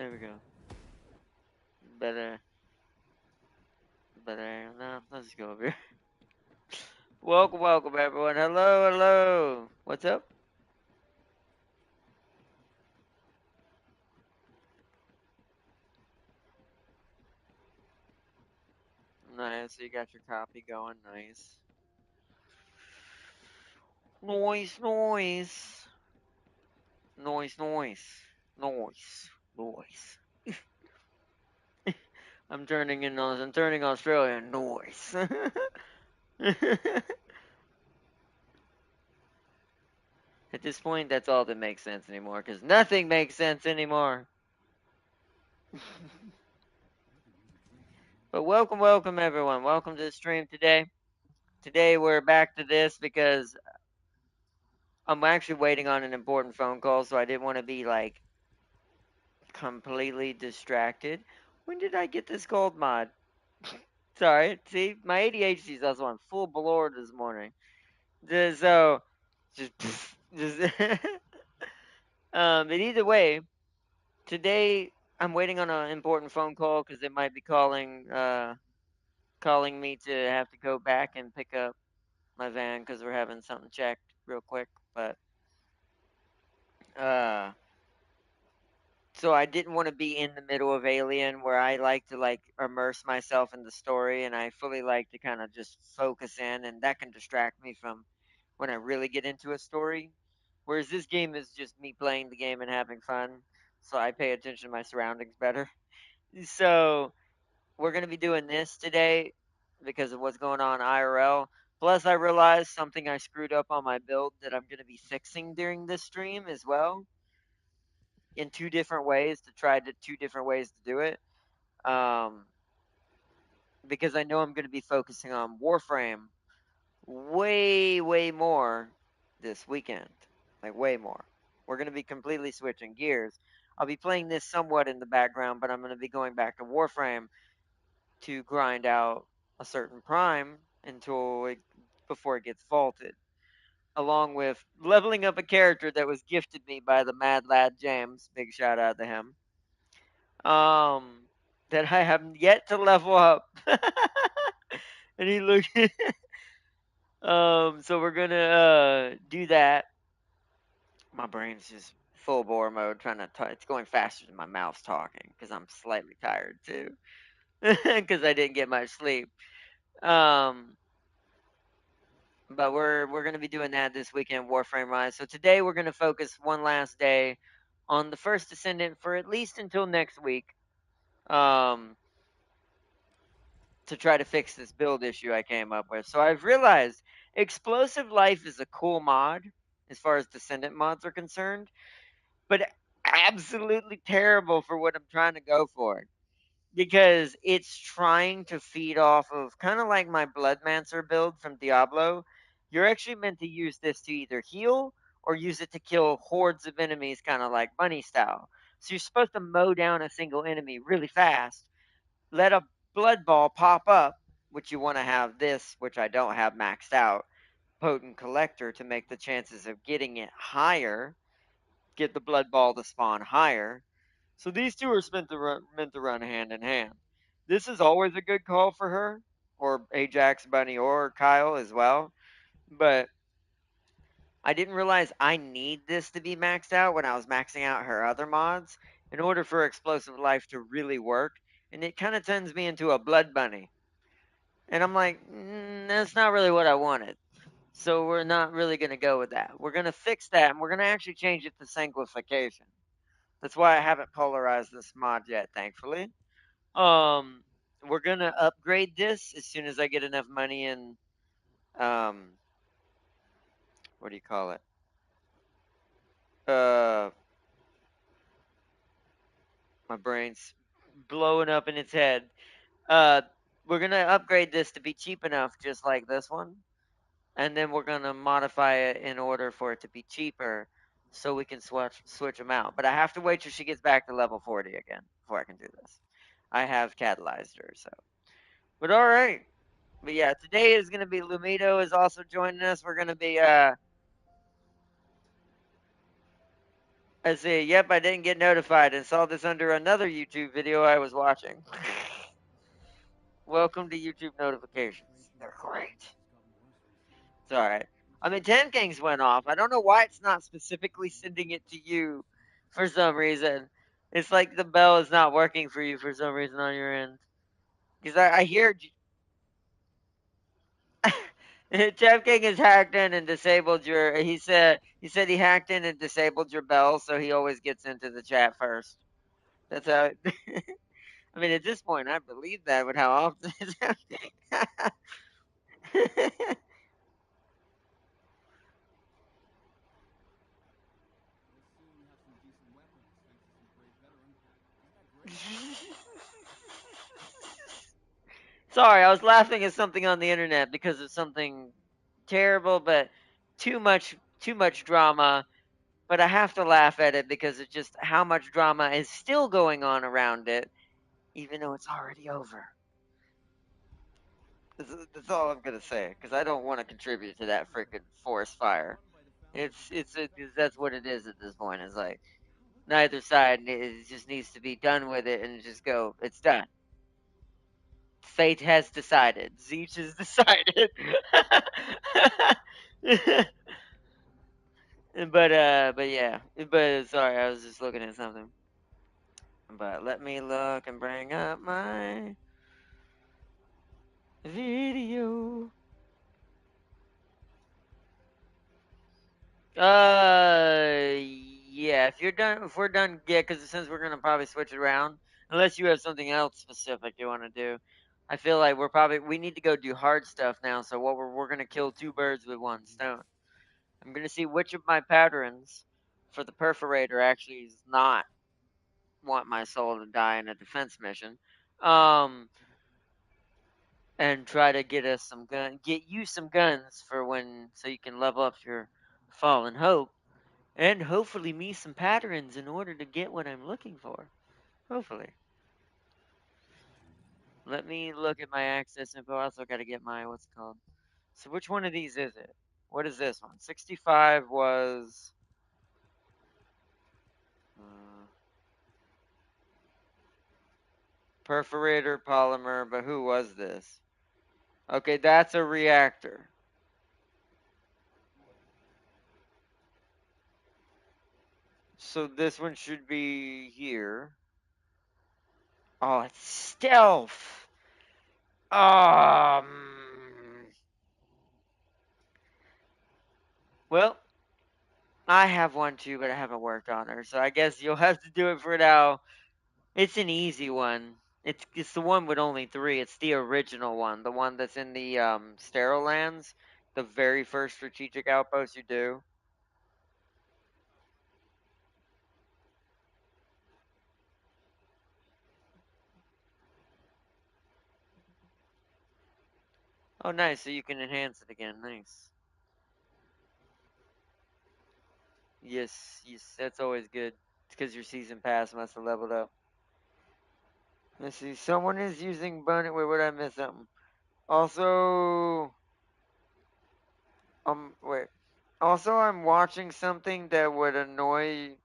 There we go. Better. No, let's just go over here. Welcome, everyone. Hello. What's up? Nice. So you got your coffee going. Nice. Noise. Noise, noise. Noise. Noise. I'm turning Australian. Noise. At this point, that's all that makes sense anymore, because nothing makes sense anymore. But welcome, everyone. Welcome to the stream today. Today, we're back to this because I'm actually waiting on an important phone call, so I didn't want to be like completely distracted. When did I get this gold mod? Sorry, see, my ADHD is also on full blower this morning. So, just, just, but either way, today I'm waiting on an important phone call because it might be calling me to have to go back and pick up my van because we're having something checked real quick. But uh, so I didn't want to be in the middle of Alien where I like to like immerse myself in the story and I fully like to kind of just focus in and that can distract me from when I really get into a story. Whereas this game is just me playing the game and having fun, so I pay attention to my surroundings better. So we're gonna be doing this today because of what's going on IRL. Plus, I realized something I screwed up on my build that I'm gonna be fixing during this stream as well in two different ways to try to two different ways to do it. Um, because I know I'm going to be focusing on Warframe way more this weekend, like way more. We're going to be completely switching gears. I'll be playing this somewhat in the background, but I'm going to be going back to Warframe to grind out a certain prime before it gets vaulted, along with leveling up a character that was gifted me by the Mad Lad James. Big shout out to him. Um, that I have yet to level up. And he looked. So we're gonna do that. My brain's just full bore mode, trying to. It's going faster than my mouth's talking because I'm slightly tired too, because I didn't get much sleep. Um, but we're gonna be doing that this weekend, Warframe Rise. So today we're gonna focus one last day on the first Descendant for at least until next week. Um, to try to fix this build issue I came up with. So I've realized Explosive Life is a cool mod as far as Descendant mods are concerned, but absolutely terrible for what I'm trying to go for because it's trying to feed off of kind of like my Bloodmancer build from Diablo. You're actually meant to use this to either heal or use it to kill hordes of enemies, kind of like bunny style. So you're supposed to mow down a single enemy really fast, let a blood ball pop up, which you want to have this, which I don't have maxed out, potent collector to make the chances of getting it higher, get the blood ball to spawn higher. So these two are meant to run hand in hand. This is always a good call for her, or Ajax, Bunny, or Kyle as well. But I didn't realize I need this to be maxed out when I was maxing out her other mods in order for Explosive Life to really work. And it kind of turns me into a Blood Bunny. And I'm like, that's not really what I wanted. So we're not really going to go with that. We're going to fix that and we're going to actually change it to Sanguification. That's why I haven't polarized this mod yet, thankfully. Um, we're going to upgrade this as soon as I get enough money in, um, what do you call it? Uh, my brain's blowing up in its head. Uh, we're going to upgrade this to be cheap enough, just like this one. And then we're gonna modify it in order for it to be cheaper, so we can switch them out. But I have to wait till she gets back to level 40 again before I can do this. I have catalyzed her, so. But all right. But yeah, today is gonna be Lumito is also joining us. We're gonna be I see. Yep, I didn't get notified and saw this under another YouTube video I was watching. Welcome to YouTube notifications. They're great. It's alright. I mean, 10 Kings went off. I don't know why it's not specifically sending it to you for some reason. It's like the bell is not working for you for some reason on your end. Because I hear Jeff King has hacked in and disabled your. He said he hacked in and disabled your bell, so he always gets into the chat first. That's how. I mean, at this point, I believe that with how often it's happening. Sorry, I was laughing at something on the internet because of something terrible, but too much drama. But I have to laugh at it because it's just how much drama is still going on around it, even though it's already over. That's all I'm gonna say because I don't want to contribute to that freaking forest fire. That's what it is at this point. It's like neither side it just needs to be done with it and just go. It's done. Fate has decided. Zeech has decided. but yeah. But sorry, I was just looking at something. But let me look and bring up my video. Yeah. If we're done, yeah. Because since we're gonna probably switch it around, unless you have something else specific you want to do, I feel like we need to go do hard stuff now. So we're gonna kill two birds with one stone. I'm gonna see which of my patterns for the perforator actually is not want my soul to die in a defense mission. Um, and try to get you some guns for when, so you can level up your fallen hope, and hopefully me some patterns in order to get what I'm looking for. Hopefully. Let me look at my access info. I also got to get my what's it called. So which one of these is it? What is this one? 65 was. Uh, Perforator polymer, but who was this? Okay, that's a reactor. So this one should be here. Oh, it's stealth. Um. Well, I have one too, but I haven't worked on her, so I guess you'll have to do it for now. It's an easy one. It's the one with only three. It's the original one, the one that's in the sterile lands, the very first strategic outpost you do. Oh, nice. So you can enhance it again. Nice. Yes, yes, that's always good. It's because your season pass must have leveled up. Let's see. Someone is using bunny. Wait, what did I miss? Something. Also, wait. Also, I'm watching something that would annoy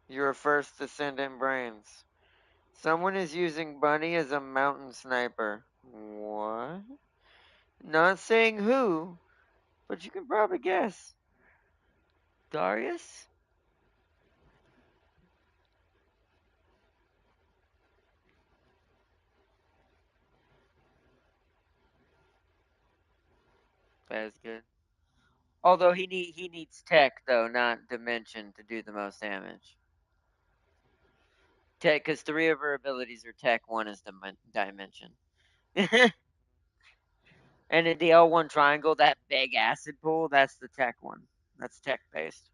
your first Descendant brains. Someone is using Bunny as a mountain sniper. What? Not saying who, but you can probably guess. Darius? That's good. Although he needs tech though, not dimension to do the most damage. Tech, because three of her abilities are tech, one is dimension. And in the L1 triangle, that big acid pool, that's the tech one. That's tech based.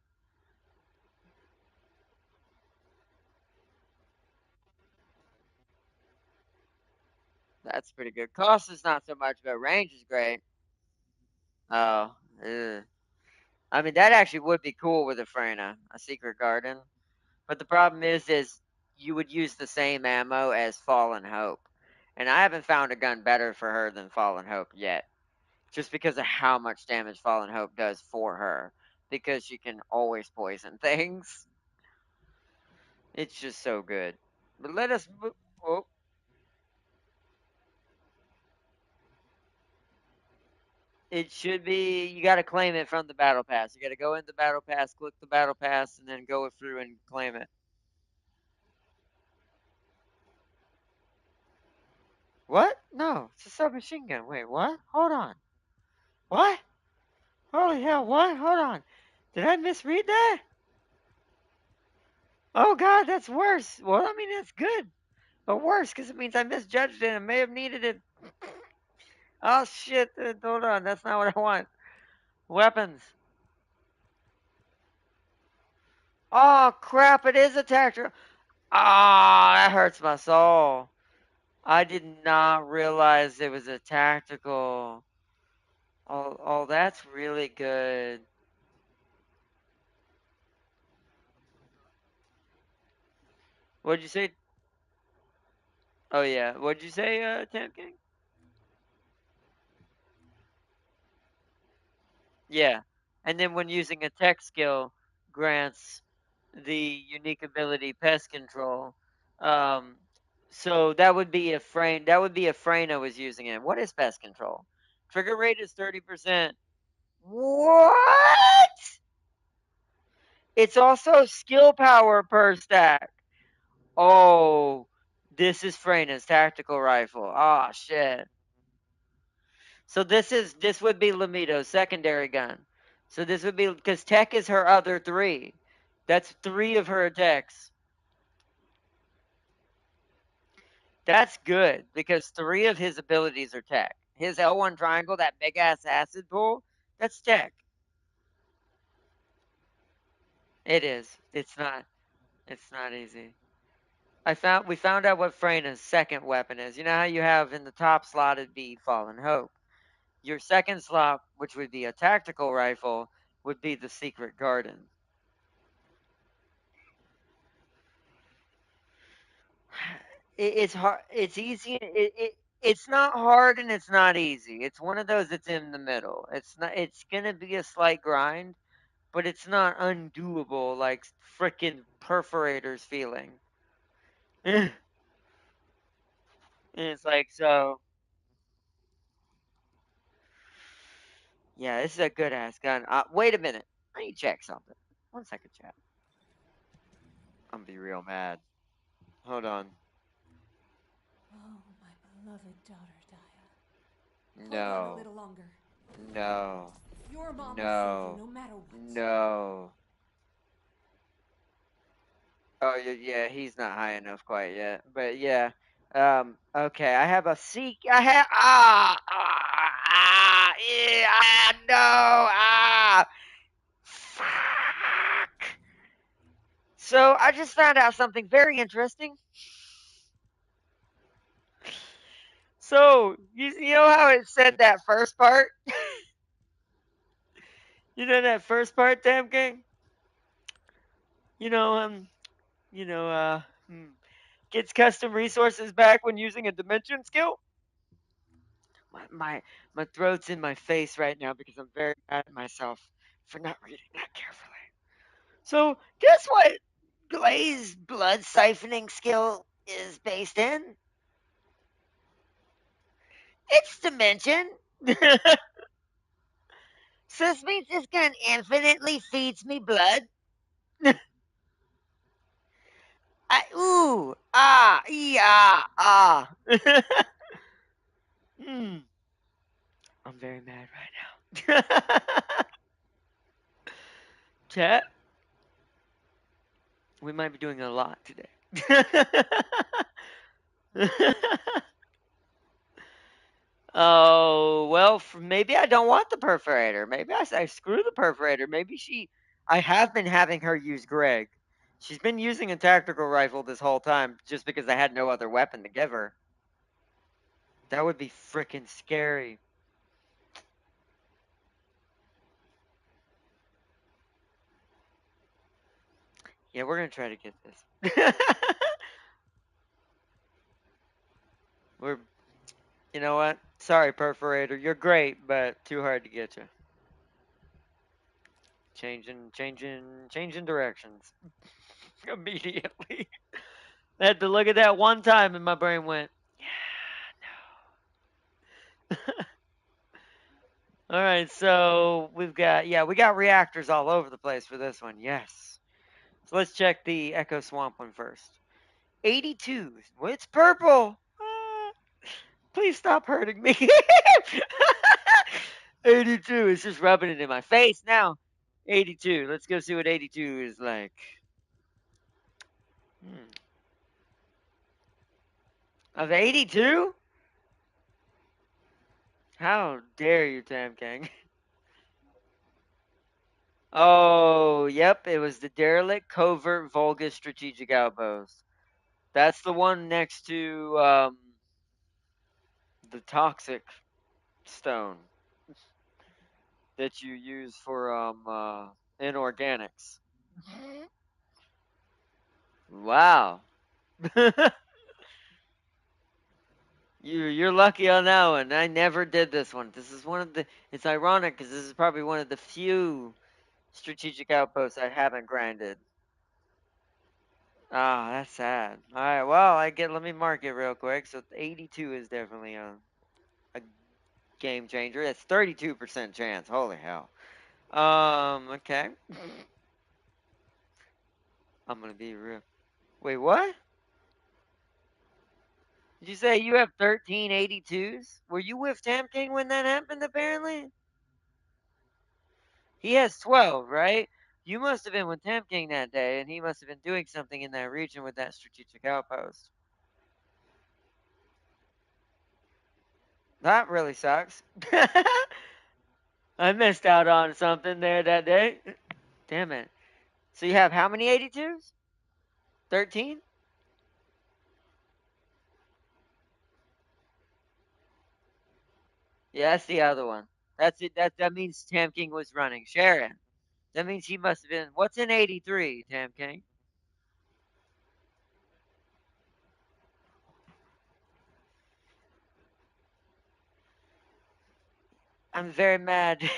That's pretty good. Cost is not so much, but range is great. Oh, ugh. I mean, that actually would be cool with a Freyna, a secret garden. But the problem is you would use the same ammo as Fallen Hope. And I haven't found a gun better for her than Fallen Hope yet. Just because of how much damage Fallen Hope does for her. Because she can always poison things. It's just so good. But let us. Oh, it should be. You got to claim it from the battle pass. You got to go in the battle pass, click the battle pass, and then go through and claim it. What? No, it's a submachine gun. Wait, what? Hold on. What? Holy hell! What? Hold on. Did I misread that? Oh God, that's worse. Well, I mean that's good, but worse because it means I misjudged it and may have needed it. Oh shit! Hold on, that's not what I want. Weapons. Oh crap! It is a tactical. Ah, that hurts my soul. I did not realize it was a tactical. Oh, that's really good. What'd you say? Oh yeah, what'd you say, Tam King? Yeah, and then when using a tech skill, grants the unique ability pest control. Um, so that would be a frame. That would be a Freyna was using it. What is pest control? Trigger rate is 30%. What? It's also skill power per stack. Oh, this is Freyna's tactical rifle. Oh shit. So this would be Lamito's secondary gun. So this would be because tech is her other three. That's three of her attacks. That's good because three of his abilities are tech. His L1 triangle, that big ass acid pool, that's tech. It is. It's not. It's not easy. We found out what Freyna's second weapon is. You know how you have in the top slot it'd be Fallen Hope. Your second slot, which would be a tactical rifle, would be the Secret Garden. It's hard. It's easy. It's not hard and it's not easy. It's one of those that's in the middle. It's not. It's gonna be a slight grind, but it's not undoable like frickin' perforators feeling. And it's like so. Yeah, this is a good ass gun. Wait a minute. I need to check something. 1 second, chat. I'm gonna be real mad. Hold on. Oh, my beloved daughter, Daya. Hold on a No. little longer. No. Your mom will save you No. no matter what. No. Oh yeah, he's not high enough quite yet. But yeah. Okay, I have a seek. I have yeah, no, fuck. So I just found out something very interesting. So you know how it said that first part? You know that first part, damn gang? You know, you know, gets custom resources back when using a dimension skill. My, my my throat's in my face right now because I'm very mad at myself for not reading that carefully. So guess what Glaze blood siphoning skill is based in? It's dimension. So this means this gun infinitely feeds me blood. Ooh, Hmm. I'm very mad right now. Chat, we might be doing a lot today. Oh, well, maybe I don't want the perforator. Maybe I say screw the perforator. Maybe I have been having her use Greg. She's been using a tactical rifle this whole time just because I had no other weapon to give her. That would be freaking scary. Yeah, we're gonna try to get this. we're, you know what? Sorry, perforator. You're great, but too hard to get you. Changing directions. Immediately. I had to look at that one time and my brain went, yeah, no. All right, so we got reactors all over the place for this one. Yes. So let's check the Echo Swamp one first. 82. Well, it's purple. Please stop hurting me. 82. It's just rubbing it in my face now. 82. Let's go see what 82 is like. Hmm. Of 82? How dare you, Tam King? Oh, yep. It was the derelict, covert, vulgus, strategic outpost. That's the one next to the toxic stone that you use for inorganics. Wow. You're lucky on that one. I never did this one. This is one of the. It's ironic because this is probably one of the few strategic outposts I haven't grinded. Ah, that's sad. All right, well, I get. Let me mark it real quick. So 82 is definitely a game changer. That's 32% chance. Holy hell. Okay. I'm gonna be real. Wait, what? Did you say you have 13 82s? Were you with Tam King when that happened? Apparently, he has 12, right? You must have been with Tam King that day, and he must have been doing something in that region with that strategic outpost. That really sucks. I missed out on something there that day. Damn it. So you have how many 82s? 13? Yeah, that's the other one. That's it. That means Tam King was running. Sharon. That means he must have been. What's an 83, Tam King? I'm very mad.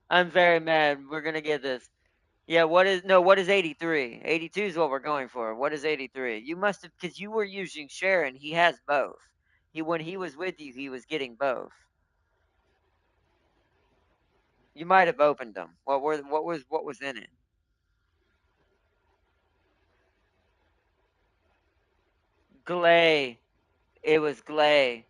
I'm very mad. We're gonna get this. Yeah, what is 83? 82 is what we're going for. What is 83? You must have because you were using Sharon. He has both. He when he was with you, he was getting both. You might have opened them. What was in it? Glay. It was Glay.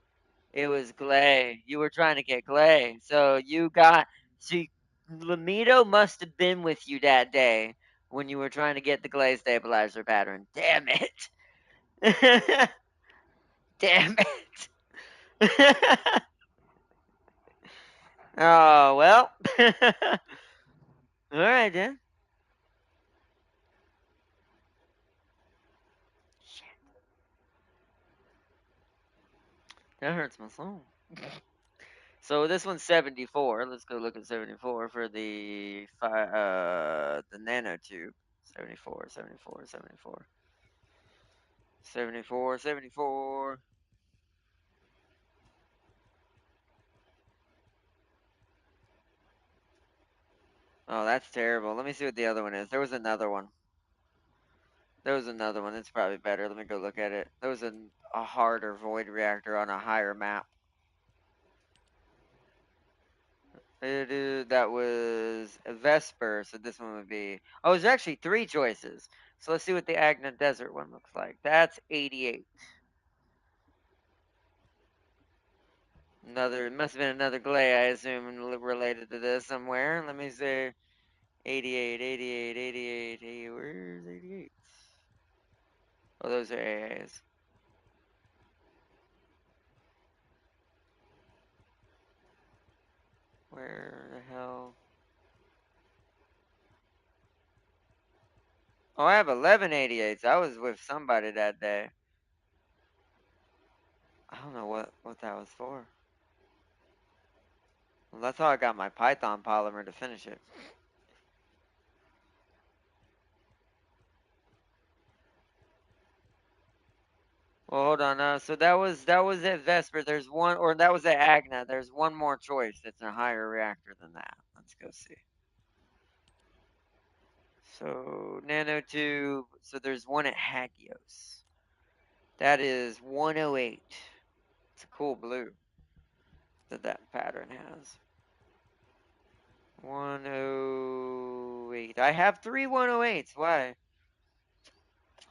It was Glay. You were trying to get Glay. So you got see Lamido must have been with you that day when you were trying to get the Glay stabilizer pattern. Damn it. Damn it. Oh well. All right then. Shit, that hurts my soul. So this one's 74. Let's go look at 74 for the nanotube. 74, 74, 74. 74, 74. Oh, that's terrible. Let me see what the other one is. There was another one. There was another one. It's probably better. Let me go look at it. There was a harder void reactor on a higher map. That was a Vesper, so this one would be. Oh, there's actually three choices. So let's see what the Agna Desert one looks like. That's 88. It must have been another Glay, I assume, related to this somewhere. Let me say 88, 88, 88. Hey, where's 88? Oh, those are AAs. Where the hell? Oh, I have 11 88s. I was with somebody that day. I don't know what that was for. Well, that's how I got my Python polymer to finish it. Well, hold on. So that was at Vesper. There's one, or that was at Agna. There's one more choice that's a higher reactor than that. Let's go see. So nanotube. So there's one at Hagios. That is 108. It's a cool blue that that pattern has. 108. I have three 108s. Why?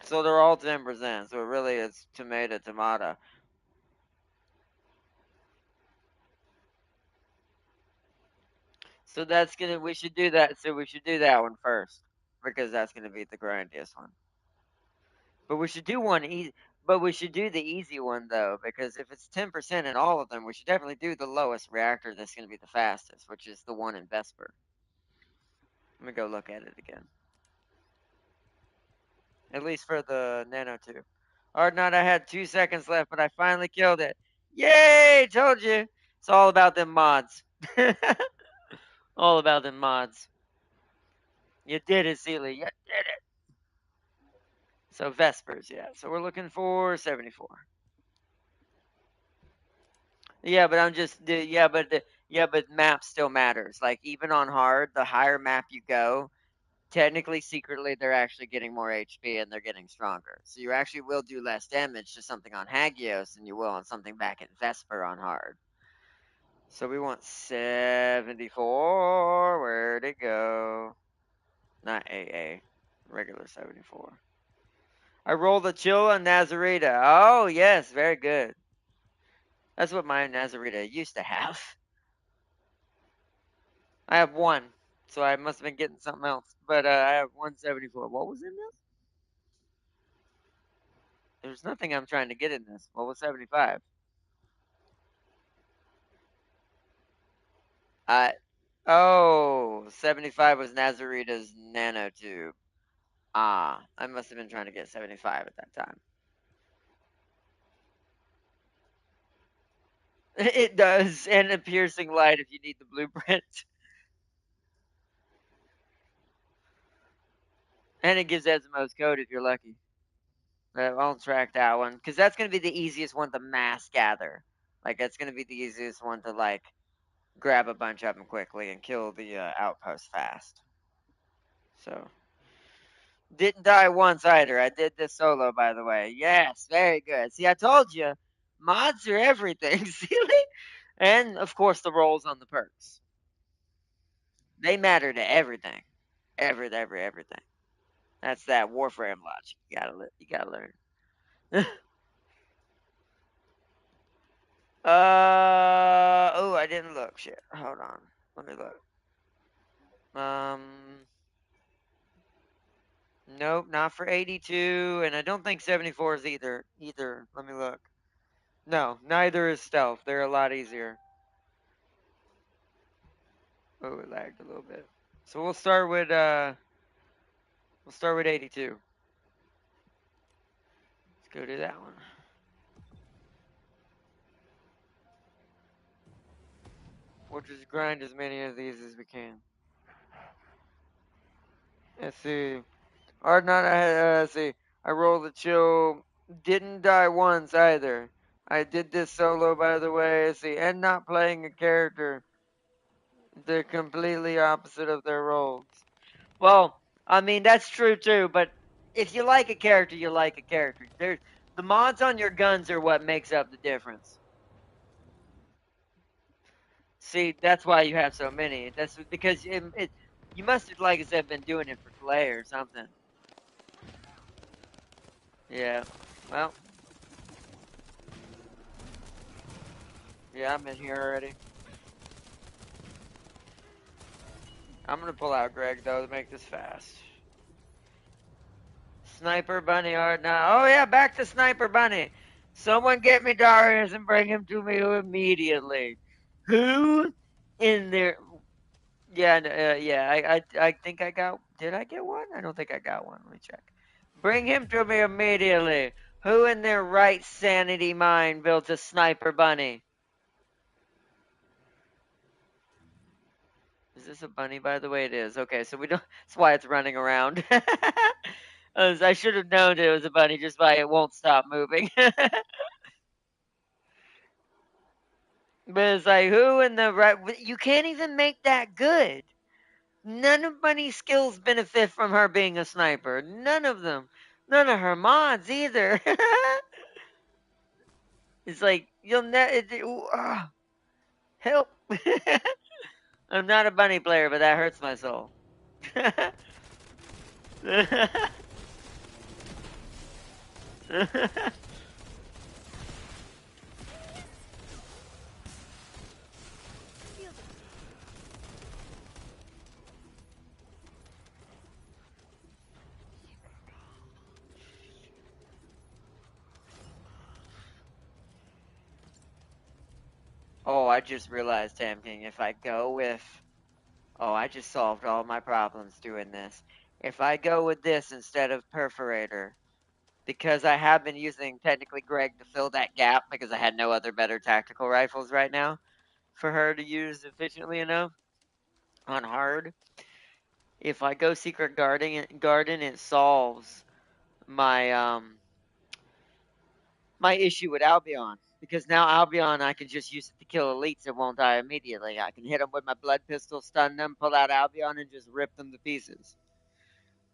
So they're all 10%. So it really is tomato, tomato. So that's gonna. We should do that. So we should do that one first because that's gonna be the grindiest one. But we should do one easy. But we should do the easy one though, because if it's 10% in all of them, we should definitely do the lowest reactor that's gonna be the fastest, which is the one in Vesper. Let me go look at it again. At least for the nanotube. Or not, I had 2 seconds left, but I finally killed it. Yay! Told you. It's all about them mods. All about them mods. You did it, Sealy. You did it. So Vespers, yeah. So we're looking for 74. Yeah, but I'm just yeah, but map still matters. Like even on hard, the higher map you go, technically secretly they're actually getting more HP and they're getting stronger. So you actually will do less damage to something on Hagios than you will on something back at Vesper on hard. So we want 74. Where'd it go? Not AA. Regular 74. I rolled a chill on Nazarita. Oh, yes. Very good. That's what my Nazarita used to have. I have one. So I must have been getting something else. But I have 174. What was in this? There's nothing I'm trying to get in this. What was 75? I. Oh, 75 was Nazarita's nanotube. Ah, I must have been trying to get 75 at that time. It does, and a piercing light if you need the blueprint. And it gives Ezimo's code if you're lucky. I'll track that one because that's gonna be the easiest one to mass gather. Like that's gonna be the easiest one to like grab a bunch of them quickly and kill the outpost fast. So didn't die once either. I did this solo, by the way. Yes, very good. See, I told you, mods are everything. Silly, and of course the rolls on the perks. They matter to everything. Everything. That's that Warframe logic. You gotta learn. Oh, I didn't look. Shit. Hold on. Let me look. Nope, not for 82, and I don't think 74 is either. Either. Let me look. No, neither is stealth. They're a lot easier. Oh, it lagged a little bit. So we'll start with 82. Let's go do that one. We'll just grind as many of these as we can. Let's see. Or not. Let's see. I rolled a chill. Didn't die once either. I did this solo, by the way. Let's see. And not playing a character. They're completely opposite of their roles. Well, I mean that's true too. But if you like a character, you like a character. There's the mods on your guns are what makes up the difference. See, that's why you have so many. That's because you must have, like I said, been doing it for play or something. Yeah. Well, yeah, I'm in here already. I'm gonna pull out Greg though to make this fast. Sniper Bunny art now. Oh yeah, back to Sniper Bunny. Someone get me Darius and bring him to me immediately. Who in there? Yeah, yeah. I think I got. Did I get one? I don't think I got one. Let me check. Bring him to me immediately. Who in their right sanity mind built a Sniper Bunny? Is this a bunny, by the way? It is. Okay, so we don't. That's why it's running around. I should have known it was a bunny just by it won't stop moving. But it's like, who in the right? You can't even make that good. None of Bunny's skills benefit from her being a sniper. None of them. None of her mods either. It's like you'll never help. I'm not a Bunny player, but that hurts my soul. Oh, I just realized, Tam King, if I go with. Oh, I just solved all my problems doing this. If I go with this instead of Perforator, because I have been using technically Greg to fill that gap because I had no other better tactical rifles right now for her to use efficiently enough on hard. If I go Secret Garden, it solves my my issue with Albion because now Albion I can just use it to kill elites that won't die immediately. I can hit them with my blood pistol, stun them, pull out Albion, and just rip them to pieces.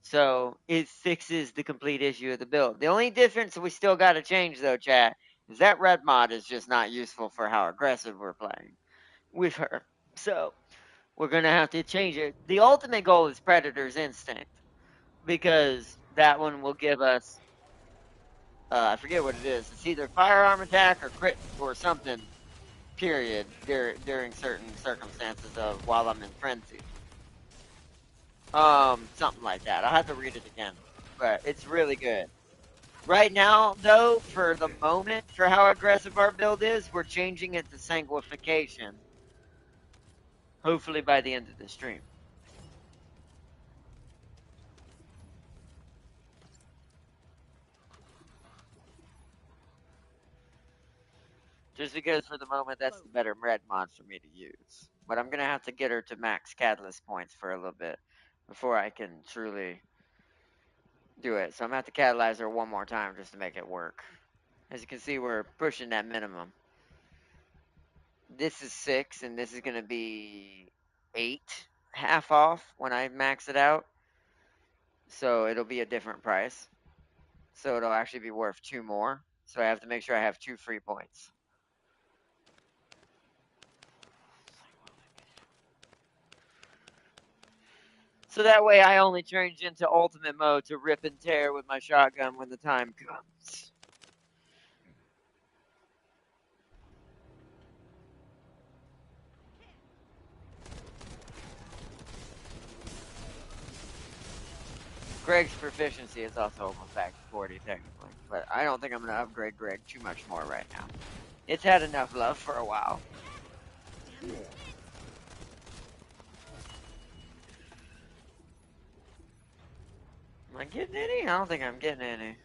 So it fixes the complete issue of the build. The only difference we still got to change though, chat, is that red mod is just not useful for how aggressive we're playing with her. So we're gonna have to change it. The ultimate goal is Predator's Instinct because that one will give us I forget what it is. It's either firearm attack or crit or something. Period. During certain circumstances of while I'm in frenzy. Something like that. I'll have to read it again, but it's really good. Right now, though, for the moment, for how aggressive our build is, we're changing it to sanguification. Hopefully by the end of the stream. Just because for the moment that's the better red mod for me to use. But I'm gonna have to get her to max catalyst points for a little bit before I can truly do it. So I'm gonna have to catalyze her one more time just to make it work. As you can see, we're pushing that minimum. This is 6, and this is gonna be 8 half off when I max it out. So it'll be a different price. So it'll actually be worth 2 more. So I have to make sure I have 2 free points. So that way I only change into ultimate mode to rip and tear with my shotgun when the time comes. Greg's proficiency is also almost back to 40 technically, but I don't think I'm going to upgrade Greg too much more right now. It's had enough love for a while. Am I getting any? I don't think I'm getting any.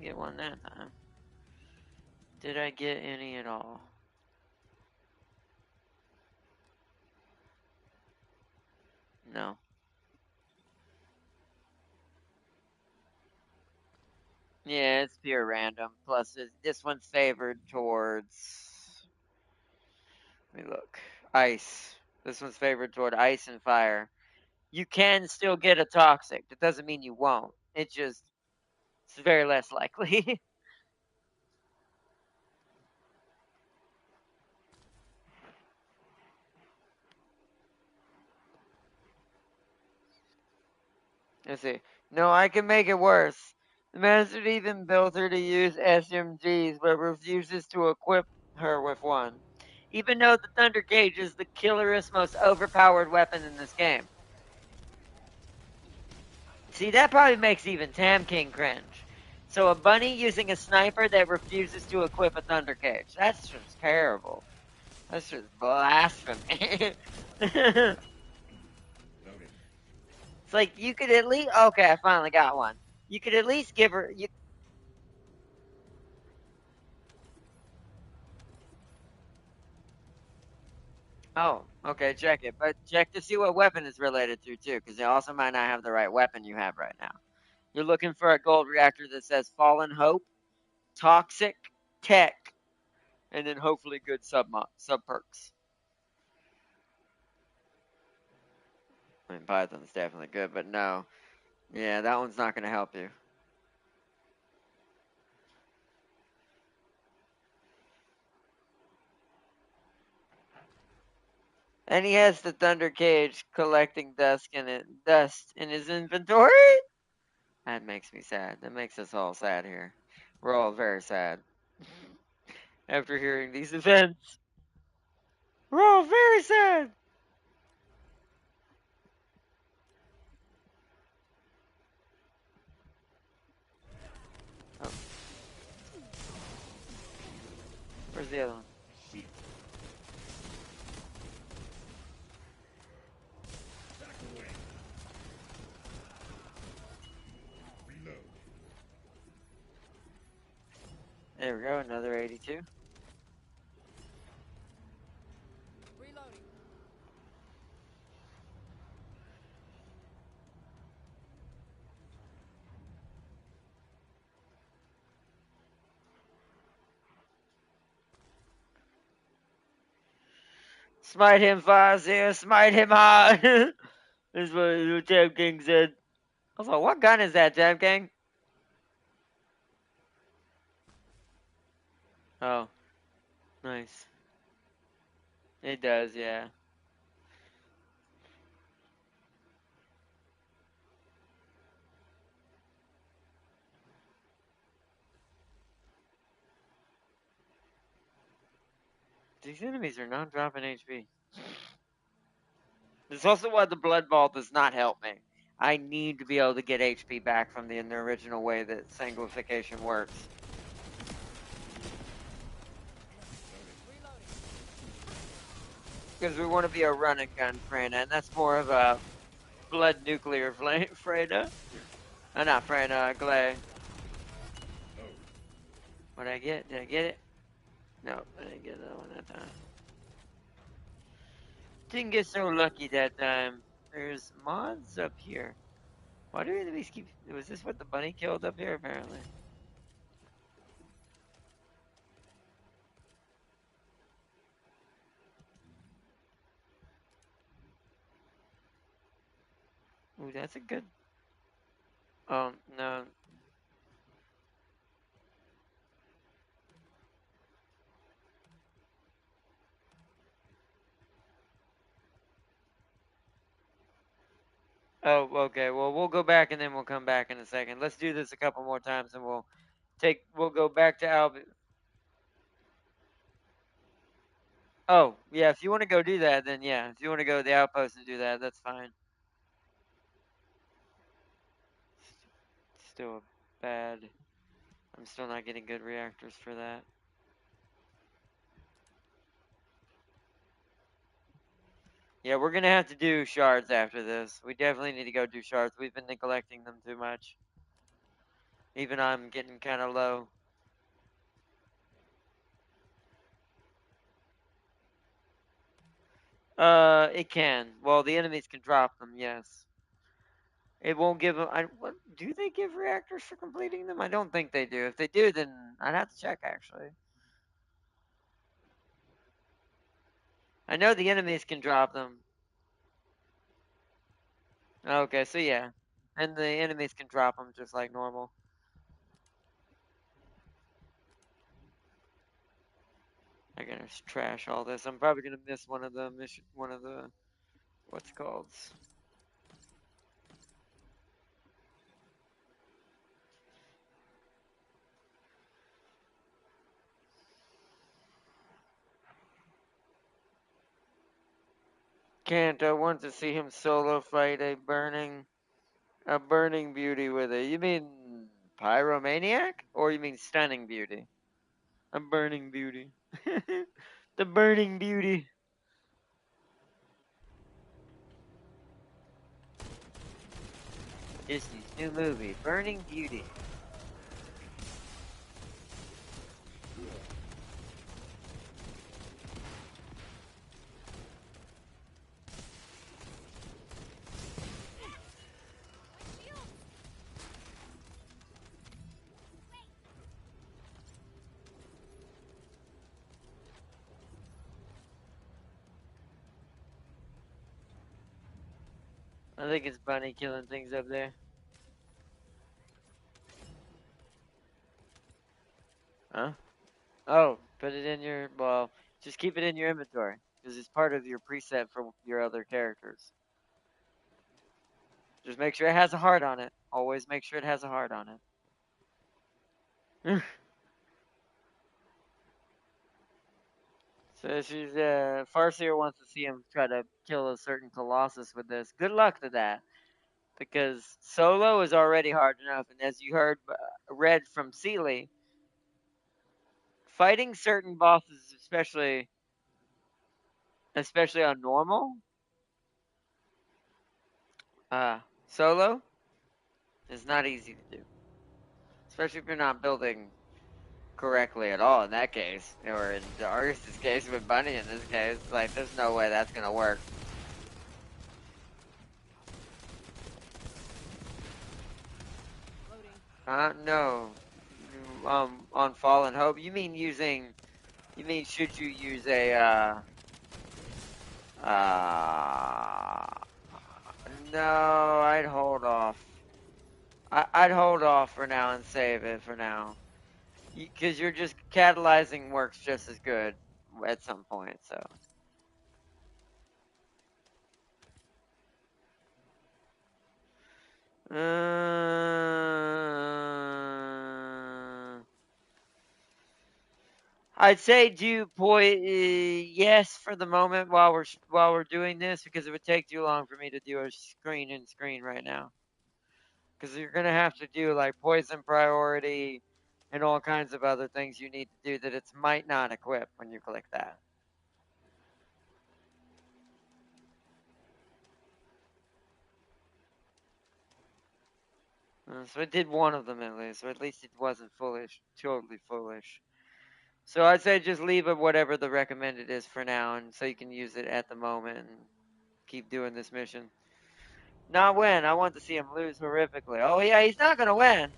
Get one that time. Did I get any at all? No. Yeah, it's pure random. Plus, this one's favored towards. Let me look. Ice. This one's favored toward ice and fire. You can still get a toxic. That doesn't mean you won't. It's very less likely. Let's see. No, I can make it worse. The master even built her to use SMGs, but refuses to equip her with one. Even though the Thunder Cage is the killerest, most overpowered weapon in this game. See, that probably makes even Tam King cringe. So a bunny using a sniper that refuses to equip a Thunder Cage. That's just terrible. That's just blasphemy. It's like you could at least. Okay, I finally got one. You could at least give her. Oh, okay, check it. But check to see what weapon it's related to, too, because it also might not have the right weapon you have right now. You're looking for a gold reactor that says Fallen Hope, Toxic, Tech, and then hopefully good sub perks. I mean, Python's definitely good, but no, yeah, that one's not going to help you. And he has the Thunder Cage collecting dust in his inventory. That makes me sad. That makes us all sad here. We're all very sad after hearing these events. We're all very sad. Oh, where's the other one? There we go, another 82. Reloading. Smite him, Fazir. Smite him hard. This is what the Jam King said. I was like, what gun is that, Jam King? Oh, nice. It does, yeah. These enemies are not dropping HP. This is also why the Blood Vault does not help me. I need to be able to get HP back from the original way that sanguification works. Because we want to be a run and gun Freyna, and that's more of a blood nuclear Freyna. Not Freyna, Glay. What did I get? Did I get it? No, I didn't get that one that time. Didn't get so lucky that time. There's mods up here. Why do enemies keep... Was this what the bunny killed up here, apparently? Ooh, that's a good... No. Oh, okay. Well, we'll go back and then we'll come back in a second. Let's do this a couple more times and we'll go back to Albi. Oh, yeah, if you want to go do that, then yeah. If you want to go to the outpost and do that, that's fine. Still bad. I'm still not getting good reactors for that. Yeah, we're gonna have to do shards after this. We definitely need to go do shards. We've been neglecting them too much. Even I'm getting kind of low. It can. Well, the enemies can drop them, yes. It won't give them. What do they give reactors for completing them? I don't think they do. If they do, then I'd have to check actually. I know the enemies can drop them. Okay, so yeah, and the enemies can drop them just like normal. I gotta trash all this. I'm probably gonna miss one of the what's it called. Can't. I want to see him solo fight a burning beauty with it. You mean pyromaniac, or you mean stunning beauty? A burning beauty. The burning beauty. Disney's new movie, Burning Beauty. I think it's Bunny killing things up there. Huh? Oh, put it in your, well, just keep it in your inventory because it's part of your preset for your other characters. Just make sure it has a heart on it. Always make sure it has a heart on it. So she's Farseer wants to see him try to kill a certain Colossus with this. Good luck to that, because solo is already hard enough, and as you heard read from Sealy, fighting certain bosses, especially on normal, solo is not easy to do, especially if you're not building correctly at all. In that case, or in Argus' case with Bunny, in this case, like there's no way that's gonna work. No. On Fallen Hope, you mean using? You mean should you use a uh no, I'd hold off. I'd hold off for now and save it for now. Because you're just catalyzing works just as good at some point, so. I'd say do yes for the moment while we're doing this because it would take too long for me to do a screen and screen right now. Because you're gonna have to do like poison priority and all kinds of other things you need to do that it might not equip when you click that. So it did one of them at least, so at least it wasn't foolish, totally foolish. So I'd say just leave it whatever the recommended is for now, and so you can use it at the moment and keep doing this mission. Not win. I want to see him lose horrifically. Oh yeah, he's not gonna win.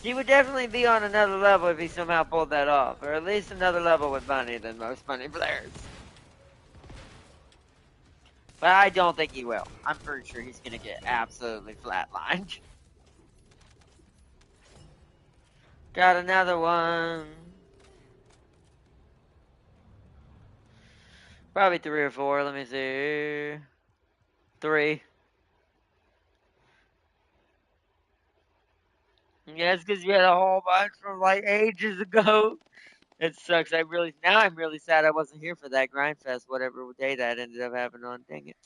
He would definitely be on another level if he somehow pulled that off, or at least another level with Bunny than most Bunny players. But I don't think he will. I'm pretty sure he's gonna get absolutely flatlined. Got another one. Probably 3 or 4. Let me see. 3. Yeah, it's because you had a whole bunch from like ages ago. It sucks. I'm really sad I wasn't here for that grind fest, whatever day that ended up happening on. Dang it.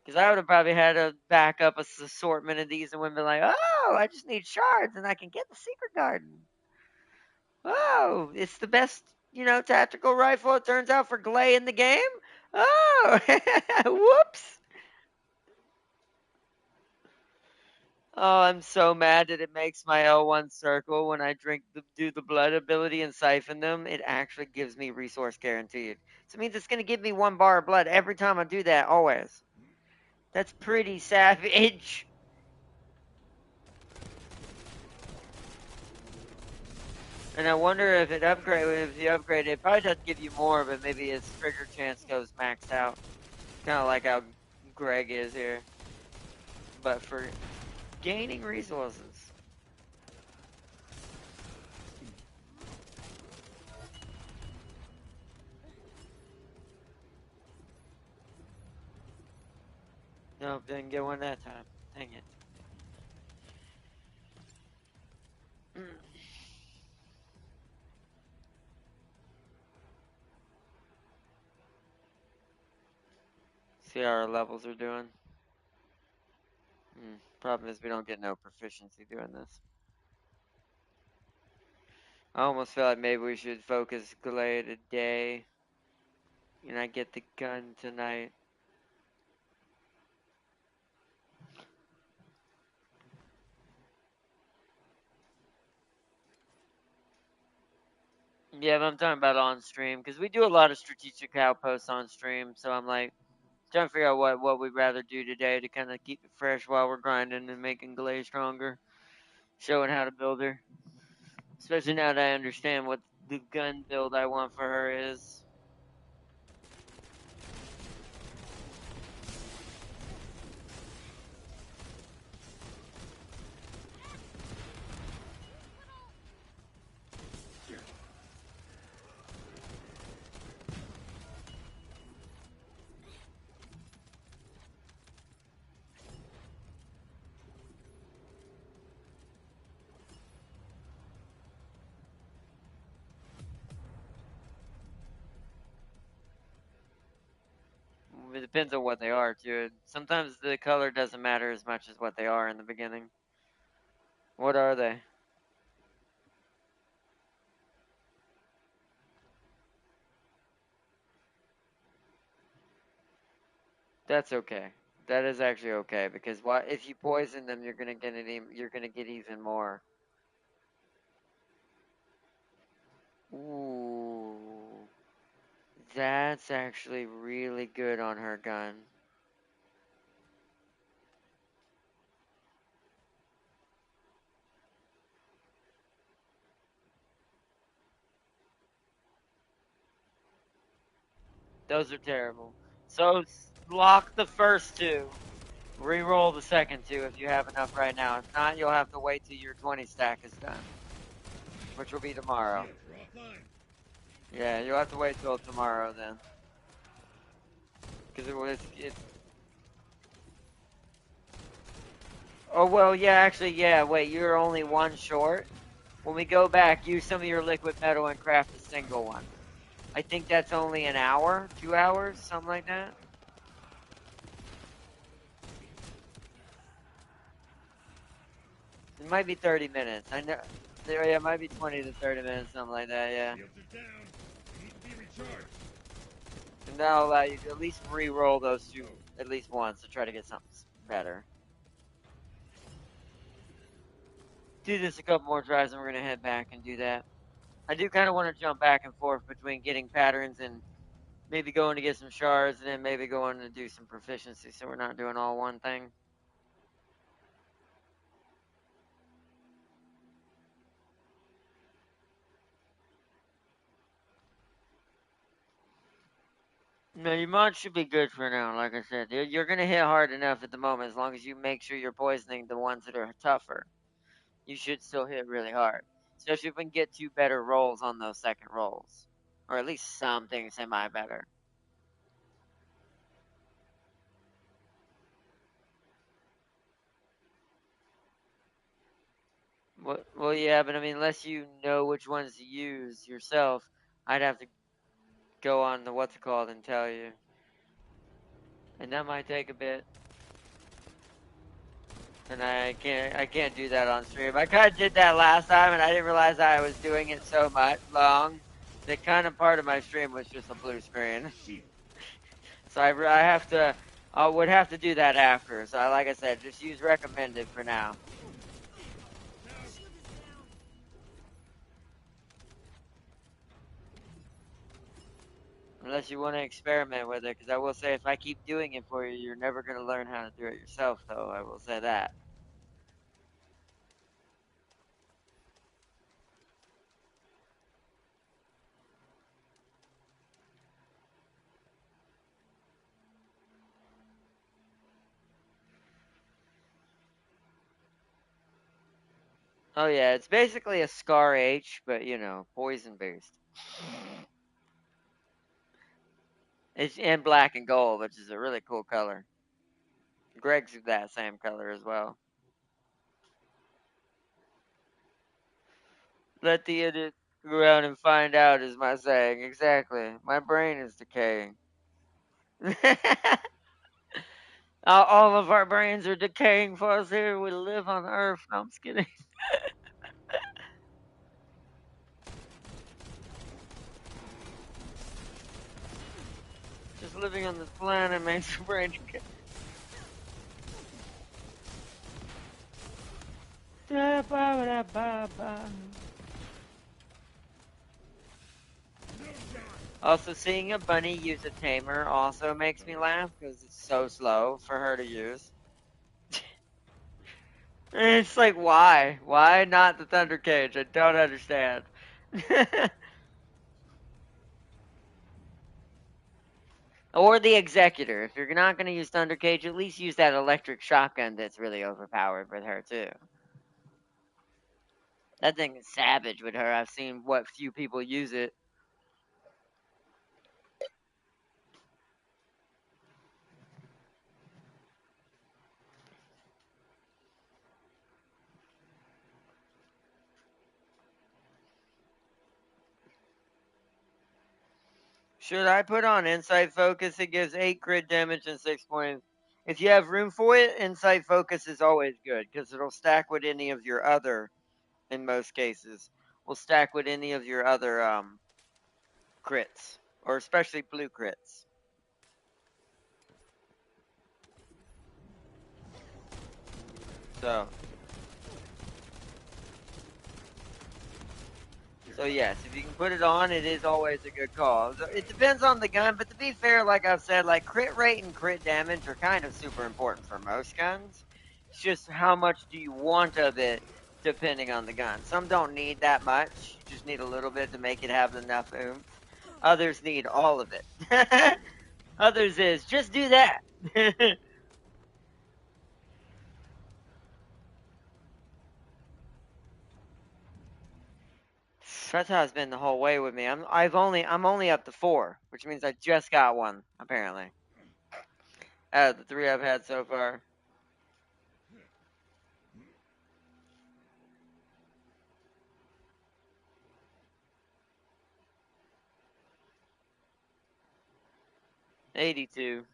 Because I would have probably had to back up a assortment of these and would have been like, oh, I just need shards and I can get the secret garden. Oh, it's the best, tactical rifle it turns out for Glay in the game. Oh, whoops. Oh, I'm so mad that it makes my L1 circle when I do the blood ability and siphon them. It actually gives me resource guaranteed. So it means it's going to give me 1 bar of blood every time I do that, always. That's pretty savage. And I wonder if the upgrade, it probably does give you more, but maybe its trigger chance goes maxed out. Kind of like how Greg is here. But for gaining resources. Nope, didn't get one that time. Dang it. See how our levels are doing. Problem is we don't get no proficiency doing this. I almost feel like maybe we should focus Glade today. And I get the gun tonight. Yeah, but I'm talking about on stream because we do a lot of strategic outposts on stream. So I'm like trying to figure out what we'd rather do today to kind of keep it fresh while we're grinding and making Glade stronger, showing how to build her. Especially now that I understand what the gun build I want for her is. depends on what they are too. Sometimes the color doesn't matter as much as what they are in the beginning. What are they? That's okay. That is actually okay because what if you poison them, you're gonna get even more. Ooh, that's actually really good on her gun. Those are terrible. So lock the first two. Reroll the second two if you have enough right now. If not, you'll have to wait till your 20 stack is done, which will be tomorrow. Yeah, you'll have to wait till tomorrow then, because it's. Oh well, yeah, actually, yeah. Wait, you're only one short. When we go back, use some of your liquid metal and craft a single one. I think that's only an hour, 2 hours, something like that. It might be 30 minutes. I know. Yeah, it might be 20 to 30 minutes, something like that. Yeah. And that'll allow you to at least re-roll those two at least once to try to get something better. Do this a couple more tries, and we're gonna head back and do that. I do kind of want to jump back and forth between getting patterns and maybe going to get some shards, and then maybe going to do some proficiency, so we're not doing all one thing. No, your mod should be good for now. Like I said, you're gonna hit hard enough at the moment as long as you make sure you're poisoning the ones that are tougher. You should still hit really hard, especially if we can get two better rolls on those second rolls, or at least something semi better. Well, yeah, but I mean, unless you know which ones to use yourself, I'd have to go on the what's it called and tell you, and that might take a bit. And I can't do that on stream. I kind of did that last time, and I didn't realize I was doing it so much long. The kind of part of my stream was just a blue screen, so I have to. I would have to do that after. So, like I said, just use recommended for now. Unless you want to experiment with it, because I will say if I keep doing it for you, you're never going to learn how to do it yourself, though. I will say that. Oh, yeah, it's basically a Scar H, but, poison based. It's in black and gold, which is a really cool color. Greg's that same color as well. Let the idiot go around and find out, is my saying. Exactly. My brain is decaying. All of our brains are decaying for us here. We live on Earth. No, I'm just kidding. Just living on this planet makes your brain decay. Also, seeing a bunny use a tamer also makes me laugh because it's so slow for her to use. It's like, why? Why not the Thunder Cage? I don't understand. Or the Executor. If you're not going to use Thunder Cage, at least use that electric shotgun that's really overpowered with her, too. That thing is savage with her. I've seen what few people use it. Should I put on Insight Focus? It gives 8 crit damage and 6 points. If you have room for it, Insight Focus is always good because it'll stack with any of your other, in most cases, will stack with any of your other crits, or especially blue crits. So, so yes, if you can put it on, it is always a good call. It depends on the gun, but to be fair, like I've said, like crit rate and crit damage are kind of super important for most guns. It's just how much do you want of it, depending on the gun. Some don't need that much; you just need a little bit to make it have enough oomph. Others need all of it. Others is just do that. That's how it's been the whole way with me. I'm only up to 4, which means I just got one apparently out of the 3 I've had so far. $82.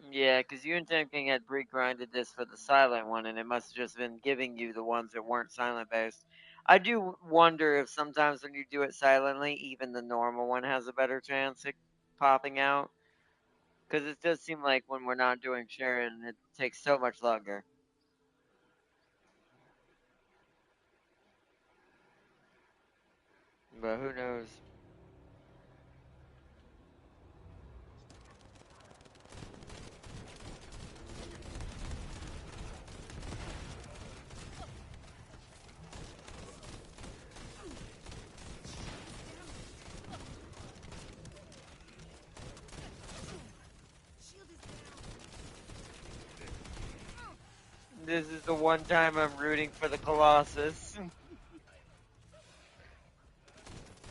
Yeah, because you and Tim King had pre-grinded this for the silent one, and it must have just been giving you the ones that weren't silent based. I do wonder if sometimes when you do it silently, even the normal one has a better chance at popping out. Because it does seem like when we're not doing Sharon, it takes so much longer. But who knows? This is the one time I'm rooting for the Colossus.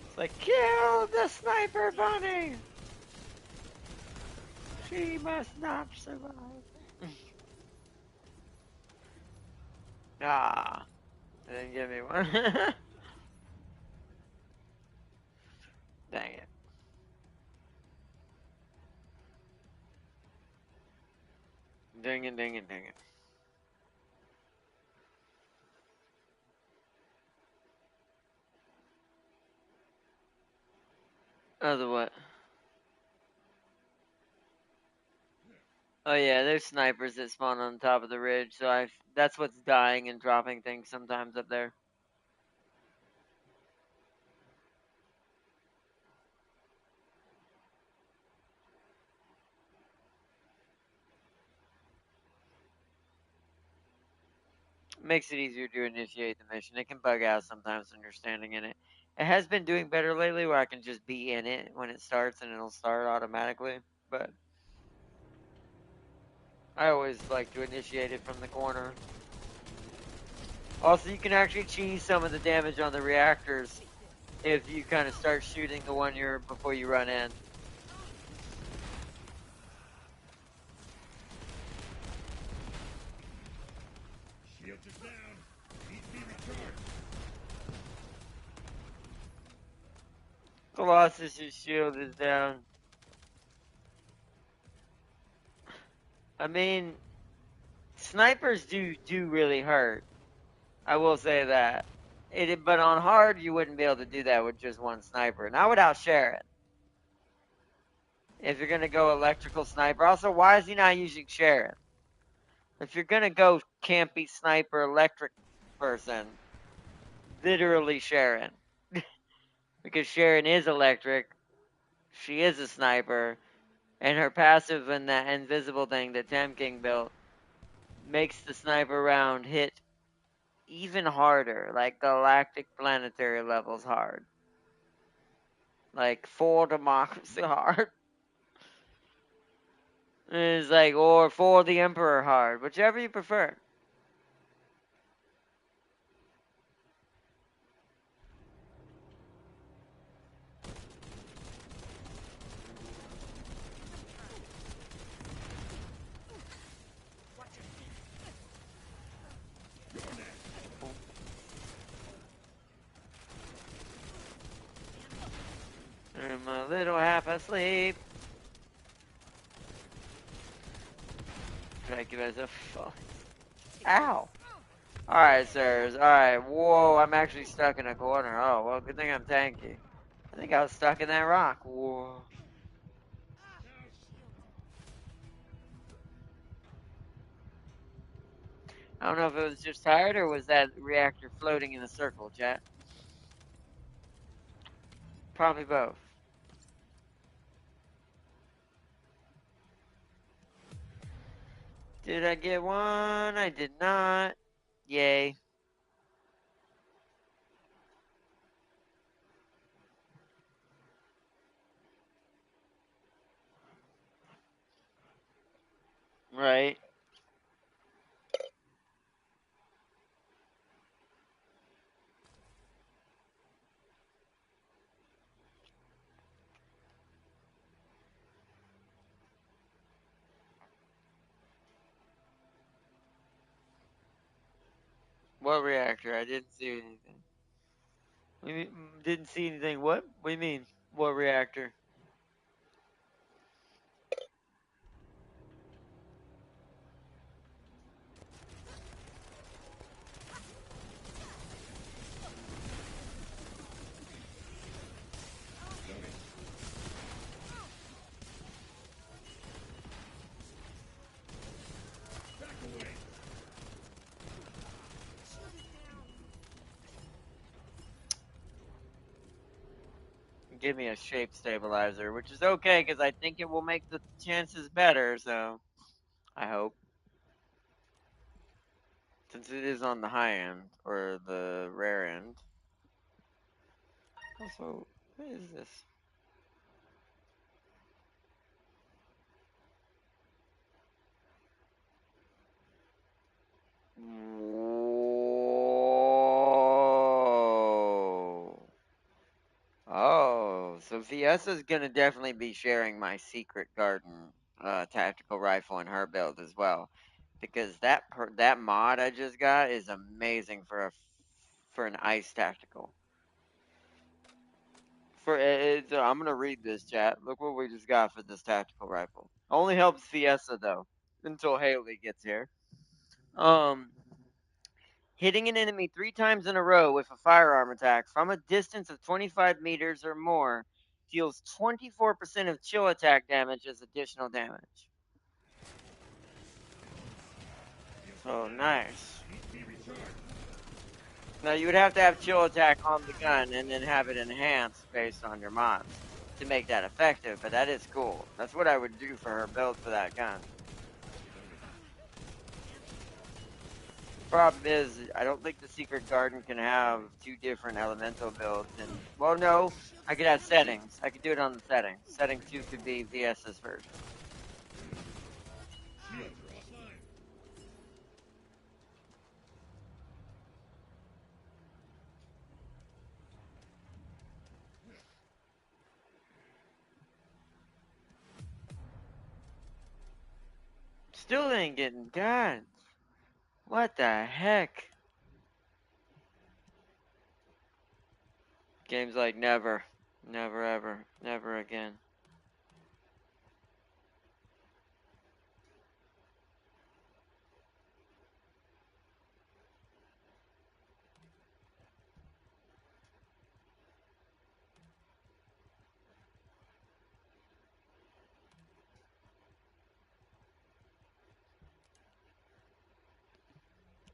It's like, kill the sniper bunny! She must not survive. Ah, they didn't give me one. Dang it. Dang it, dang it, dang it. Other what? Oh yeah, there's snipers that spawn on top of the ridge, so that's what's dying and dropping things sometimes up there. Makes it easier to initiate the mission. It can bug out sometimes when you're standing in it. It has been doing better lately where I can just be in it when it starts and it'll start automatically. But I always like to initiate it from the corner. Also, you can actually cheese some of the damage on the reactors if you kind of start shooting the one you're before you run in. Shield is down. Need to be recharged. Colossus' shield is down. I mean, snipers do really hurt. I will say that. But on hard, you wouldn't be able to do that with just one sniper. Not without Sharon. If you're gonna go electrical sniper, also, why is he not using Sharon? If you're gonna go campy sniper electric person, literally Sharon, because Sharon is electric. She is a sniper, and her passive and that invisible thing that Tam King built makes the sniper round hit even harder, like galactic planetary levels hard. Like for democracy hard. It's like, or for the Emperor hard, whichever you prefer. a little half asleep. Try to give myself a fall. Ow! Alright, sirs. Alright. Whoa, I'm actually stuck in a corner. Oh, well, good thing I'm tanky. I think I was stuck in that rock. Whoa. I don't know if it was just tired or was that reactor floating in a circle, chat. Probably both. Did I get one? I did not. Yay. Right. What reactor? I didn't see anything. Didn't see anything. What? What do you mean? What reactor? Give me a shape stabilizer, which is okay because I think it will make the chances better. So I hope, since it is on the high end or the rare end. Also, what is this? Whoa. Oh, so Fiesa's gonna definitely be sharing my secret garden tactical rifle in her build as well, because that mod I just got is amazing for an ice tactical. I'm gonna read this chat. Look what we just got for this tactical rifle. Only helps Fiesta though until Haley gets here. Um, Hitting an enemy 3 times in a row with a firearm attack from a distance of 25 meters or more deals 24% of chill attack damage as additional damage. So nice. Now you would have to have chill attack on the gun and then have it enhanced based on your mods to make that effective, but that is cool. That's what I would do for her build for that gun. Problem is, I don't think the secret garden can have 2 different elemental builds. And well, no, I could have settings. I could do it on the settings. Setting 2 could be VS's version. Still ain't getting done. What the heck? Game's like never, never ever, never again.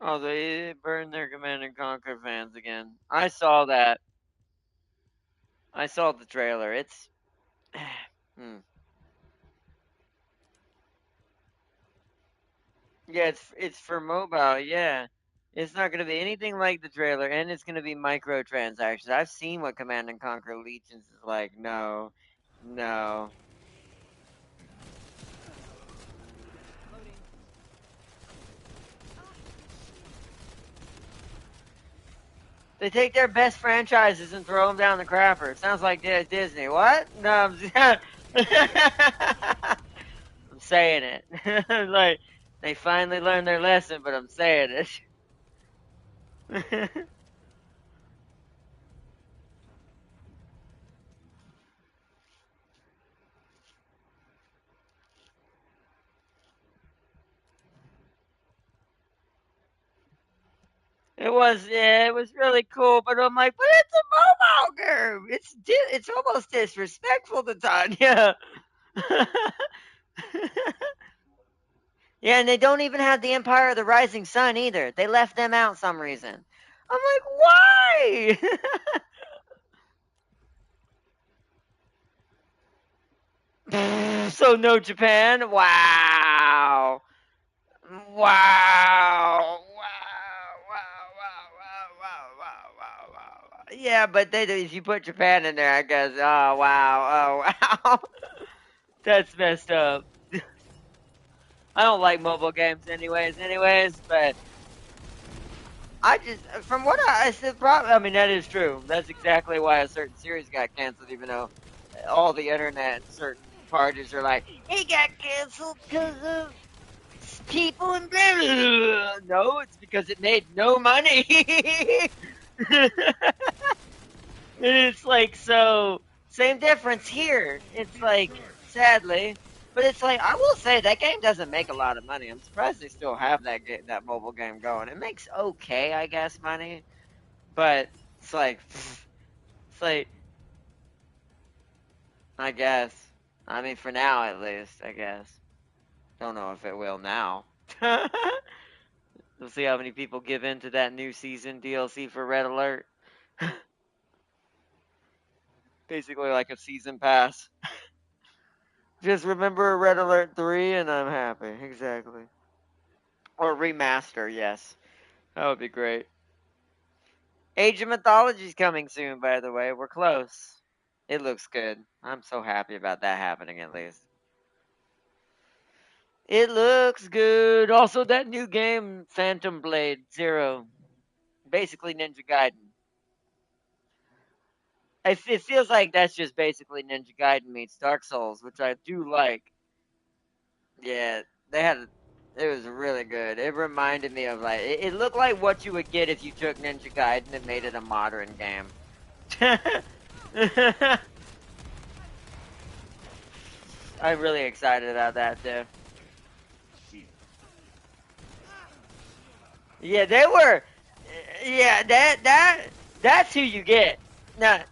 Oh, they burned their Command and Conquer fans again. I saw that. I saw the trailer. It's. hmm. Yeah, it's for mobile. Yeah, it's not gonna be anything like the trailer, and it's gonna be microtransactions. I've seen what Command and Conquer Legions is like. No, no. They take their best franchises and throw them down the crapper. It sounds like Disney. What? No, I'm saying it. Like they finally learned their lesson, but I'm saying it. Yeah, it was really cool, but I'm like, but it's a mobile game. It's almost disrespectful to Tanya. Yeah, and they don't even have the Empire of the Rising Sun either. They left them out some reason. I'm like, why? So no Japan? Wow. Wow. Wow. Wow. Wow. Wow. Wow. Wow. Wow. Wow. Yeah, but if you put Japan in there, I guess. Oh wow. Oh wow. That's messed up. I don't like mobile games anyways, but I just from what I said, I mean that is true. That's exactly why a certain series got canceled, even though all the internet and certain parties are like, it got canceled because of people and blah, blah, blah. No, it's because it made no money. And it's like, so same difference here. It's like, sadly, but it's like, I will say that game doesn't make a lot of money. I'm surprised they still have that mobile game going. It makes okay, I guess, money, but it's like, it's like, I guess. I mean, for now at least, I guess. Don't know if it will now. We'll see how many people give in to that new season DLC for Red Alert. Basically, like a season pass. Just remember Red Alert 3 and I'm happy. Exactly. Or remaster, yes. That would be great. Age of Mythology's coming soon, by the way. We're close. It looks good. I'm so happy about that happening at least. It looks good. Also, that new game, Phantom Blade Zero. Basically Ninja Gaiden. It feels like that's just basically Ninja Gaiden meets Dark Souls, which I do like. Yeah, they had it was really good. It reminded me of like it looked like what you would get if you took Ninja Gaiden and made it a modern game. I'm really excited about that too. Yeah, they were. Yeah, that's who you get. Now,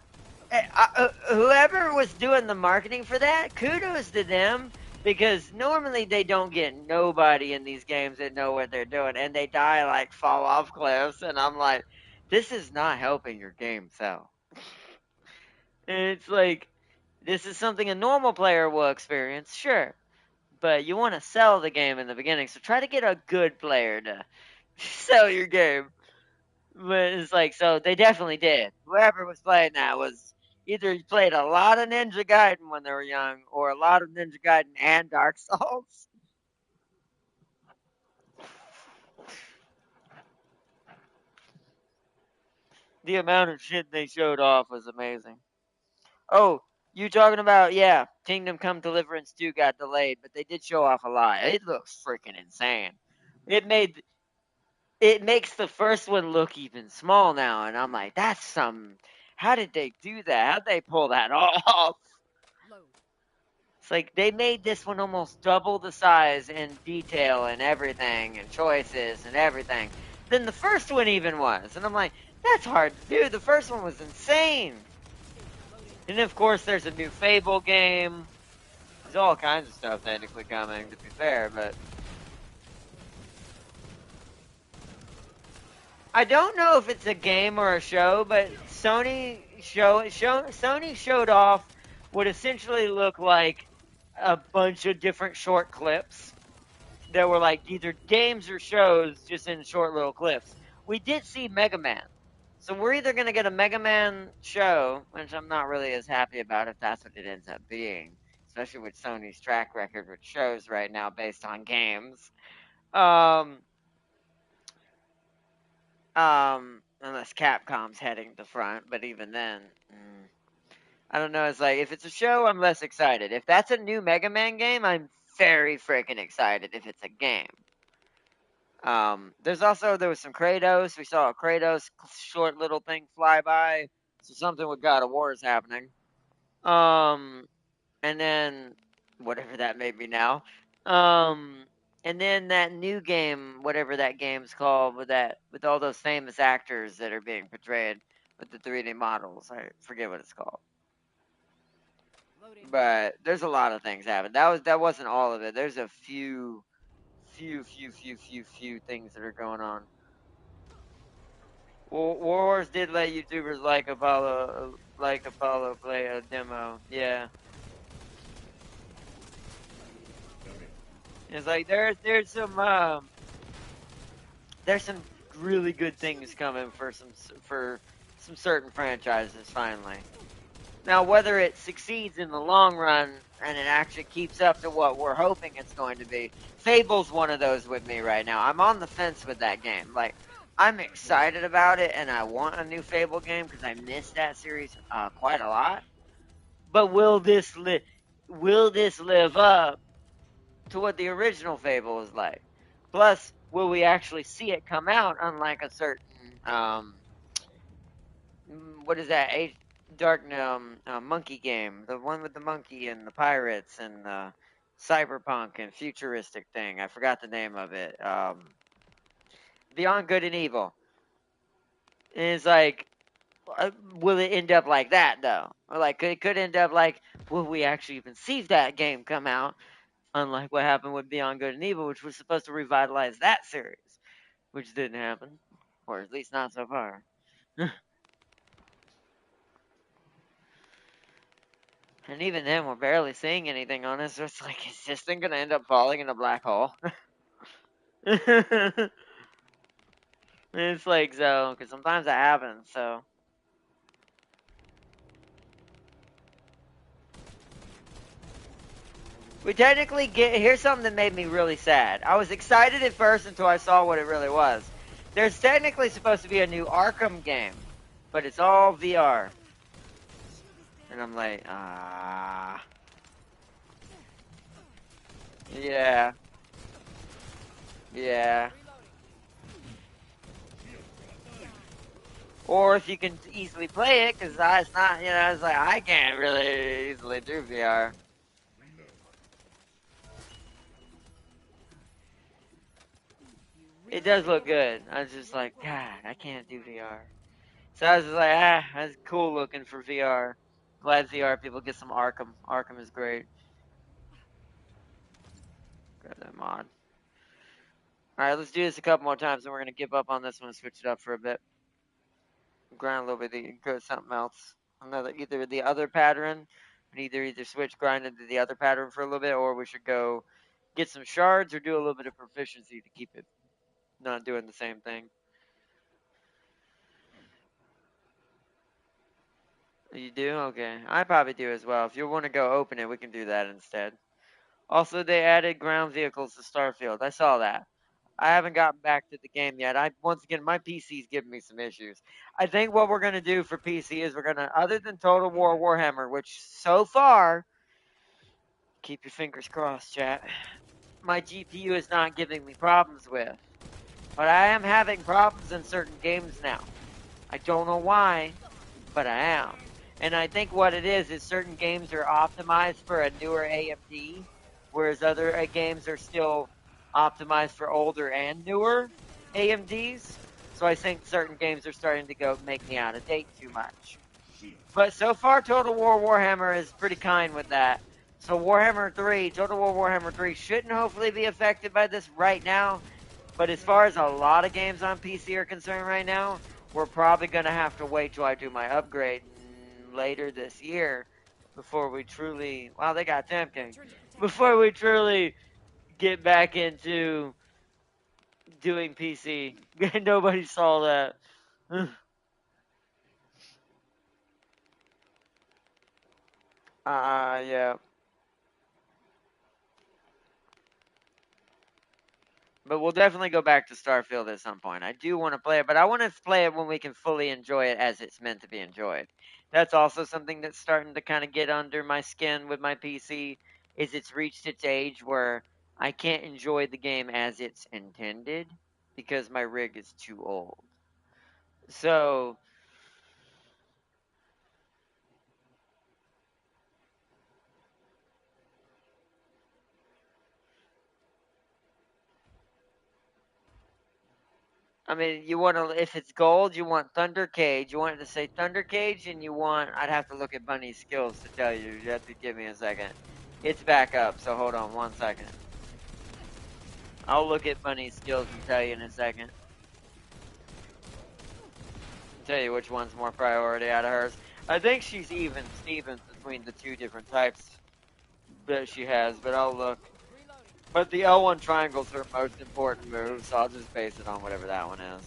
whoever was doing the marketing for that, kudos to them because normally they don't get nobody in these games that know what they're doing and they die like fall off cliffs and I'm like, this is not helping your game sell. And it's like this is something a normal player will experience, sure, but you want to sell the game in the beginning, so try to get a good player to sell your game. But it's like, so they definitely did. Whoever was playing that was either played a lot of Ninja Gaiden when they were young, or a lot of Ninja Gaiden and Dark Souls. The amount of shit they showed off was amazing. Oh, you talking about, yeah, Kingdom Come Deliverance 2 got delayed, but they did show off a lot. It looks freaking insane. It made it makes the first one look even small now, and I'm like, that's some. How did they do that? How'd they pull that off? It's like they made this one almost double the size in detail and everything, and choices and everything than the first one even was. And I'm like, that's hard to do. The first one was insane. And of course, there's a new Fable game. There's all kinds of stuff technically coming, to be fair, but I don't know if it's a game or a show, but Sony showed off what essentially looked like a bunch of different short clips that were like either games or shows just in short little clips. We did see Mega Man. So we're either going to get a Mega Man show, which I'm not really as happy about if that's what it ends up being, especially with Sony's track record with shows right now based on games. Um, unless Capcom's heading the front, but even then, I don't know. It's like if it's a show, I'm less excited. If that's a new Mega Man game, I'm very freaking excited. If it's a game, there was some Kratos. We saw a Kratos short little thing fly by, so something with God of War is happening. Um, and then whatever that may be now. Um, And then that new game, whatever that game's called, with all those famous actors that are being portrayed with the 3D models. I forget what it's called. Loading. But there's a lot of things happening. That wasn't all of it. There's a few things that are going on. Wars did let YouTubers like Apollo play a demo. Yeah, it's like there's some really good things coming for some certain franchises finally. Now, whether it succeeds in the long run and it actually keeps up to what we're hoping it's going to be, Fable's one of those with me right now. I'm on the fence with that game. Like, I'm excited about it, and I want a new Fable game because I missed that series quite a lot. But will this live up to what the original Fable is like? Plus, will we actually see it come out? Unlike a certain what is that? Dark monkey game, the one with the monkey and the pirates and the cyberpunk and futuristic thing. I forgot the name of it. Beyond Good and Evil. And it's like, will it end up like that though? Or like, it could end up like, will we actually even see that game come out? Unlike what happened with Beyond Good and Evil, which was supposed to revitalize that series, which didn't happen, or at least not so far. And even then, we're barely seeing anything on it, so it's like, is this thing gonna end up falling in a black hole? It's like, so, because sometimes that happens, so. We technically here's something that made me really sad. I was excited at first until I saw what it really was. There's technically supposed to be a new Arkham game, but it's all VR. And I'm like, ah. Yeah. Yeah. Or if you can easily play it, because it's not, it's like, I can't really easily do VR. It does look good. I was just like, God, I can't do VR. So I was just like, that's cool looking for VR. Glad VR people get some Arkham. Arkham is great. Grab that mod. Alright, let's do this a couple more times and we're going to give up on this one and switch it up for a bit. Grind a little bit and go to something else. Either the other pattern. We either switch grind into the other pattern for a little bit, or we should go get some shards or do a little bit of proficiency to keep it not doing the same thing. You do? Okay. I probably do as well. If you want to go open it, we can do that instead. Also, they added ground vehicles to Starfield. I saw that. I haven't gotten back to the game yet. Once again, my PC's giving me some issues. I think what we're gonna do for PC is we're gonna, other than Total War Warhammer, which so far, keep your fingers crossed, chat. My GPU is not giving me problems with, but I am having problems in certain games now. I don't know why, but I am. And I think what it is certain games are optimized for a newer AMD, whereas other games are still optimized for older and newer AMDs. So I think certain games are starting to go make me out of date too much. But so far, Total War Warhammer is pretty kind with that. So Total War Warhammer 3 shouldn't hopefully be affected by this right now. But as far as a lot of games on PC are concerned right now, we're probably going to have to wait till I do my upgrade later this year before we truly, well, they got tempting, before we truly get back into doing PC. Nobody saw that. Yeah. But we'll definitely go back to Starfield at some point. I do want to play it, but I want to play it when we can fully enjoy it as it's meant to be enjoyed. That's also something that's starting to kind of get under my skin with my PC. Is it's reached its age where I can't enjoy the game as it's intended because my rig is too old. So I mean, you want to, if it's gold, you want Thunder Cage. You want it to say Thunder Cage, and you want, I'd have to look at Bunny's skills to tell you. You have to give me a second. It's back up, so hold on 1 second. I'll look at Bunny's skills and tell you in a second. Tell you which one's more priority out of hers. I think she's even Stevens between the two different types that she has, but I'll look. But the L1 triangle's her most important move, so I'll just base it on whatever that one is.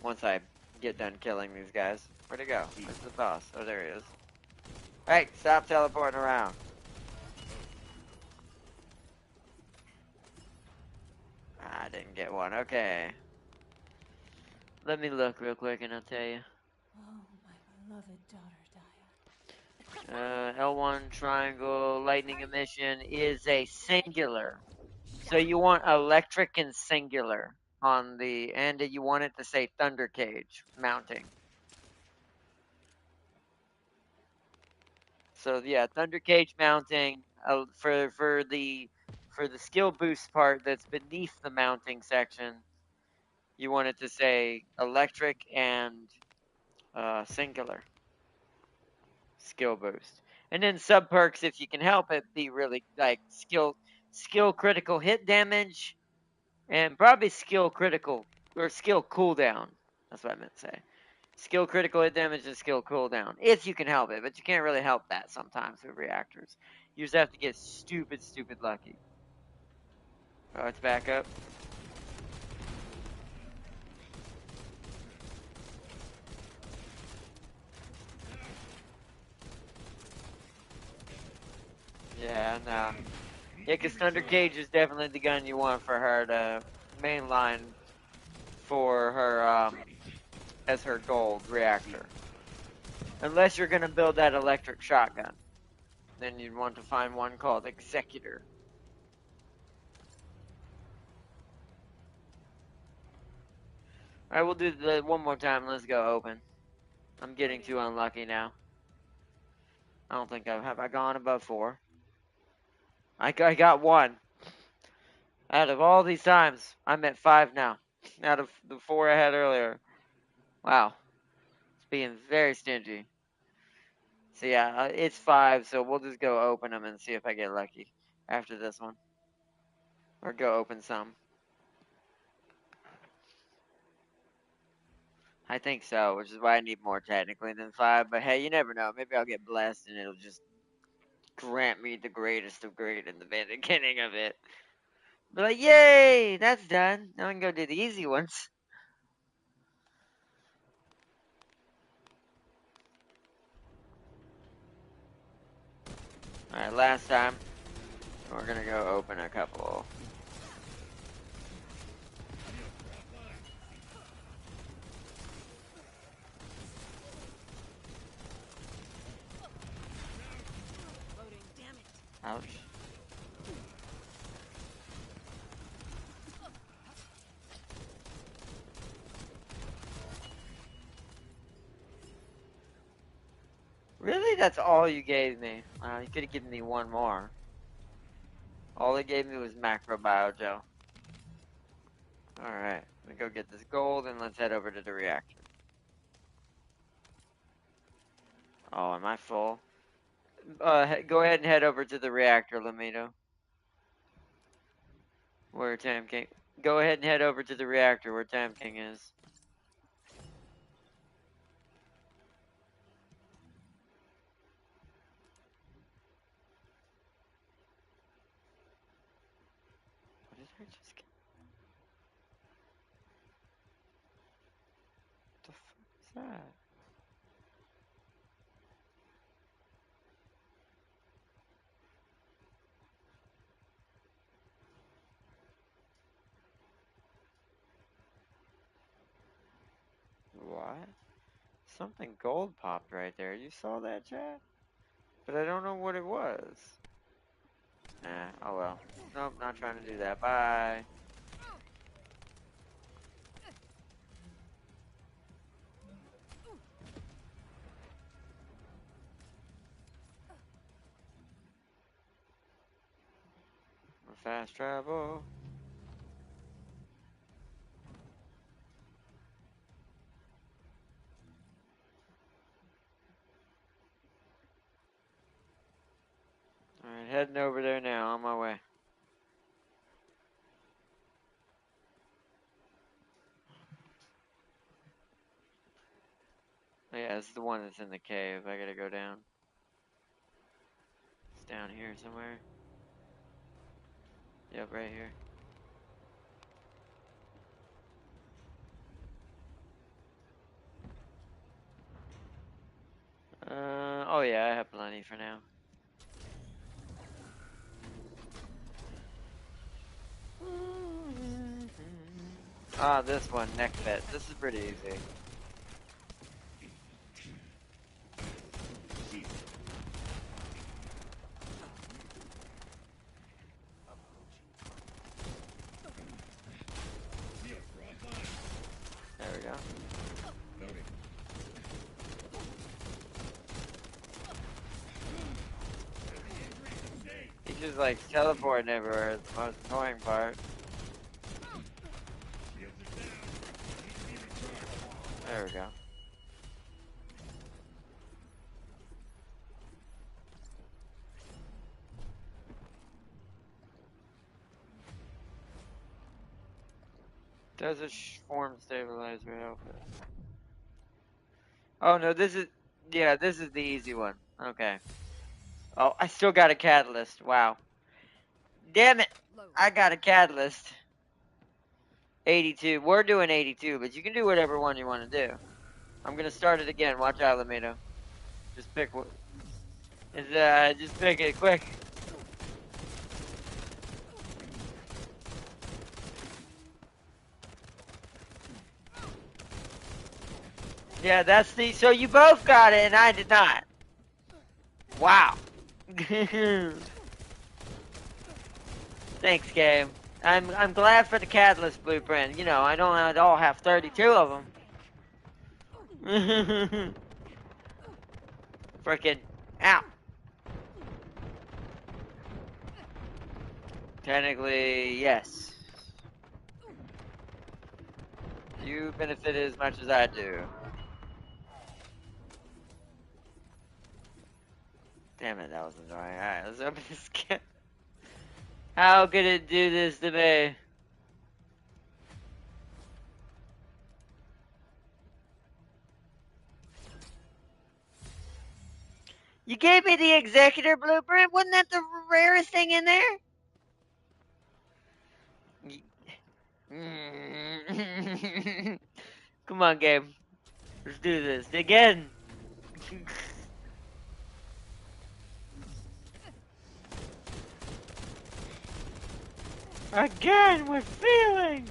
Once I get done killing these guys. Where'd he go? Where's the boss? Oh, there he is. Hey, stop teleporting around. I didn't get one. Okay. Let me look real quick and I'll tell you. Oh, my beloved daughter Daya. L1 triangle lightning emission is a singular. So you want electric and singular on the end. You want it to say Thunder Cage mounting. So yeah, Thunder Cage mounting for the skill boost part that's beneath the mounting section. You want it to say electric and singular skill boost, and then sub perks if you can help it be really like skill critical hit damage and probably skill critical or skill cooldown. That's what I meant to say. Skill critical hit damage and skill cooldown, if you can help it, but you can't really help that sometimes with reactors. You just have to get stupid lucky. Oh, it's back up. Yeah, no. Yeah, because Thunder Cage is definitely the gun you want for her to mainline for her, as her gold reactor. Unless you're going to build that electric shotgun. Then you'd want to find one called Executor. Alright, we'll do the one more time. Let's go open. I'm getting too unlucky now. I don't think have I gone above 4? I got 1. Out of all these times, I'm at 5 now. Out of the 4 I had earlier. Wow. It's being very stingy. So yeah, it's 5, so we'll just go open them and see if I get lucky after this one. Or go open some. I think so, which is why I need more technically than 5. But hey, you never know. Maybe I'll get blessed and it'll just grant me the greatest of great in the beginning of it. But like, yay, that's done. Now I can go do the easy ones. Alright, last time. We're gonna go open a couple. Ouch. Really? That's all you gave me? Wow, you could have given me one more. All they gave me was macro biogel. Alright, let me go get this gold and let's head over to the reactor. Oh, am I full? Go ahead and head over to the reactor, Lamito. Where Tam King. Go ahead and head over to the reactor where Tam King is. What did I just get? What the fuck is that? What? Something gold popped right there. You saw that, chat? But I don't know what it was. Oh well. Nope, not trying to do that. Bye. Fast travel. Heading over there now, on my way. Yeah, this is the one that's in the cave. I gotta go down. It's down here somewhere. Yep, right here. Oh yeah, I have plenty for now. Ah, this one, neck fit. This is pretty easy. There we go. Loading. He's just like teleporting everywhere. It's the most annoying part. Shields are down. Need to be recharged. There we go. Does a form stabilizer help it? Oh no, this is, yeah, this is the easy one. Okay. Oh, I still got a catalyst. Wow. Damn it! I got a catalyst. 82. We're doing 82, but you can do whatever one you want to do. I'm gonna start it again. Watch out, Lamito. Just pick what. Just pick it quick. Yeah, that's the. So you both got it, and I did not. Wow. Thanks, game. I'm glad for the catalyst blueprint. You know, I don't at all have 32 of them. Frickin' ow. Technically, yes. You benefit as much as I do. Damn it, that was annoying. Alright, let's open this can. How could it do this to me? You gave me the executor blueprint? Wasn't that the rarest thing in there? Come on, game. Let's do this again. Again with feeling.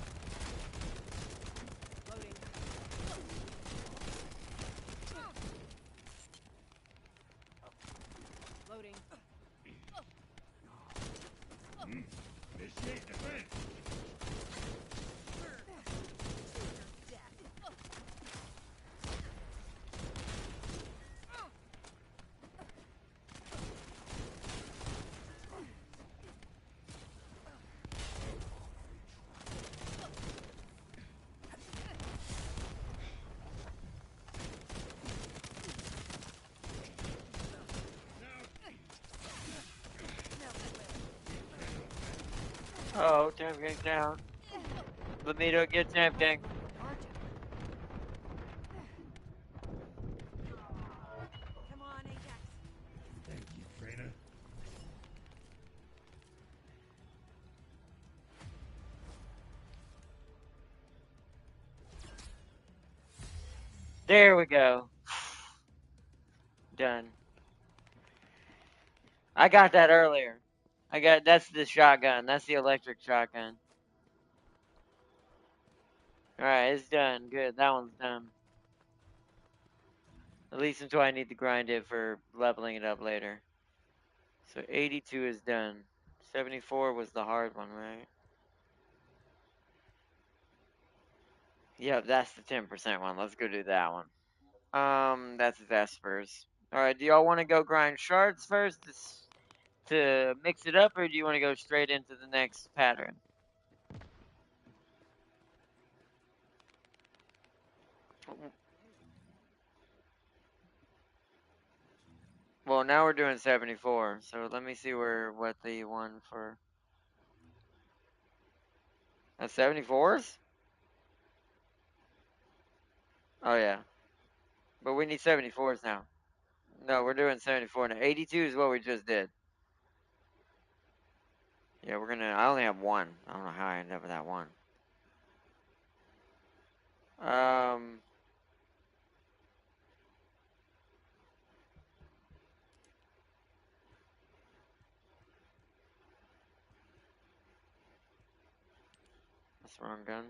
Loading. Initiate defense. Oh, Temp Gang down. Lamito, get Temp Gang. Come on, Ajax. Thank you, trainer. There we go. Done. I got that earlier. That's the shotgun. That's the electric shotgun. Alright, it's done. Good. That one's done. At least until I need to grind it for leveling it up later. So 82 is done. 74 was the hard one, right? Yep, that's the 10% one. Let's go do that one. That's Vespers. Alright, do y'all want to go grind shards first to mix it up, or do you want to go straight into the next pattern? Well, now we're doing 74. So let me see what the one for. That's 74s? Oh, yeah. But we need 74s now. No, we're doing 74 now. 82 is what we just did. Yeah, we're gonna. I only have one. I don't know how I ended up with that one. Um, that's the wrong gun.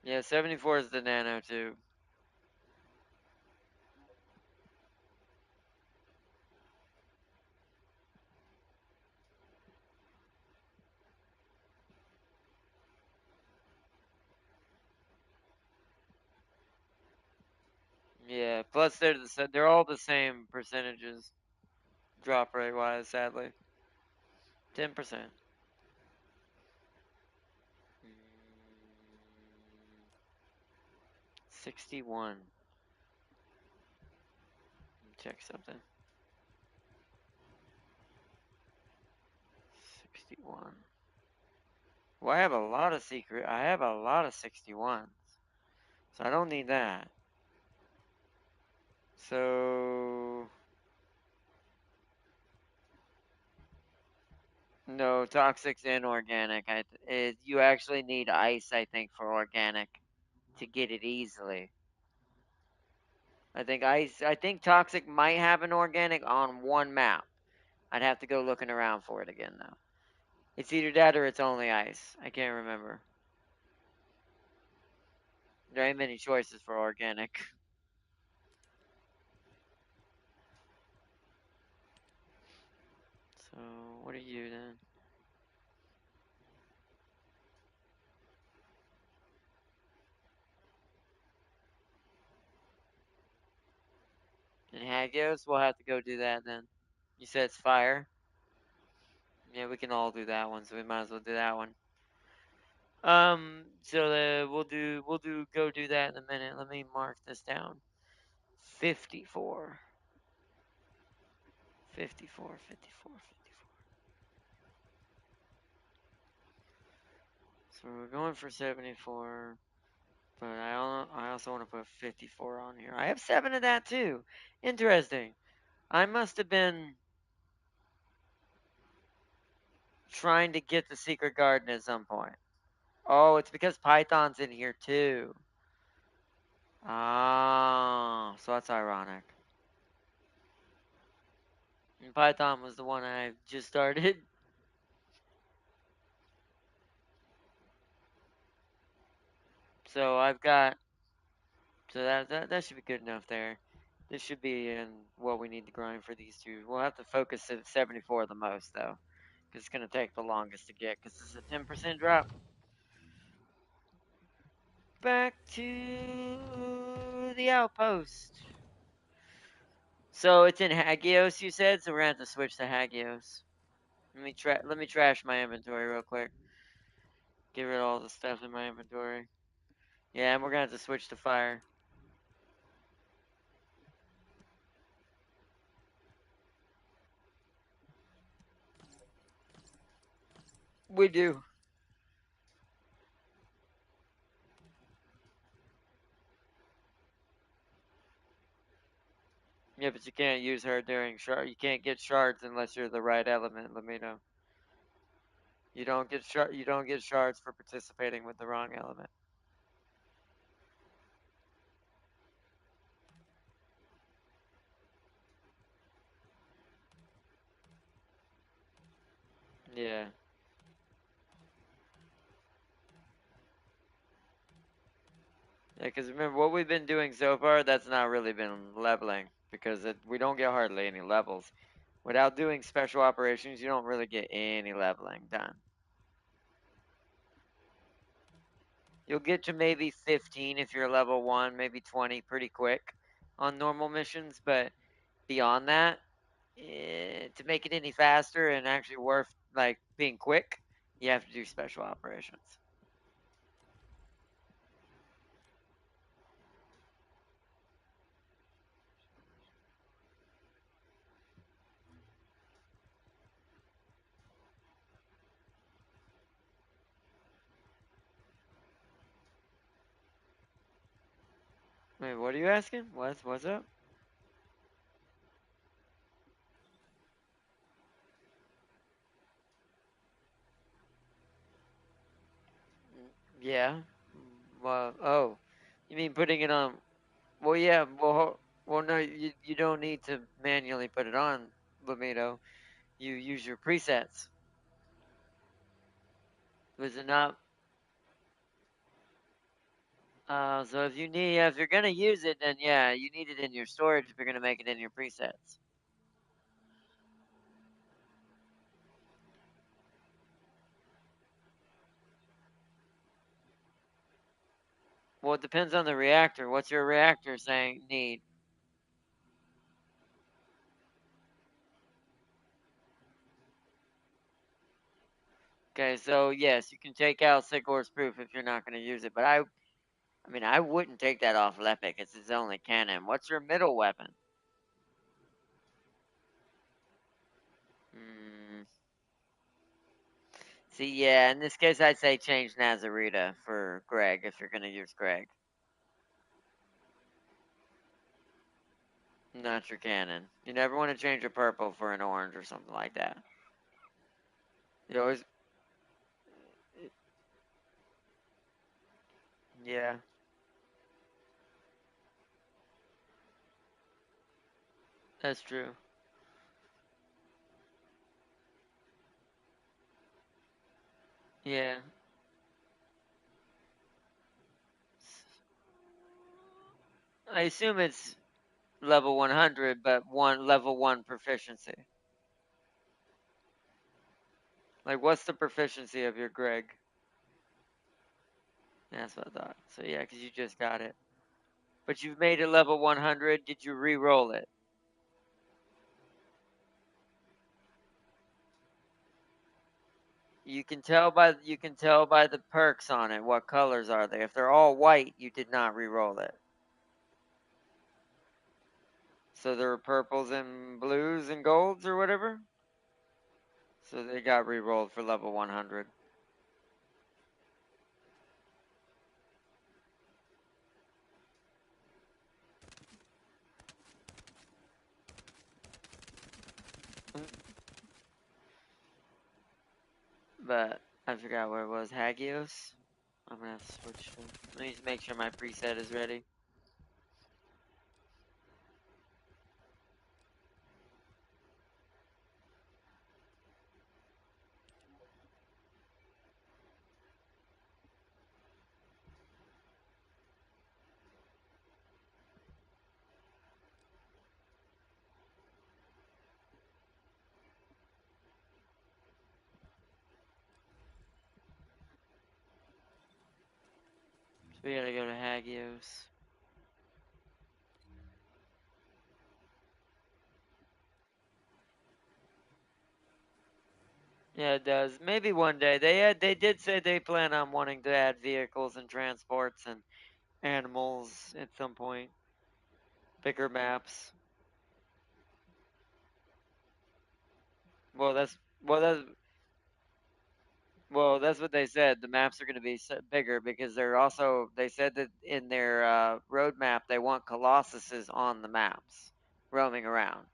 Yeah, 74 is the nano tube. Yeah, plus they're all the same percentages, drop rate wise. Sadly, 10%. 61. Check something. 61. Well, I have a lot of secret. I have a lot of 61s, so I don't need that. So no, toxics and organic. You actually need ice, I think, for organic to get it easily. I think ice. I think toxic might have an organic on one map. I'd have to go looking around for it again though. It's either that or it's only ice. I can't remember. There ain't many choices for organic. So what are you then? And Hagios, we'll have to go do that then. You said it's fire. Yeah, we can all do that one, so we might as well do that one. So go do that in a minute. Let me mark this down. 54. 54, 54, 54. So we're going for 74, but I also want to put 54 on here. I have 7 of that too. Interesting. I must have been trying to get the secret garden at some point. Oh, it's because Python's in here too. Ah, so that's ironic. And Python was the one I just started. So I've got so that should be good enough there. This should be in what we need to grind for these two. We'll have to focus at 74 the most though, because it's gonna take the longest to get. Because this is a 10% drop. Back to the outpost. So it's in Hagios, you said. So we're gonna have to switch to Hagios. Let me trash my inventory real quick. Get rid of all the stuff in my inventory. Yeah, and we're gonna have to switch to fire. We do. Yeah, but you can't use her during shard. You can't get shards unless you're the right element. Let me know. You don't get shard. You don't get shards for participating with the wrong element. Yeah. Yeah, because remember what we've been doing so far. That's not really been leveling because we don't get hardly any levels. Without doing special operations, you don't really get any leveling done. You'll get to maybe 15 if you're level 1, maybe 20 pretty quick on normal missions, but beyond that, to make it any faster and actually worth like being quick, you have to do special operations. Wait, what are you asking? What's up? Yeah. Well, oh, you mean putting it on? Well, yeah. Well, no, you don't need to manually put it on, Lamito. You use your presets. Was it not? So if you need, if you're gonna use it, then yeah, you need it in your storage if you're gonna make it in your presets. Well, it depends on the reactor. What's your reactor saying need? Okay, so yes, you can take out Sigor's proof if you're not gonna use it, but I mean, I wouldn't take that off Lepic. It's his only cannon. What's your middle weapon? Hmm. See, yeah, in this case, I'd say change Nazarita for Greg if you're gonna use Greg. Not your cannon. You never want to change a purple for an orange or something like that. You always, yeah, that's true. Yeah. I assume it's level 100, but level 1 proficiency. Like, what's the proficiency of your Greg? That's what I thought. So yeah, because you just got it. But you've made it level 100. Did you re-roll it? You can tell by the perks on it what colors are they. If they're all white, you did not re-roll it. So there were purples and blues and golds or whatever. So they got re-rolled for level 100. But I forgot where it was. Hagios. I'm gonna have to switch. Let me just make sure my preset is ready. So we gotta go to Hagios. Yeah, it does. Maybe one day. They did say they plan on wanting to add vehicles and transports and animals at some point. Bigger maps. Well, that's what they said. The maps are going to be bigger because they said that in their roadmap they want colossuses on the maps roaming around.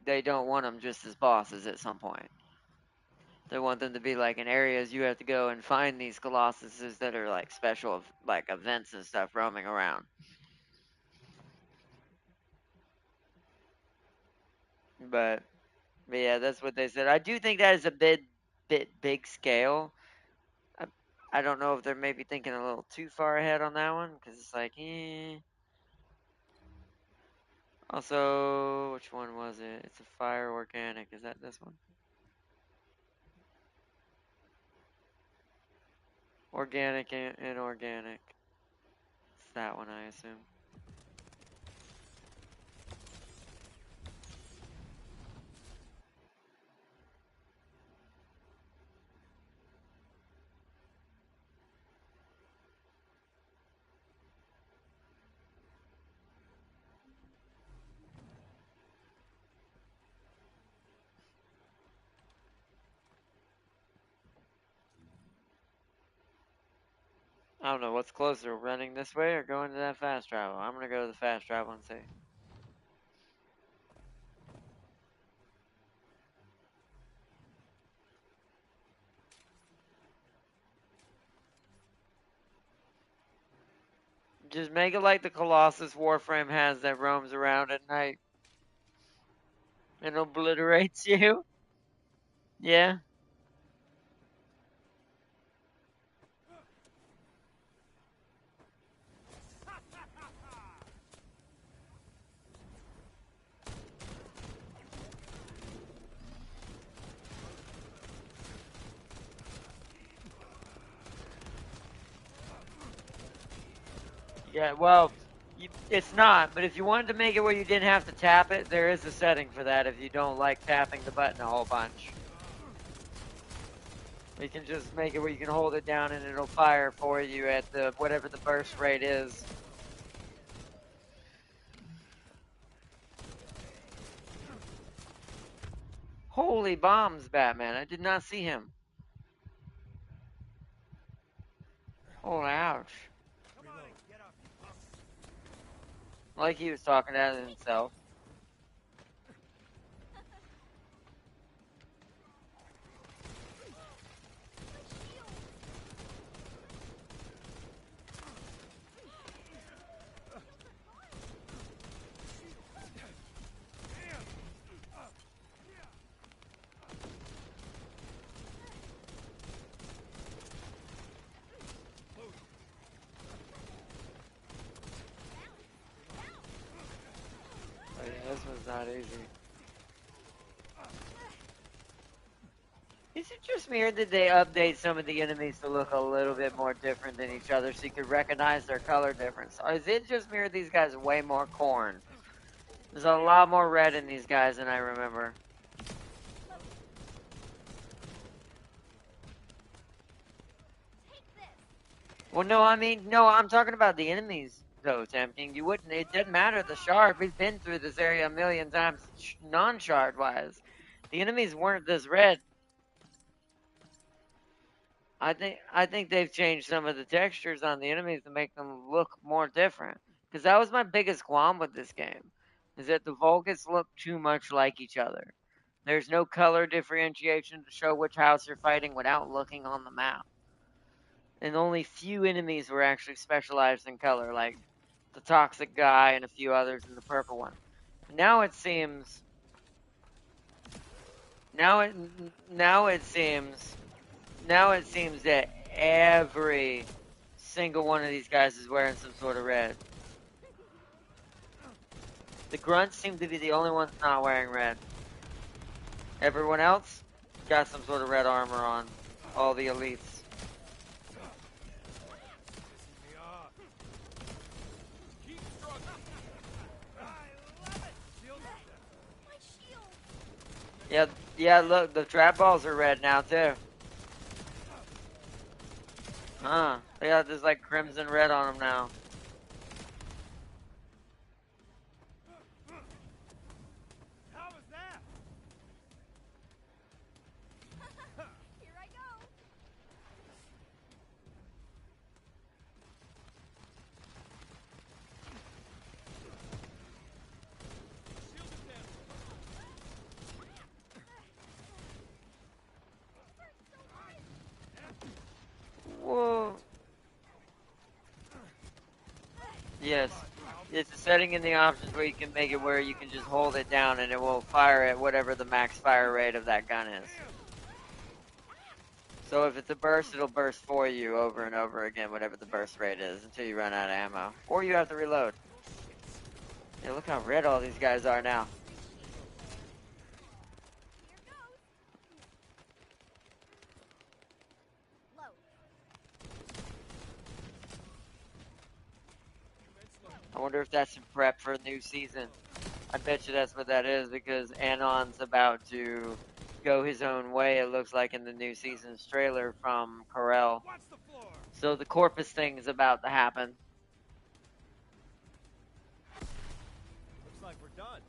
They don't want them just as bosses at some point. They want them to be like in areas you have to go and find these colossuses that are like special like events and stuff roaming around. But, but yeah, that's what they said. I do think that is a bit big scale. I, I don't know if they're maybe thinking a little too far ahead on that one because it's like, eh. Also, which one was it? It's a fire organic. Is that this one? Organic and inorganic. It's that one, I assume. I don't know what's closer, running this way or going to that fast travel. I'm gonna go to the fast travel and see. Just make it like the Colossus Warframe has that roams around at night and obliterates you. Yeah. Yeah, well, it's not, but if you wanted to make it where you didn't have to tap it, there is a setting for that if you don't like tapping the button a whole bunch. You can just make it where you can hold it down and it'll fire for you at the whatever the burst rate is. Holy bombs, Batman. I did not see him. Oh, ouch. Like he was talking to himself. Oh, yeah, this one's not easy. Is it just me or did they update some of the enemies to look a little bit more different than each other so you could recognize their color difference? Or is it just me or these guys are way more corn? There's a lot more red in these guys than I remember. Well, no, I mean, no, I'm talking about the enemies, though, Tempting. You wouldn't, it doesn't matter the shard. We've been through this area a million times, non-shard wise. The enemies weren't this red. I think they've changed some of the textures on the enemies to make them look more different. Because that was my biggest qualm with this game, is that the Vulgus look too much like each other. There's no color differentiation to show which house you're fighting without looking on the map. And only few enemies were actually specialized in color, like the toxic guy and a few others in the purple one. Now it seems, now it now it seems, now it seems that every single one of these guys is wearing some sort of red. The grunts seem to be the only ones not wearing red. Everyone else got some sort of red armor on. All the elites. Yeah, yeah, look, the trap balls are red now too. Huh. They got this like crimson red on them now. How was that? Here I go. Whoa. Yes. It's a setting in the options where you can make it where you can just hold it down and it will fire at whatever the max fire rate of that gun is. So if it's a burst, it'll burst for you over and over again, whatever the burst rate is, until you run out of ammo. Or you have to reload. Yeah, look how red all these guys are now. Here goes. Load. I wonder if that's in prep for a new season. I bet you that's what that is because Anon's about to go his own way, it looks like in the new season's trailer from Corel. Watch the floor. So the Corpus thing is about to happen. Looks like we're done.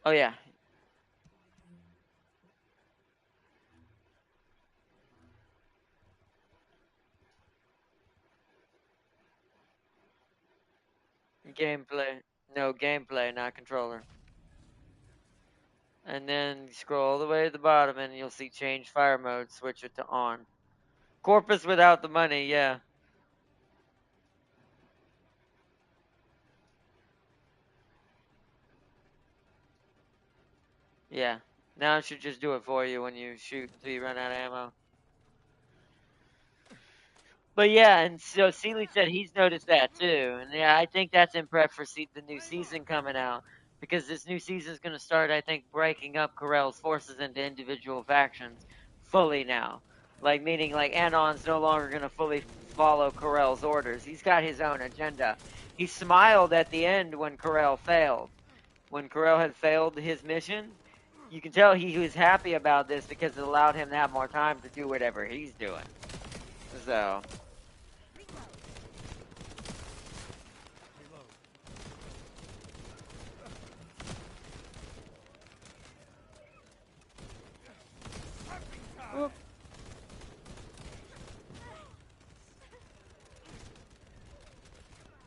Oh yeah. Gameplay. No, gameplay, not controller. And then scroll all the way to the bottom and you'll see change fire mode, switch it to on. Corpus without the money, yeah. Yeah. Now it should just do it for you when you shoot until you run out of ammo. But yeah, and so Seeley said he's noticed that too. And yeah, I think that's in prep for the new season coming out. Because this new season is going to start, I think, breaking up Corell's forces into individual factions fully now. Like, meaning, like, Anon's no longer going to fully follow Corell's orders. He's got his own agenda. He smiled at the end when Corell failed. When Corell had failed his mission, you can tell he was happy about this because it allowed him to have more time to do whatever he's doing. So.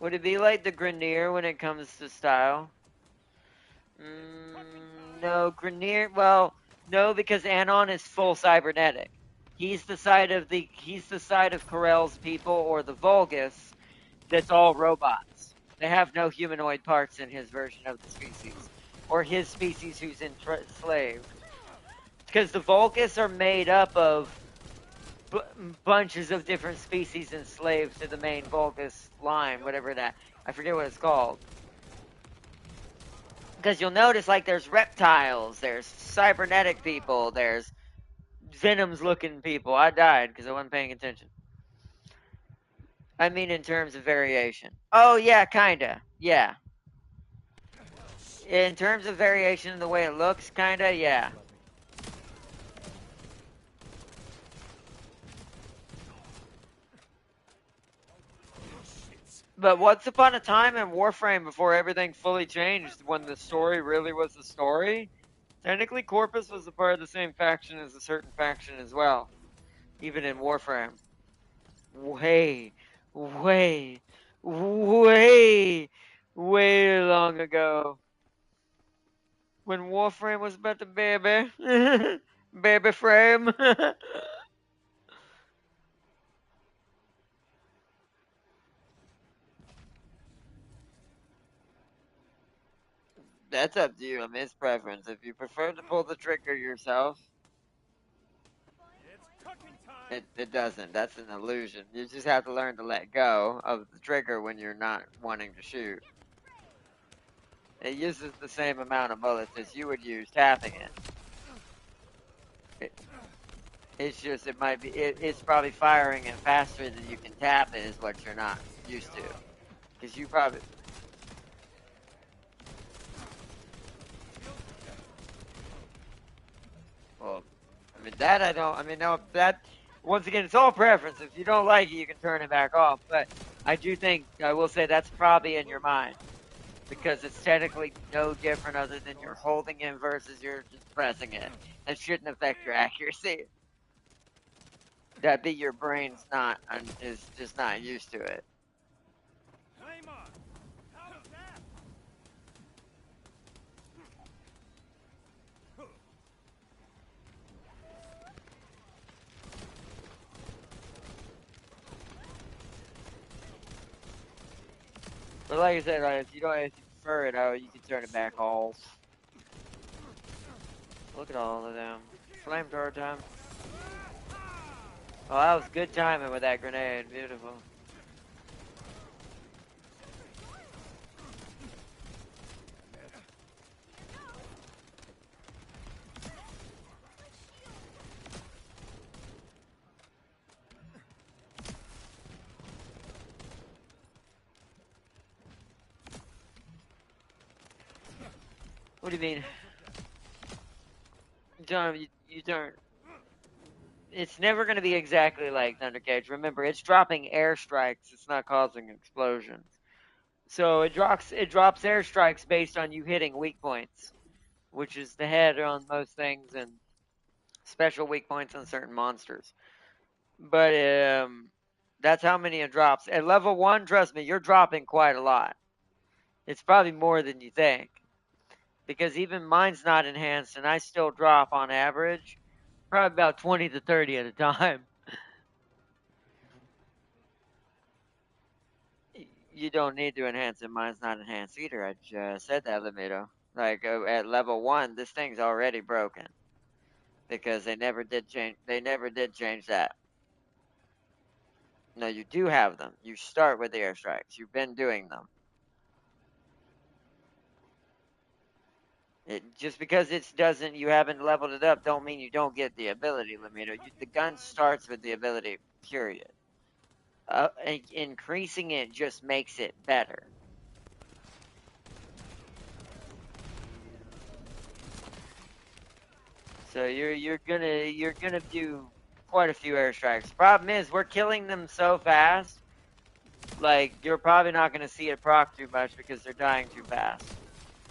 Would it be like the Grenier when it comes to style? No, Grenier. Well, no, because Anon is full cybernetic. He's the side of Corell's people or the Vulgus that's all robots. They have no humanoid parts in his version of the species, or his species who's enslaved. Because the Vulgus are made up of bunches of different species enslaved to the main Vulgus line, whatever that. I forget what it's called. Because you'll notice, like, there's reptiles, there's cybernetic people, there's Venom's looking people. I died because I wasn't paying attention. I mean, in terms of variation. Oh, yeah, kinda. Yeah. In terms of variation in the way it looks, kinda, yeah. But once upon a time in Warframe, before everything fully changed, when the story really was the story, technically Corpus was a part of the same faction as a certain faction as well, even in Warframe. Way, way, way, way long ago. When Warframe was about the baby. Baby frame. That's up to you. I mean, it's preference. If you prefer to pull the trigger yourself, It's cooking time. it doesn't. That's an illusion. You just have to learn to let go of the trigger when you're not wanting to shoot. It uses the same amount of bullets as you would use tapping it. It's just it's probably firing it faster than you can tap it is what you're not used to. Because you probably. Well, I mean, that I don't. I mean, no, that. Once again, it's all preference. If you don't like it, you can turn it back off. But I do think, I will say, that's probably in your mind. Because it's technically no different other than you're holding it versus you're just pressing it. It shouldn't affect your accuracy. That be your brain's not, is just not used to it. Flame on. How's that? But like I said, right, if you prefer it, you can turn it back off. Look at all of them. Flamethrower time. Oh, that was good timing with that grenade. Beautiful. What do you mean? John, you don't. It's never going to be exactly like Thunder Cage. Remember, it's dropping airstrikes. It's not causing explosions. So it drops airstrikes based on you hitting weak points, which is the head on most things and special weak points on certain monsters. But that's how many it drops. At level 1, trust me, you're dropping quite a lot. It's probably more than you think. Because even mine's not enhanced, and I still drop on average probably about 20 to 30 at a time. You don't need to enhance it. Mine's not enhanced either. I just said that, Lamito. Like at level 1, this thing's already broken because they never did change. They never did change that. No, you do have them. You start with the airstrikes. You've been doing them. Just because it doesn't, you haven't leveled it up, don't mean you don't get the ability, Lamito. The gun starts with the ability. Period. Increasing it just makes it better. So you're gonna do quite a few airstrikes. Problem is, we're killing them so fast. Like you're probably not gonna see it proc too much because they're dying too fast.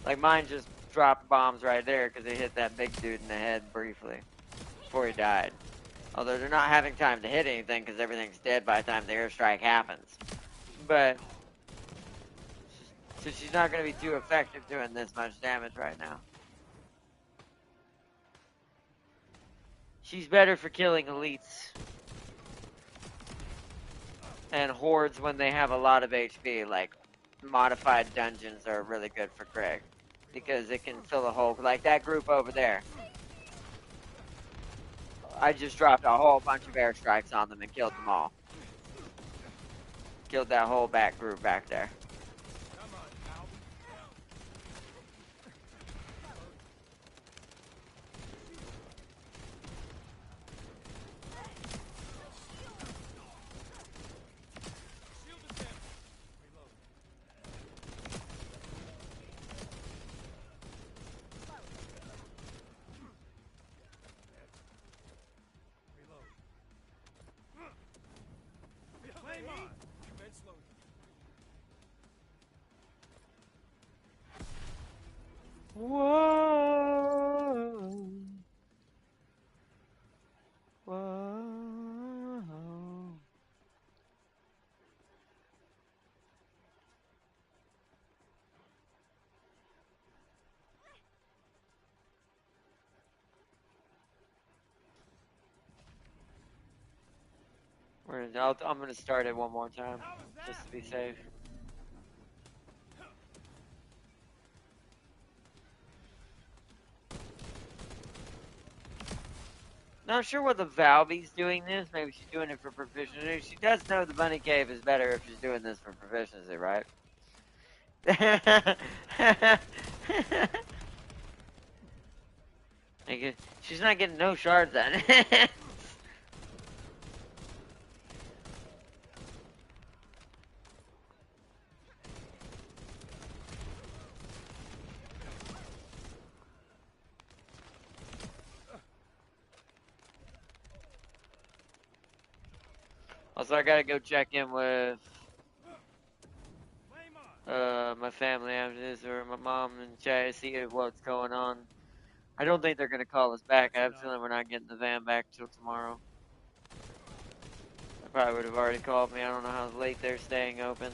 Like mine just dropped bombs right there because they hit that big dude in the head briefly before he died. Although they're not having time to hit anything because everything's dead by the time the airstrike happens. But so she's not gonna be too effective doing this much damage right now. She's better for killing elites and hordes when they have a lot of HP. Like modified dungeons are really good for Greg because it can fill a hole. Like that group over there. I just dropped a whole bunch of airstrikes on them and killed them all. Killed that whole back group back there. Whoa. Whoa. I'm gonna start it one more time just to be safe. Not sure what the Valby's doing this. Maybe she's doing it for proficiency. She does know the bunny cave is better if she's doing this for proficiency, right? She's not getting no shards then. Also, I gotta go check in with my family after this, or my mom and Chad, see what's going on. I don't think they're gonna call us back. I have a feeling we're not getting the van back till tomorrow. They probably would have already called me. I don't know how late they're staying open.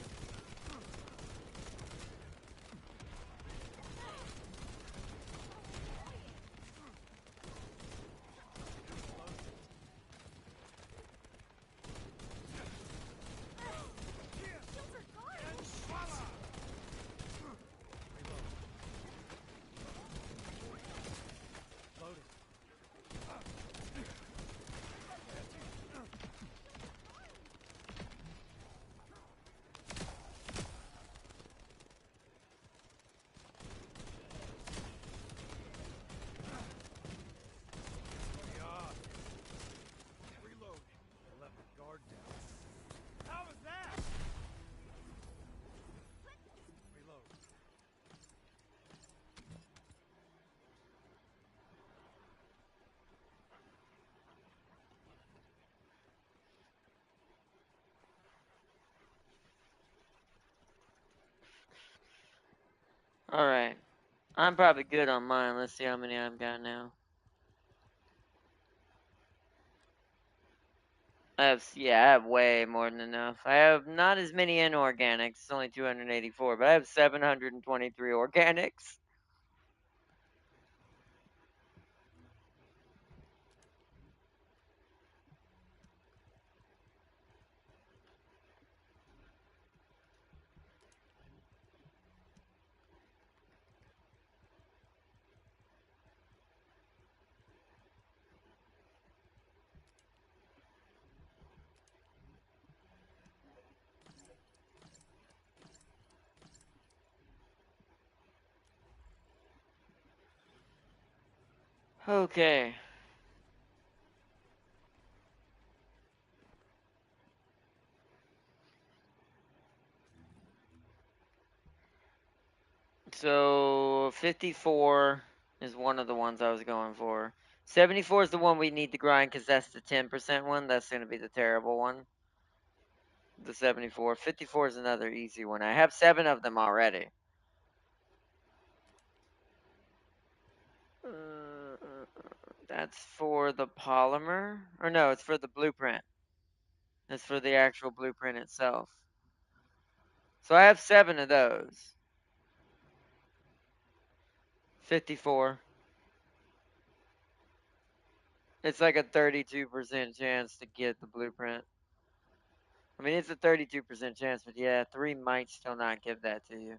Alright. I'm probably good on mine. Let's see how many I've got now. I have way more than enough. I have not as many inorganics. It's only 284, but I have 723 organics. Okay. So 54 is one of the ones I was going for. 74 is the one we need to grind because that's the 10% one. That's going to be the terrible one. The 74. 54 is another easy one. I have 7 of them already. That's for the polymer. Or no, it's for the blueprint. It's for the actual blueprint itself. So I have 7 of those. 54. It's like a 32% chance to get the blueprint. I mean, it's a 32% chance, but yeah, 3 might still not give that to you.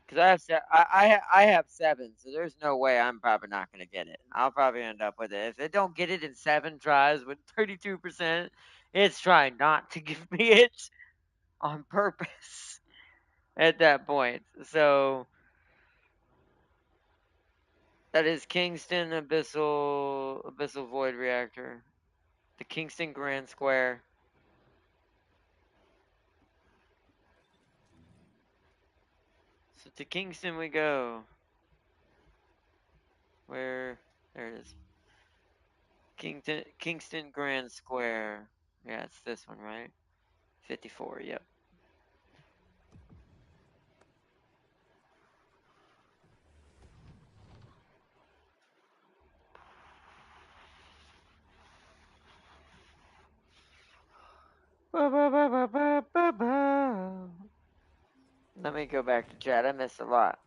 Because I have 7, so there's no way I'm probably not going to get it. I'll probably end up with it. If it don't get it in 7 tries with 32%, it's trying not to give me it on purpose at that point. So that is Kingston Abyssal Void Reactor. The Kingston Grand Square. So to Kingston we go. Where there it is. Kingston Grand Square. Yeah, it's this one, right? 54, yep. Let me go back to chat. I missed a lot.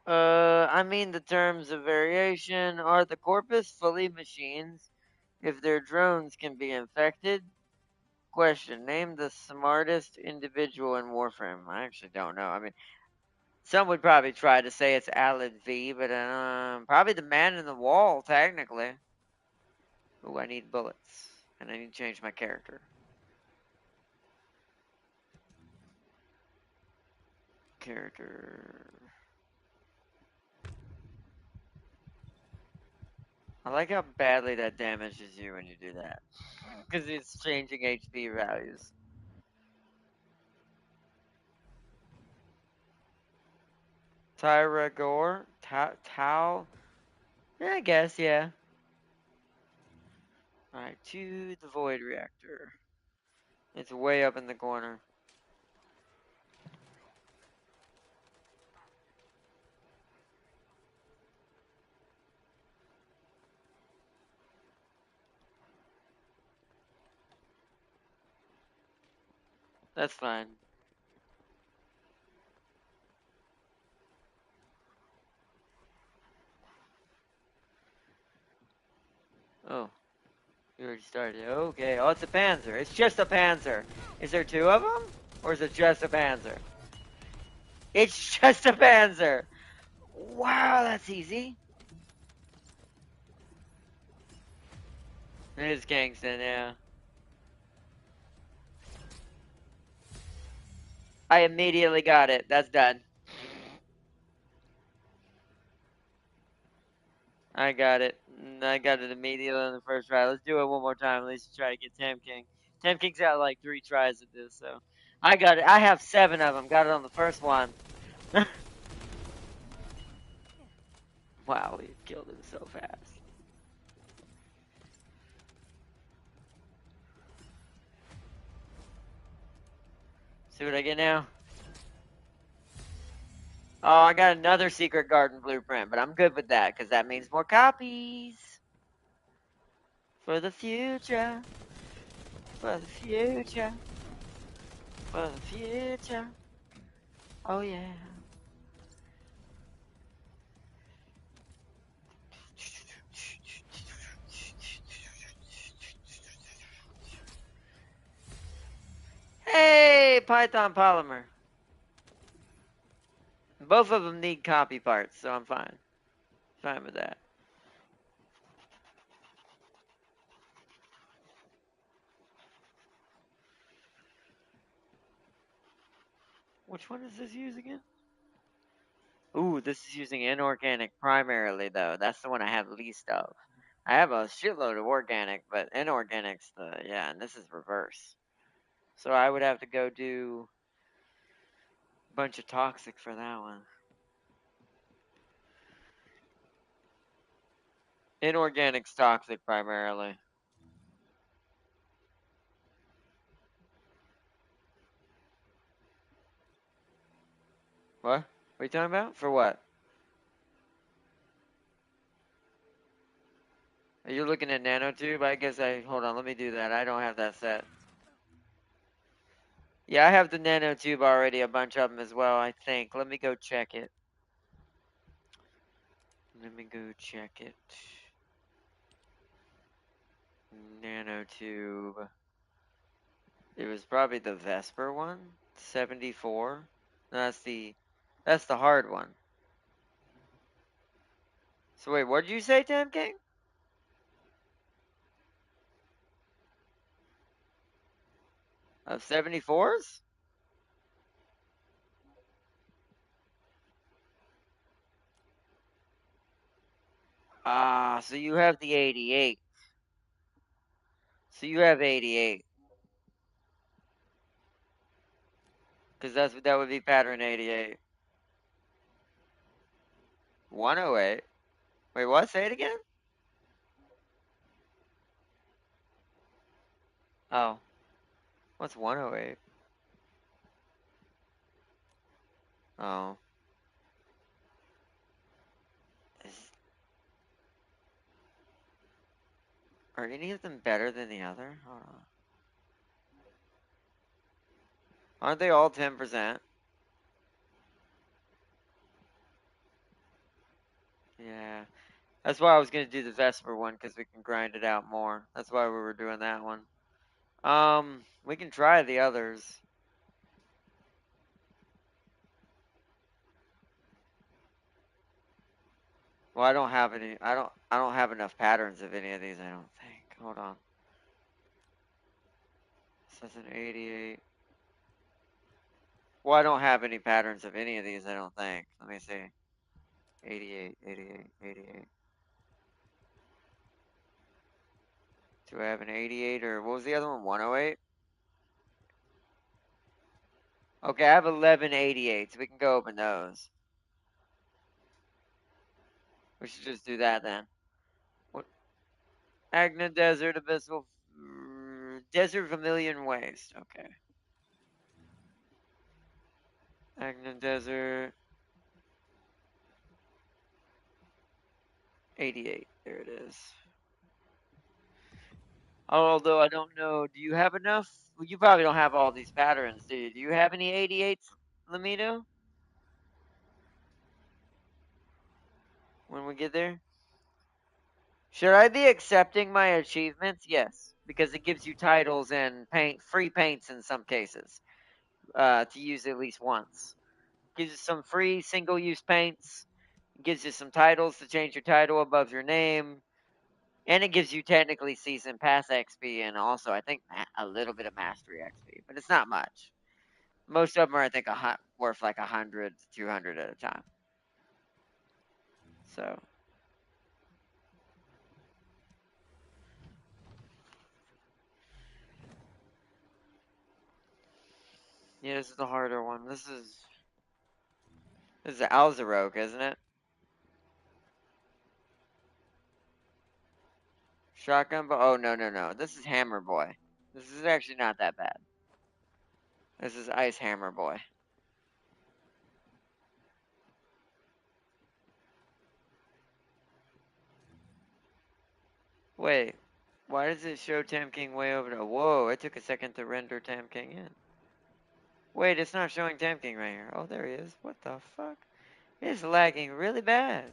I mean the terms of variation. Are the Corpus fully machines if their drones can be infected? Question. Name the smartest individual in Warframe. I actually don't know. I mean, some would probably try to say it's Alan V, but probably the man in the wall, technically. Ooh, I need bullets. And I need to change my character. Character. I like how badly that damages you when you do that. Because it's changing HP values. Tyra Gore? Tau? Yeah, I guess, yeah. Alright, to the Void Reactor. It's way up in the corner. That's fine. Oh, you already started. Okay, oh, it's a Panzer. It's just a Panzer. Is there 2 of them? Or is it just a Panzer? It's just a Panzer. Wow, that's easy. It is Kingston, yeah. I immediately got it. That's done. I got it. I got it immediately on the first try. Let's do it one more time. At least try to get Tam King. Tam King's got like 3 tries at this, so I got it. I have 7 of them. Got it on the first one. Wow, we killed him so fast. See what I get now? Oh, I got another secret garden blueprint, but I'm good with that because that means more copies for the future. For the future. For the future. Oh yeah. Hey, Python polymer. Both of them need copy parts, so I'm fine. Fine with that. Which one does this use again? Ooh, this is using inorganic primarily, though. That's the one I have least of. I have a shitload of organic, but inorganic's the, yeah, and this is reverse. So I would have to go do a bunch of toxic for that one. Inorganic's toxic primarily. What? What are you talking about? For what? Are you looking at nanotube? I guess hold on, let me do that. I don't have that set. Yeah, I have the nanotube already, a bunch of them as well, I think. Let me go check it. Let me go check it. Nanotube. It was probably the Vesper one. 74. No, that's the hard one. So wait, what did you say, Tam King? Of 74s? Ah, so you have the 88. So you have 88. Because that would be pattern 88. 108. Wait, what? Say it again? Oh, what's 108? Oh. Is, are any of them better than the other? Hold on. Aren't they all 10%? Yeah. That's why I was going to do the Vesper one, because we can grind it out more. That's why we were doing that one. We can try the others. Well, I don't have any. I don't have enough patterns of any of these. I don't think. Hold on. So that's an 88. Well, I don't have any patterns of any of these. I don't think. Let me see. 88, 88, 88. Do I have an 88 or what was the other one? 108. Okay, I have 11 88s. We can go open those. We should just do that then. What? Agna Desert, Abyssal, Desert Vermilion Waste. Okay. Agna Desert, 88. There it is. Although I don't know, do you have enough? Well, you probably don't have all these patterns, do you? Do you have any 88s, Lamito? When we get there? Should I be accepting my achievements? Yes, because it gives you titles and free paints in some cases, to use at least once. Gives you some free single-use paints. Gives you some titles to change your title above your name, and it gives you technically season pass XP and also I think a little bit of mastery XP, but it's not much. Most of them are I think worth like 100 to 200 at a time. So yeah, this is the harder one. This is Alzaroke, isn't it? Shotgun, but oh no no no, this is Hammer Boy. This is actually not that bad. This is Ice Hammer Boy. Wait, why does it show Tam King way over there? Whoa, it took a second to render Tam King in. Wait, it's not showing Tam King right here. Oh, there he is. What the fuck? It's lagging really bad.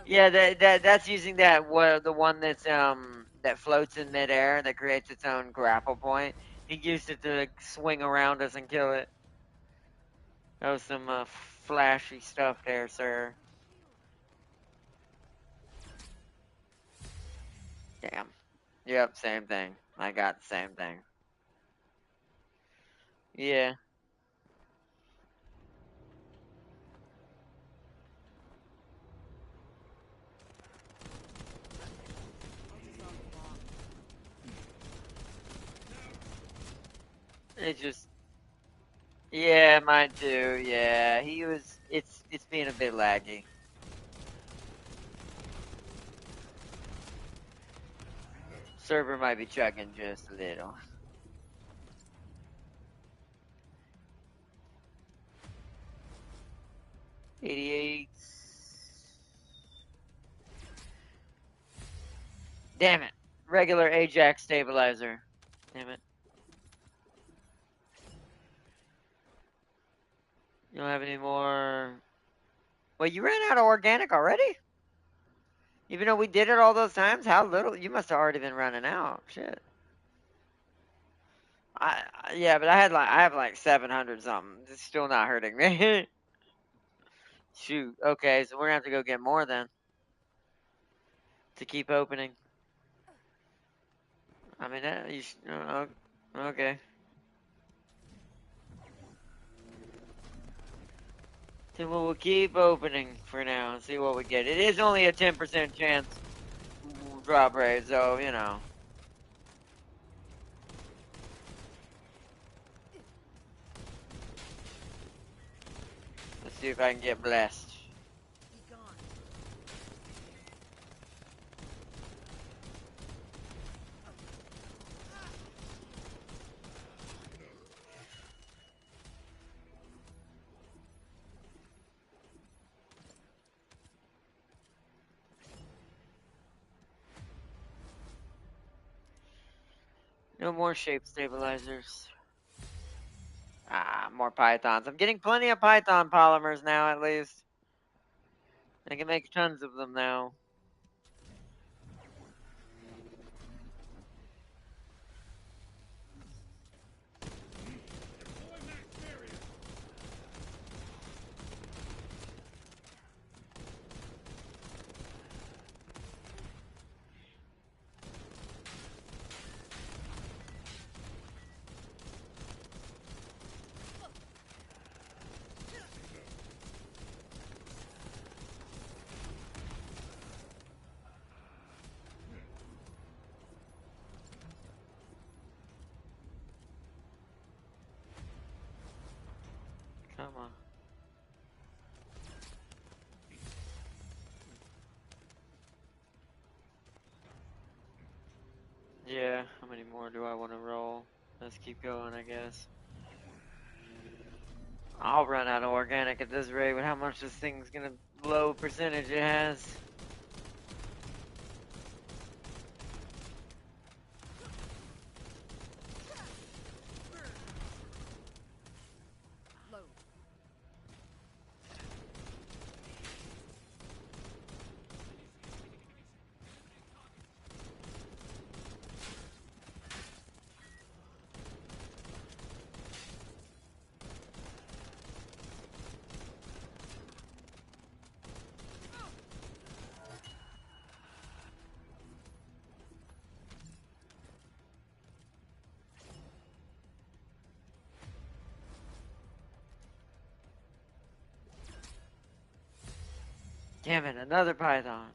Yeah, that's using the one that floats in midair that creates its own grapple point. He used it to swing around us and kill it. That was some flashy stuff there, sir. Damn. Yep, same thing. I got the same thing. Yeah. It just yeah, mine too. Yeah, he was. It's being a bit laggy. Server might be chugging just a little. 88. Damn it. Regular Ajax stabilizer. Damn it. You don't have any more. Well, you ran out of organic already? Even though we did it all those times? How little? You must have already been running out. Shit. Yeah, but I have like 700 something. It's still not hurting me. Shoot. Okay, so we're gonna have to go get more then to keep opening. I mean, okay. Then we'll keep opening for now and see what we get. It is only a 10% chance drop rate, so you know. Let's see if I can get blessed. No more shape stabilizers. Ah, more pythons. I'm getting plenty of python polymers now, at least. I can make tons of them now. Come on. Yeah, how many more do I want to roll? Let's keep going, I guess. I'll run out of organic at this rate with how much this thing's gonna low percentage it has. Damn it, another python.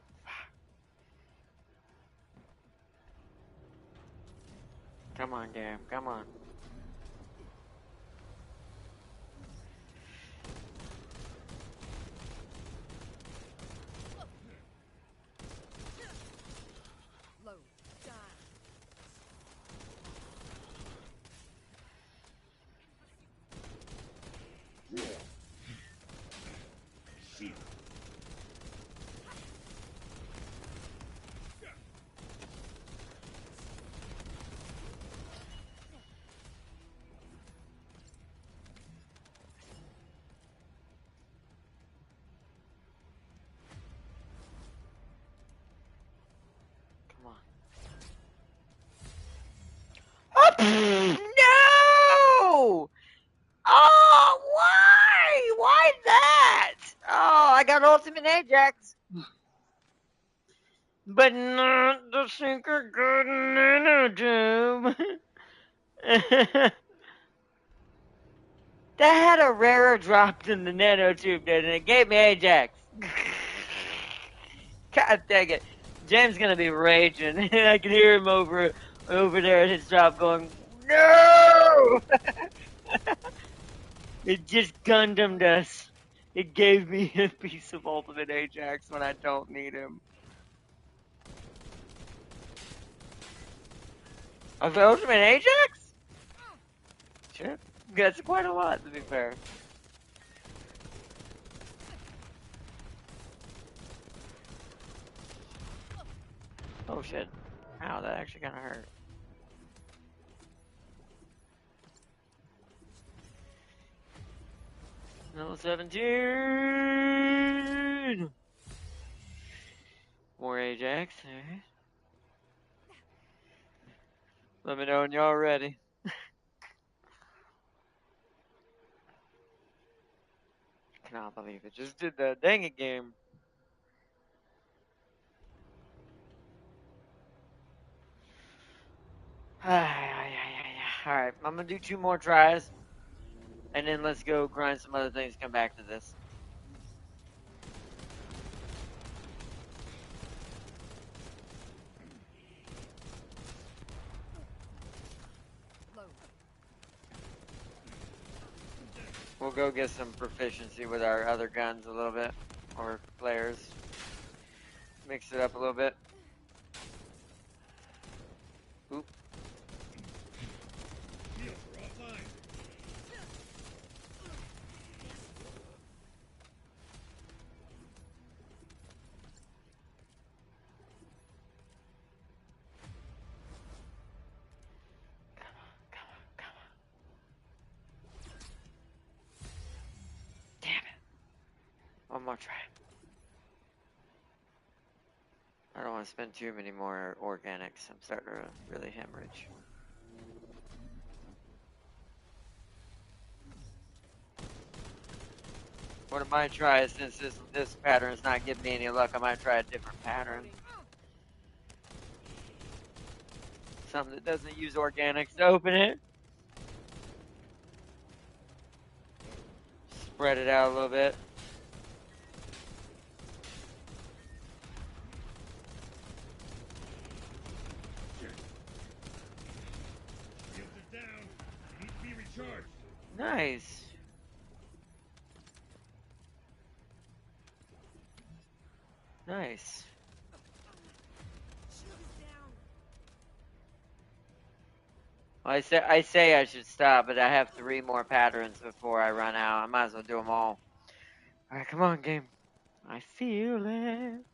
Come on, game, come on. got Ultimate Ajax. But not the secret good nanotube. That had a rarer drop than the nanotube did, and it gave me Ajax. God dang it. James gonna be raging. I can hear him over there at his job going, no! It just Gundammed us. It gave me a piece of Ultimate Ajax when I don't need him. Of Ultimate Ajax? Shit. That's quite a lot, to be fair. Oh shit. Ow, that actually kinda hurt. Level 17! More Ajax, alright. Let me know when y'all ready. Cannot believe it just did that. Dang it, game. Alright, I'm gonna do 2 more tries. And then let's go grind some other things, come back to this. We'll go get some proficiency with our other guns a little bit. Or flares. Mix it up a little bit. Oop. Shields are offline. Damn it. One more try. I don't want to spend too many more organics. I'm starting to really hemorrhage. What I might try is, since this pattern is not giving me any luck, I might try a different pattern. Something that doesn't use organics to open it. Spread it out a little bit. Shields are down. Need to be recharged. Nice. Nice. Well, I say I should stop, but I have 3 more patterns before I run out. I might as well do them all. Alright, come on, game. I feel it.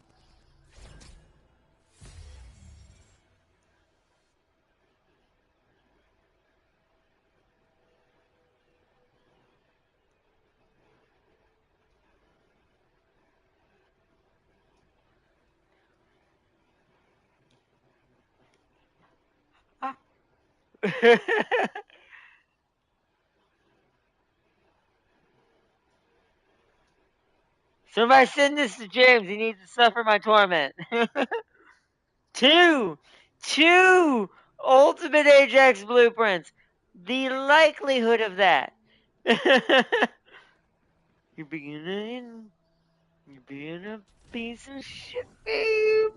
Ah. Somebody send this to James. He needs to suffer my torment. 2! 2 Ultimate Ajax blueprints. The likelihood of that. You're being a piece of shit, babe.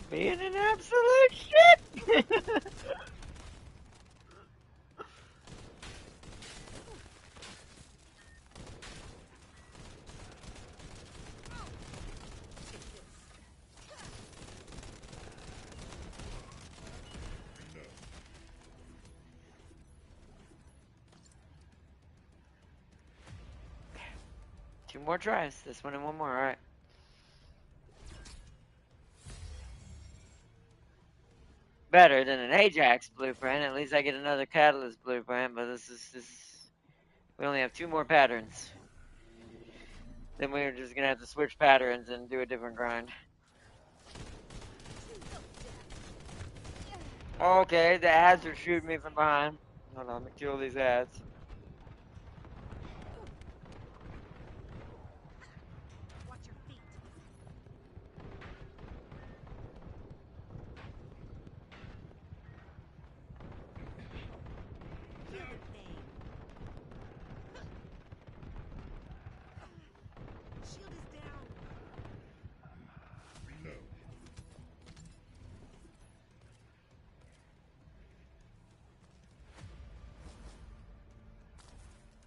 Being an absolute shit. Two more tries. This one and one more. All right. Better than an Ajax blueprint. At least I get another Catalyst blueprint. But this is. We only have 2 more patterns. Then we're just gonna have to switch patterns and do a different grind. Okay, the ads are shooting me from behind. Hold on, let me kill these ads. Watch your feet. Feel the pain. Shield is down. Reload.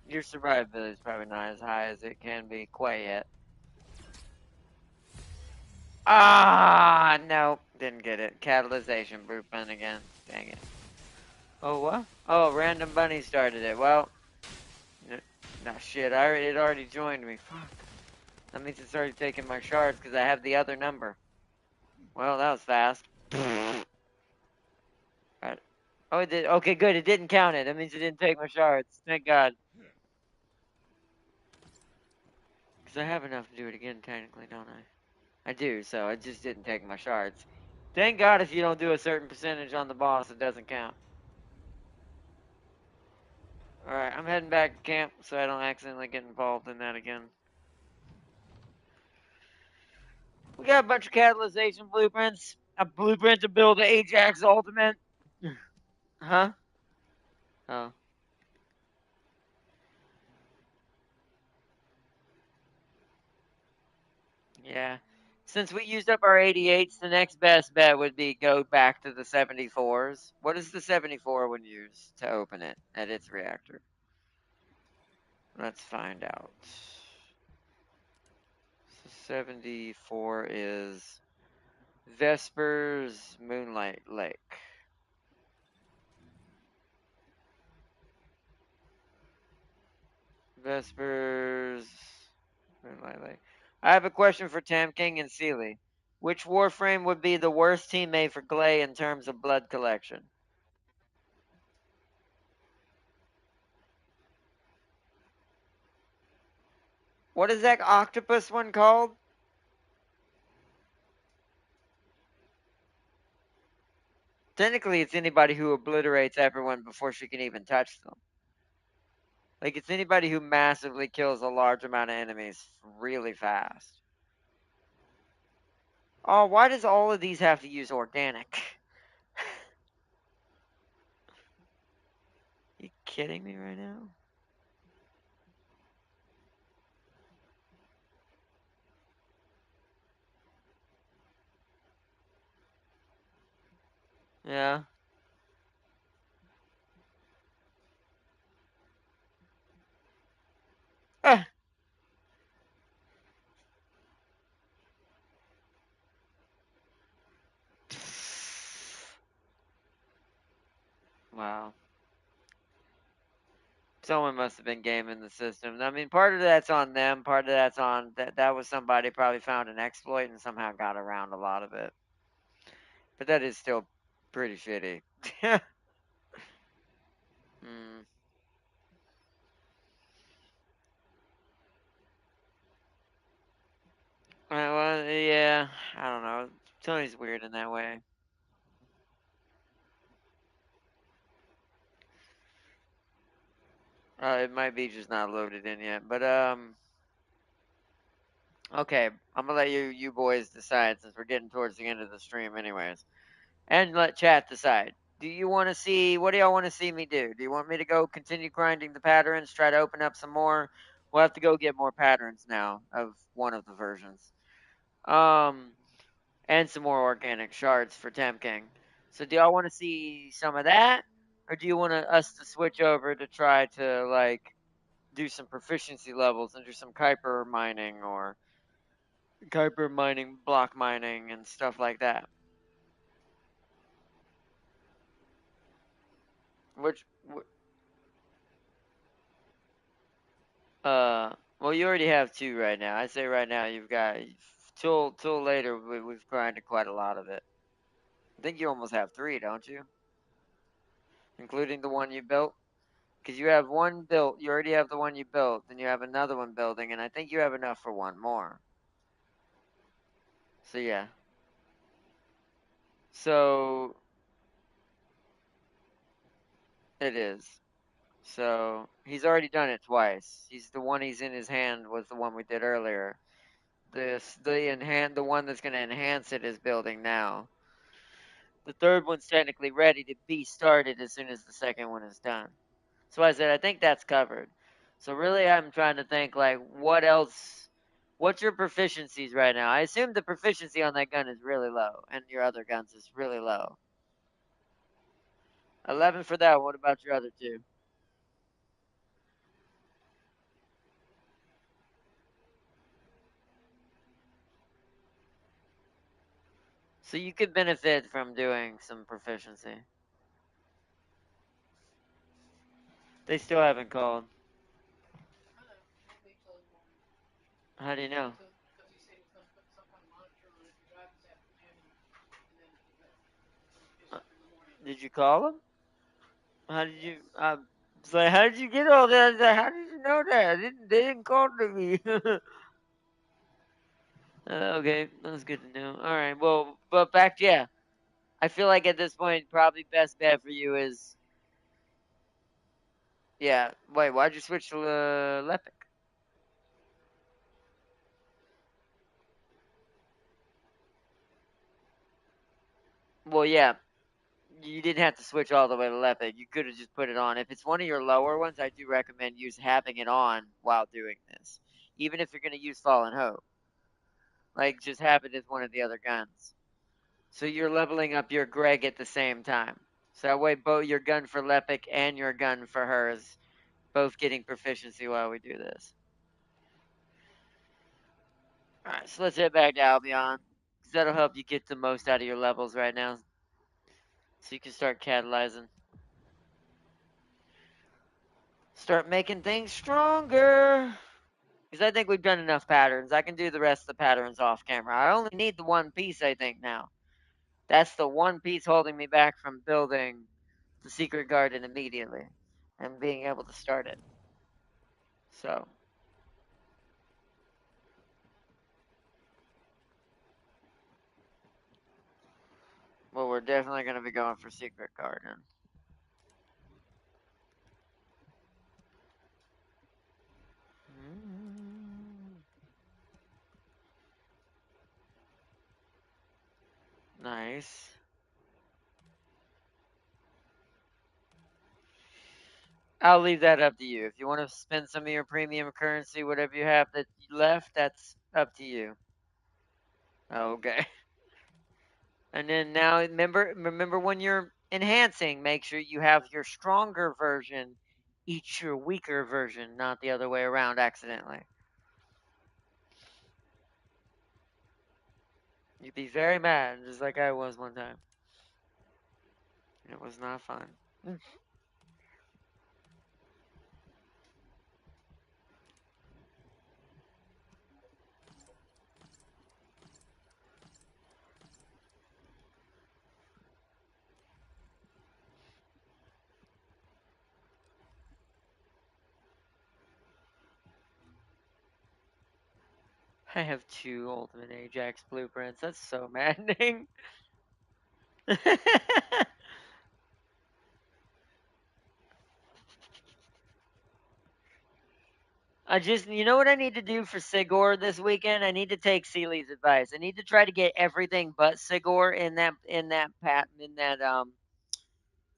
Your survivability is probably not as high as it can be quite yet. Ah, no, didn't get it. Catalyzation blueprint again. Dang it. Oh, what? Oh, random bunny started it. Well, no shit. It already joined me. Fuck. That means it's already taking my shards because I have the other number. Well, that was fast. Right. Oh, it did. Okay, good. It didn't count it. That means it didn't take my shards. Thank God. Because I have enough to do it again, technically, don't I? I do, so it just didn't take my shards. Thank God if you don't do a certain percentage on the boss, it doesn't count. Alright, I'm heading back to camp so I don't accidentally get involved in that again. We got a bunch of catalyzation blueprints. A blueprint to build the Ajax Ultimate. Huh? Oh. Yeah. Since we used up our 88s, the next best bet would be go back to the 74s. What does the 74 one use to open it at its reactor? Let's find out. So 74 is Vespers Moonlight Lake. Vespers Moonlight Lake. I have a question for Tam King and Sealy. Which Warframe would be the worst teammate for Glay in terms of blood collection? What is that octopus one called? Technically, it's anybody who obliterates everyone before she can even touch them. Like, it's anybody who massively kills a large amount of enemies really fast. Oh, why does all of these have to use organic? You kidding me right now? Yeah. Ah. Wow. Someone must have been gaming the system. I mean, part of that's on them. Part of that's on that was somebody probably found an exploit and somehow got around a lot of it. But that is still pretty shitty. mm. Well, yeah, I don't know. Tony's weird in that way. It might be just not loaded in yet, but okay. I'm gonna let you boys decide since we're getting towards the end of the stream, anyways, and let chat decide. Do you want to see? What do y'all want to see me do? Do you want me to go continue grinding the patterns, try to open up some more? We'll have to go get more patterns now of one of the versions. Um, and some more organic shards for Tam King. So do y'all want to see some of that, or do you want us to switch over to try to like do some proficiency levels and do some Kuiper mining or Kuiper mining, block mining, and stuff like that? Which, well, you already have two right now. I say right now you've got till later. We've grinded quite a lot of it. I think you almost have three, don't you? Including the one you built. Because you have one built, you already have the one you built, then you have another one building, and I think you have enough for one more. So yeah. So It is. So he's already done it twice. He's the one he's in his hand was the one we did earlier. The one that's gonna enhance it is building now. The third one's technically ready to be started as soon as the second one is done. So I said I think that's covered. So really I'm trying to think like what else what's your proficiencies right now? I assume the proficiency on that gun is really low and your other guns is really low. 11 for that. What about your other two? So you could benefit from doing some proficiency. They still haven't called. How do you know? Uh, Did you call them? How did you? It's like, how did you get all that? How did you know that? They didn't call to me. Okay, that's good to know. All right, well, but back, yeah. I feel like at this point, probably best bet for you is, yeah. Wait, why'd you switch to Lepic? Well, yeah, you didn't have to switch all the way to Lepic. You could have just put it on. If it's one of your lower ones, I do recommend having it on while doing this, even if you're gonna use Fallen Hope. Like, just have it as one of the other guns. So you're leveling up your Greg at the same time. So that way, both your gun for Lepic and your gun for her is both getting proficiency while we do this. All right, so let's head back to Albion, because that'll help you get the most out of your levels right now. So you can start catalyzing. Start making things stronger. Because I think we've done enough patterns. I can do the rest of the patterns off camera. I only need the one piece, I think, now. That's the one piece holding me back from building the secret garden immediately and being able to start it. So, well, we're definitely going to be going for secret garden. Nice. I'll leave that up to you. If you want to spend some of your premium currency, whatever you have that left, that's up to you. Okay. And then now remember when you're enhancing, make sure you have your stronger version eat your weaker version, not the other way around accidentally. You'd be very mad, just like I was one time. It was not fun. I have two Ultimate Ajax blueprints. That's so maddening. You know what I need to do for Sigor this weekend? I need to take Seely's advice. I need to try to get everything but Sigor in that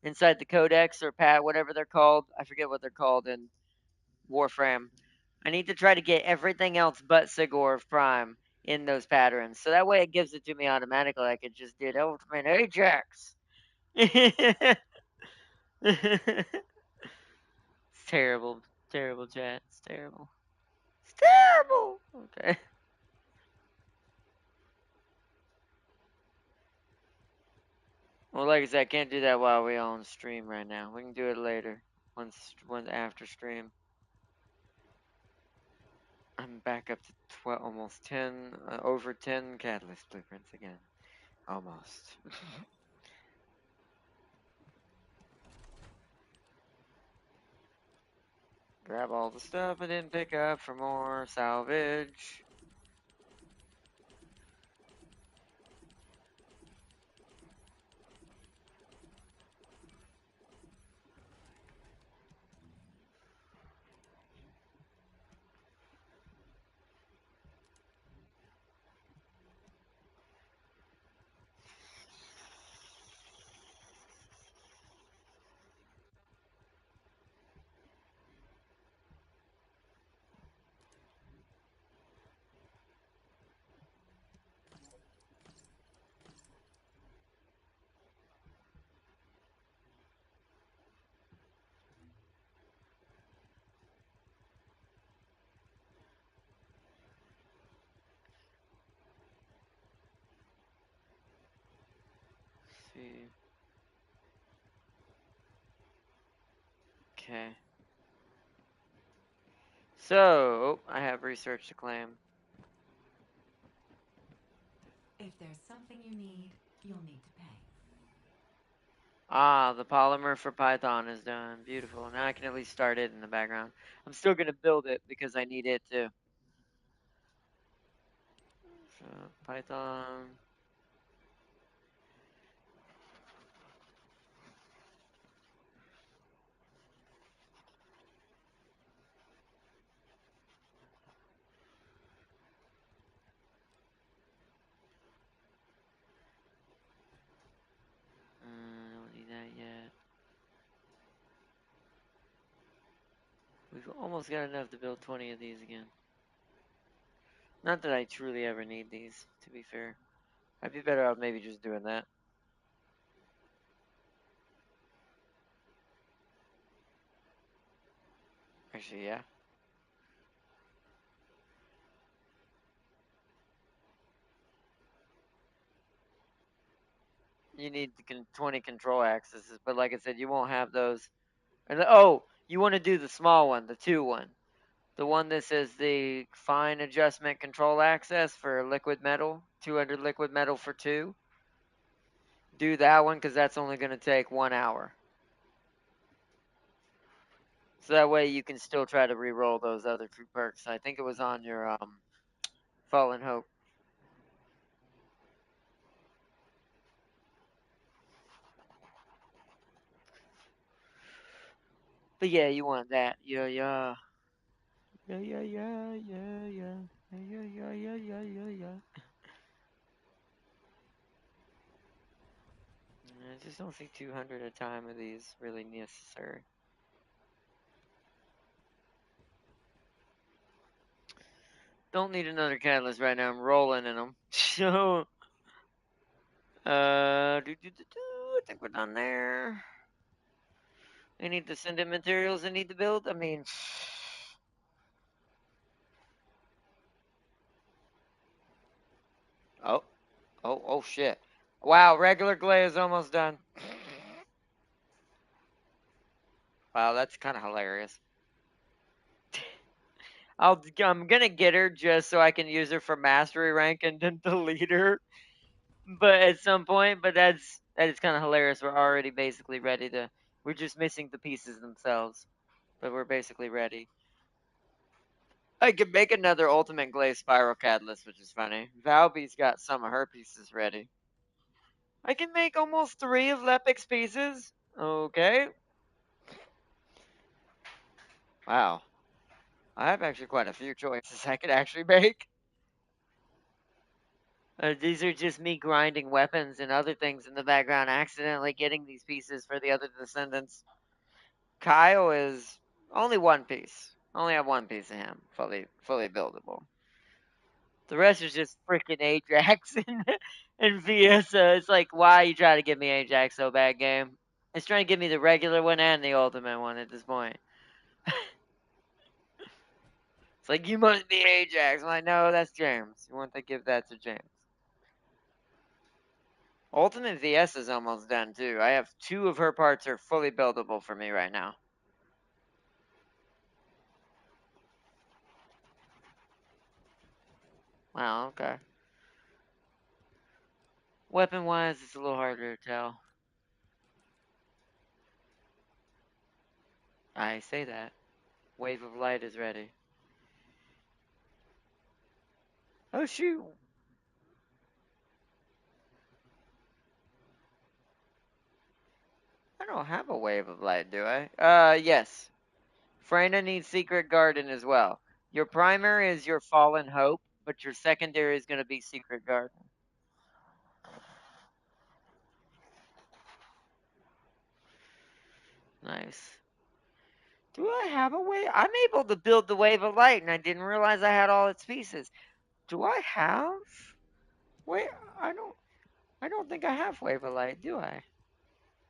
inside the Codex or Pat, whatever they're called. I forget what they're called in Warframe. I need to try to get everything else but Sigor of Prime in those patterns. So that way it gives it to me automatically like it just did Ultimate Ajax. It's terrible. Terrible, chat. It's terrible. It's terrible. Okay. Well, like I said, I can't do that while we're on stream right now. We can do it later, once after stream. I'm back up to 12, almost 10, over 10 catalyst blueprints again. Almost. Grab all the stuff I didn't pick up for more salvage. Okay. So, I have research to claim. If there's something you need, you'll need to pay. Ah, the polymer for Python is done. Beautiful. Now I can at least start it in the background. I'm still going to build it because I need it to. So, Python. I don't need that yet. We've almost got enough to build 20 of these again. Not that I truly ever need these, to be fair. I'd be better off maybe just doing that. Actually, yeah. You need 20 control axes, but like I said, you won't have those. And oh, you want to do the small one, the 2 one. The one that says the fine adjustment control access for liquid metal, 200 liquid metal for 2. Do that one because that's only going to take 1 hour. So that way you can still try to re-roll those other 2 perks. I think it was on your Fallen Hope. But yeah, you want that. Yeah, yeah. Yeah, yeah, yeah, yeah, yeah. Yeah, yeah, yeah, yeah, yeah, yeah. I just don't think 200 a time of these really necessary. Don't need another catalyst right now. I'm rolling in them. So, I think we're done there. Any Descendant materials I need to build? I mean, oh, oh shit. Wow, regular clay is almost done. Wow, that's kind of hilarious. I'm gonna get her just so I can use her for mastery rank and then delete her. But at some point, that is kind of hilarious. We're already basically ready to. We're just missing the pieces themselves, but we're basically ready. I could make another ultimate glaze spiral catalyst, which is funny. Valby's got some of her pieces ready. I can make almost 3 of Lepic's pieces. Okay. Wow. I have actually quite a few choices I could actually make. These are just me grinding weapons and other things in the background, accidentally getting these pieces for the other descendants. Kyle is only 1 piece. Only have 1 piece of him, fully buildable. The rest is just freaking Ajax and Fiesta. It's like, why you trying to give me Ajax so bad, game? It's trying to give me the regular one and the ultimate one at this point. It's like, you must be Ajax. I'm like, no, that's James. You want to give that to James. Ultimate VS is almost done too. I have 2 of her parts are fully buildable for me right now. Wow, okay. Weapon wise, it's a little harder to tell. I say that. Wave of light is ready. Oh shoot. I don't have a wave of light, do I? Yes. Freyna needs Secret Garden as well. Your primary is your Fallen Hope, but your secondary is going to be Secret Garden. Nice. Do I have a wave? I'm able to build the Wave of Light, and I didn't realize I had all its pieces. Do I have? Wait, I don't. I don't think I have Wave of Light, do I?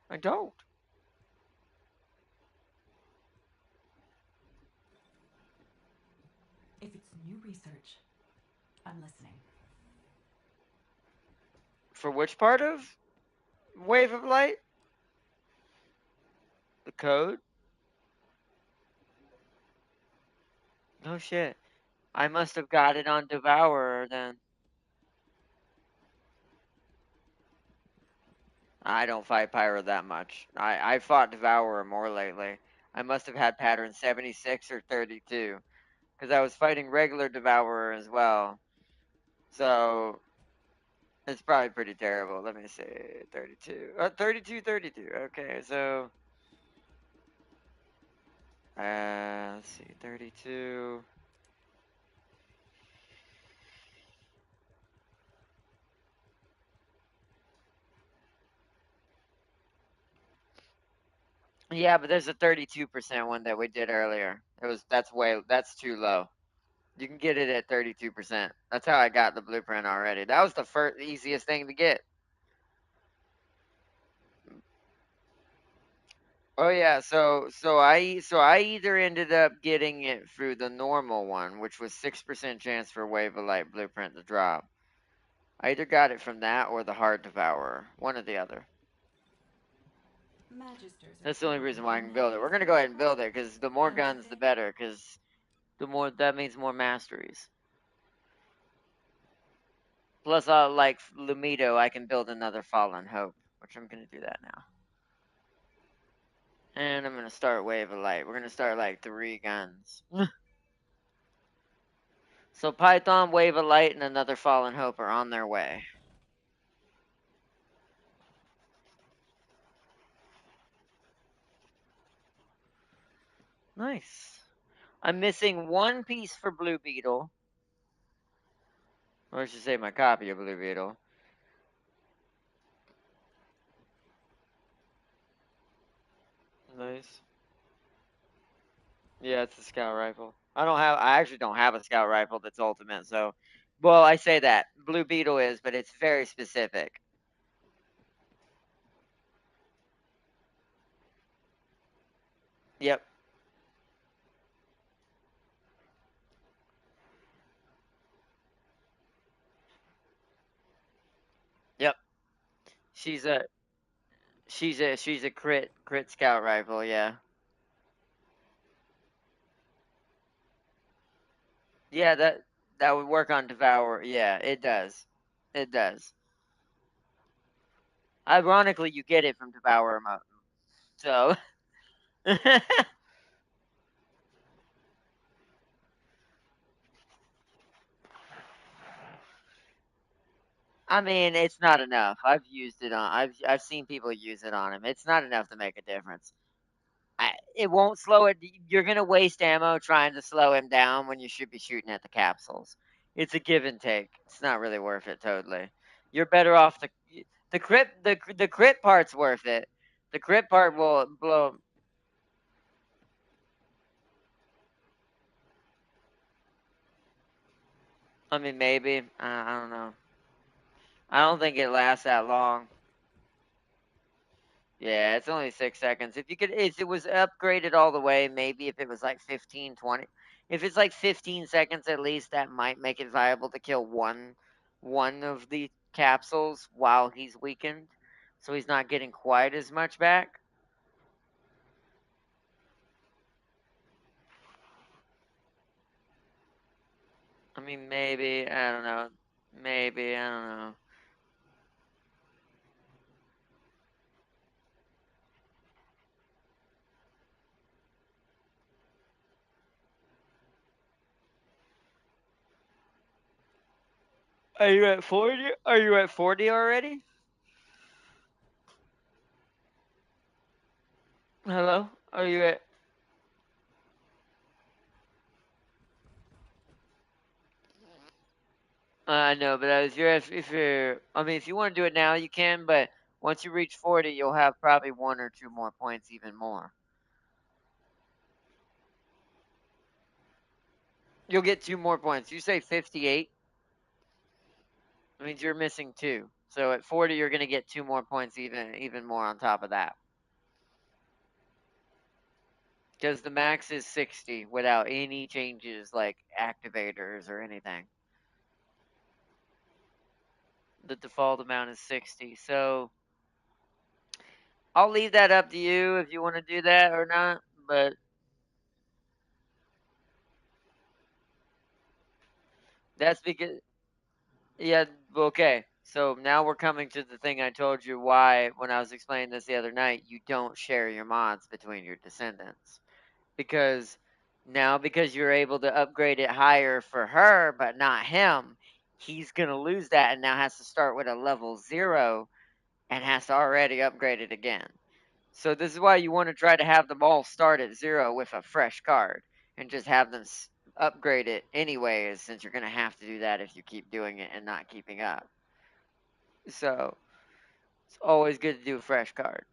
I don't. If it's new research, I'm listening. For which part of Wave of light? The code? No shit. I must have got it on Devourer then. I don't fight Pyro that much. I fought Devourer more lately. I must have had pattern 76 or 32. Because I was fighting regular Devourer as well. So it's probably pretty terrible. Let me see. 32. 32, 32. Okay, so. Let's see. 32. Yeah, but there's a 32% one that we did earlier. That's too low. You can get it at 32%. That's how I got the blueprint already. That was the first easiest thing to get. Oh yeah, so I either ended up getting it through the normal one, which was 6% chance for Wave of Light blueprint to drop. I either got it from that or the Heart Devourer, one or the other. Magisters are That's the only reason why I probably can my build it. We're least gonna go ahead favorite and build it classmates, because the more don't you guns, the think? better. Because the more that means more masteries. Plus, like Lumido, I can build another Fallen Hope, which I'm gonna do that now. And I'm gonna start Wave of Light. We're gonna start like 3 guns. So Python, Wave of Light, and another Fallen Hope are on their way. Nice. I'm missing one piece for Blue Beetle. Or I should say my copy of Blue Beetle. Nice. Yeah, it's a scout rifle. I actually don't have a scout rifle that's ultimate, so well, I say that. Blue Beetle is, but it's very specific. Yep. Yep. She's a she's a crit scout rifle, yeah. Yeah, that would work on Devour. Yeah, it does. It does. Ironically, you get it from Devour mode. So I mean, it's not enough. I've seen people use it on him. It's not enough to make a difference. It won't slow it. You're gonna waste ammo trying to slow him down when you should be shooting at the capsules. It's a give and take. It's not really worth it totally. You're better off the crit part's worth it. The crit part will blow. I mean, maybe. I don't know. I don't think it lasts that long. Yeah, it's only 6 seconds. If it was upgraded all the way, maybe if it was like 15, 20. If it's like 15 seconds at least, that might make it viable to kill one of the capsules while he's weakened. So he's not getting quite as much back. I mean, maybe. I don't know. Maybe. I don't know. Are you at 40? Are you at 40 already? Hello? Are you at I know, but if you're, I mean, if you want to do it now, you can. But once you reach 40, you'll have probably 1 or 2 more points, even more. You'll get 2 more points. You say 58, it means you're missing two. So at 40, you're gonna get 2 more points, even more on top of that. Because the max is 60 without any changes like activators or anything. The default amount is 60. So I'll leave that up to you if you want to do that or not. But that's because, yeah, okay. So now we're coming to the thing I told you why, when I was explaining this the other night, you don't share your mods between your descendants. Because now, because you're able to upgrade it higher for her, but not him, he's going to lose that and now has to start with a level 0 and has to already upgrade it again. So this is why you want to try to have them all start at 0 with a fresh card and just have them upgrade it anyways, since you're going to have to do that if you keep doing it and not keeping up. So it's always good to do a fresh card.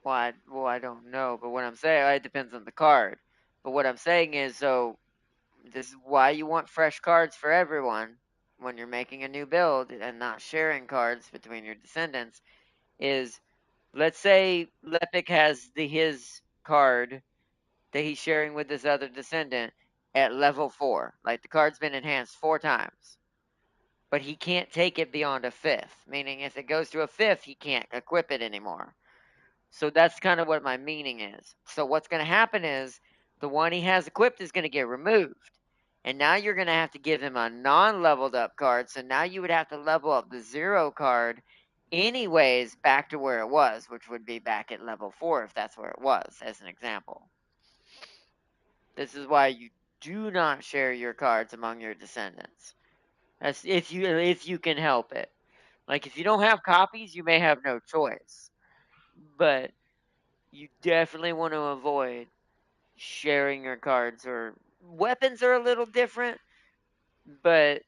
Well, I don't know, but what I'm saying, it depends on the card. But what I'm saying is, so this is why you want fresh cards for everyone when you're making a new build and not sharing cards between your descendants. Is, let's say Lepic has his card that he's sharing with this other descendant at level 4. Like the card's been enhanced 4 times, but he can't take it beyond a fifth. Meaning, if it goes to a fifth, he can't equip it anymore. So that's kind of what my meaning is. So what's going to happen is the one he has equipped is going to get removed. And now you're going to have to give him a non-leveled up card. So now you would have to level up the 0 card anyways back to where it was, which would be back at level 4 if that's where it was, as an example. This is why you do not share your cards among your descendants. That's if you can help it. Like if you don't have copies, you may have no choice. But you definitely want to avoid sharing your cards, or weapons are a little different, but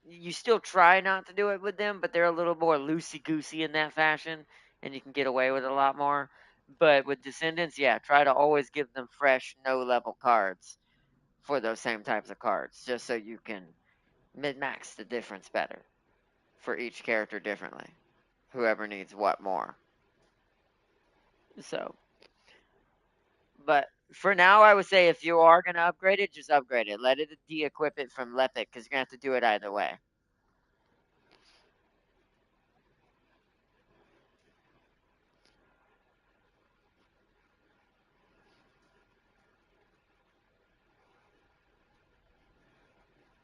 you still try not to do it with them, but they're a little more loosey goosey in that fashion, and you can get away with it a lot more. But with descendants, yeah, try to always give them fresh, no level cards for those same types of cards, just so you can mid max the difference better for each character differently. Whoever needs what more. So, but for now, I would say if you are going to upgrade it, just upgrade it. Let it de-equip it from Lepic, because you're going to have to do it either way.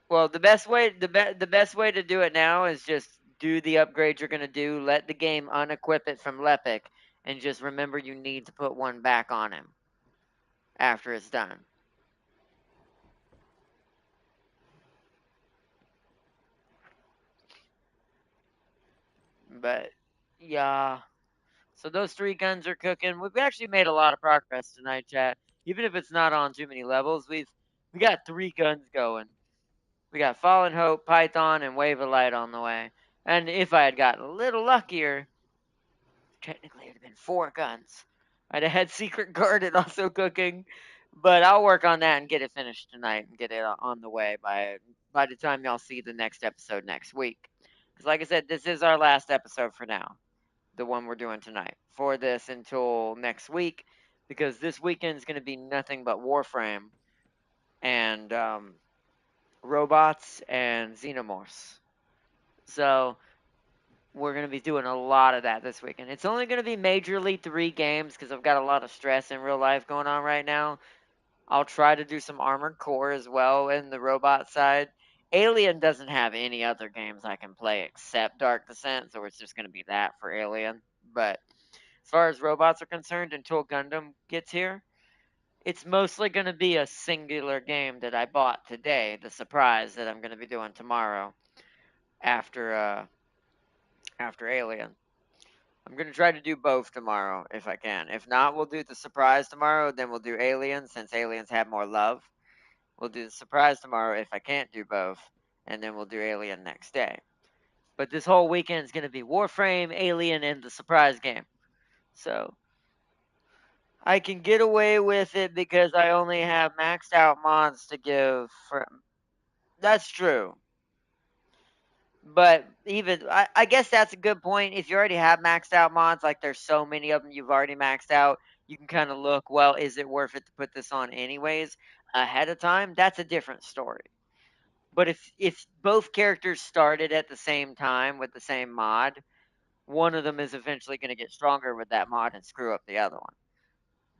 Well, the best way to do it now is just do the upgrade you're going to do. Let the game unequip it from Lepic, and just remember you need to put one back on him after it's done. But yeah, so those 3 guns are cooking. We've actually made a lot of progress tonight, chat. Even if it's not on too many levels, we got 3 guns going. We got Fallen Hope, Python, and Wave of Light on the way. And if I had gotten a little luckier, technically it'd have been 4 guns. I'd have had Secret Garden also cooking, but I'll work on that and get it finished tonight and get it on the way by the time y'all see the next episode next week. Because like I said, this is our last episode for now, the one we're doing tonight, for this until next week, because this weekend is going to be nothing but Warframe and robots and xenomorphs. So we're going to be doing a lot of that this weekend. It's only going to be majorly 3 games because I've got a lot of stress in real life going on right now. I'll try to do some Armored Core as well in the robot side. Alien doesn't have any other games I can play except Dark Descent, so it's just going to be that for Alien. But as far as robots are concerned, until Gundam gets here, it's mostly going to be a singular game that I bought today, the surprise that I'm going to be doing tomorrow after after Alien. I'm going to try to do both tomorrow if I can. If not, we'll do the surprise tomorrow, then we'll do Alien since Aliens have more love. We'll do the surprise tomorrow if I can't do both, and then we'll do Alien next day. But this whole weekend is going to be Warframe, Alien, and the surprise game. So I can get away with it because I only have maxed out mods to give. That's true. But even I guess that's a good point. If you already have maxed out mods, like there's so many of them you've already maxed out, you can kind of look, well, is it worth it to put this on anyways ahead of time? That's a different story. But if both characters started at the same time with the same mod, one of them is eventually going to get stronger with that mod and screw up the other one.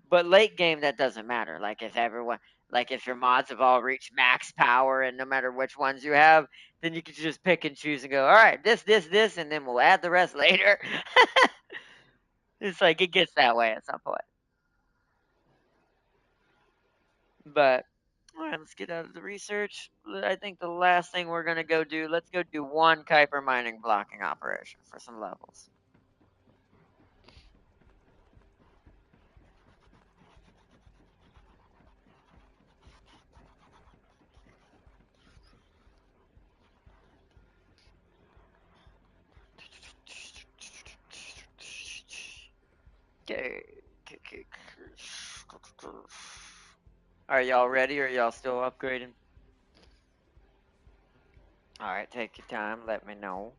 But late game, that doesn't matter. Like if your mods have all reached max power, and no matter which ones you have, then you can just pick and choose and go, all right, this, and then we'll add the rest later. It's like it gets that way at some point. But all right, let's get out of the research. I think the last thing we're gonna go do, let's go do one Kuiper mining blocking operation for some levels. Okay. Are y'all ready, or are y'all still upgrading? All right, take your time. Let me know.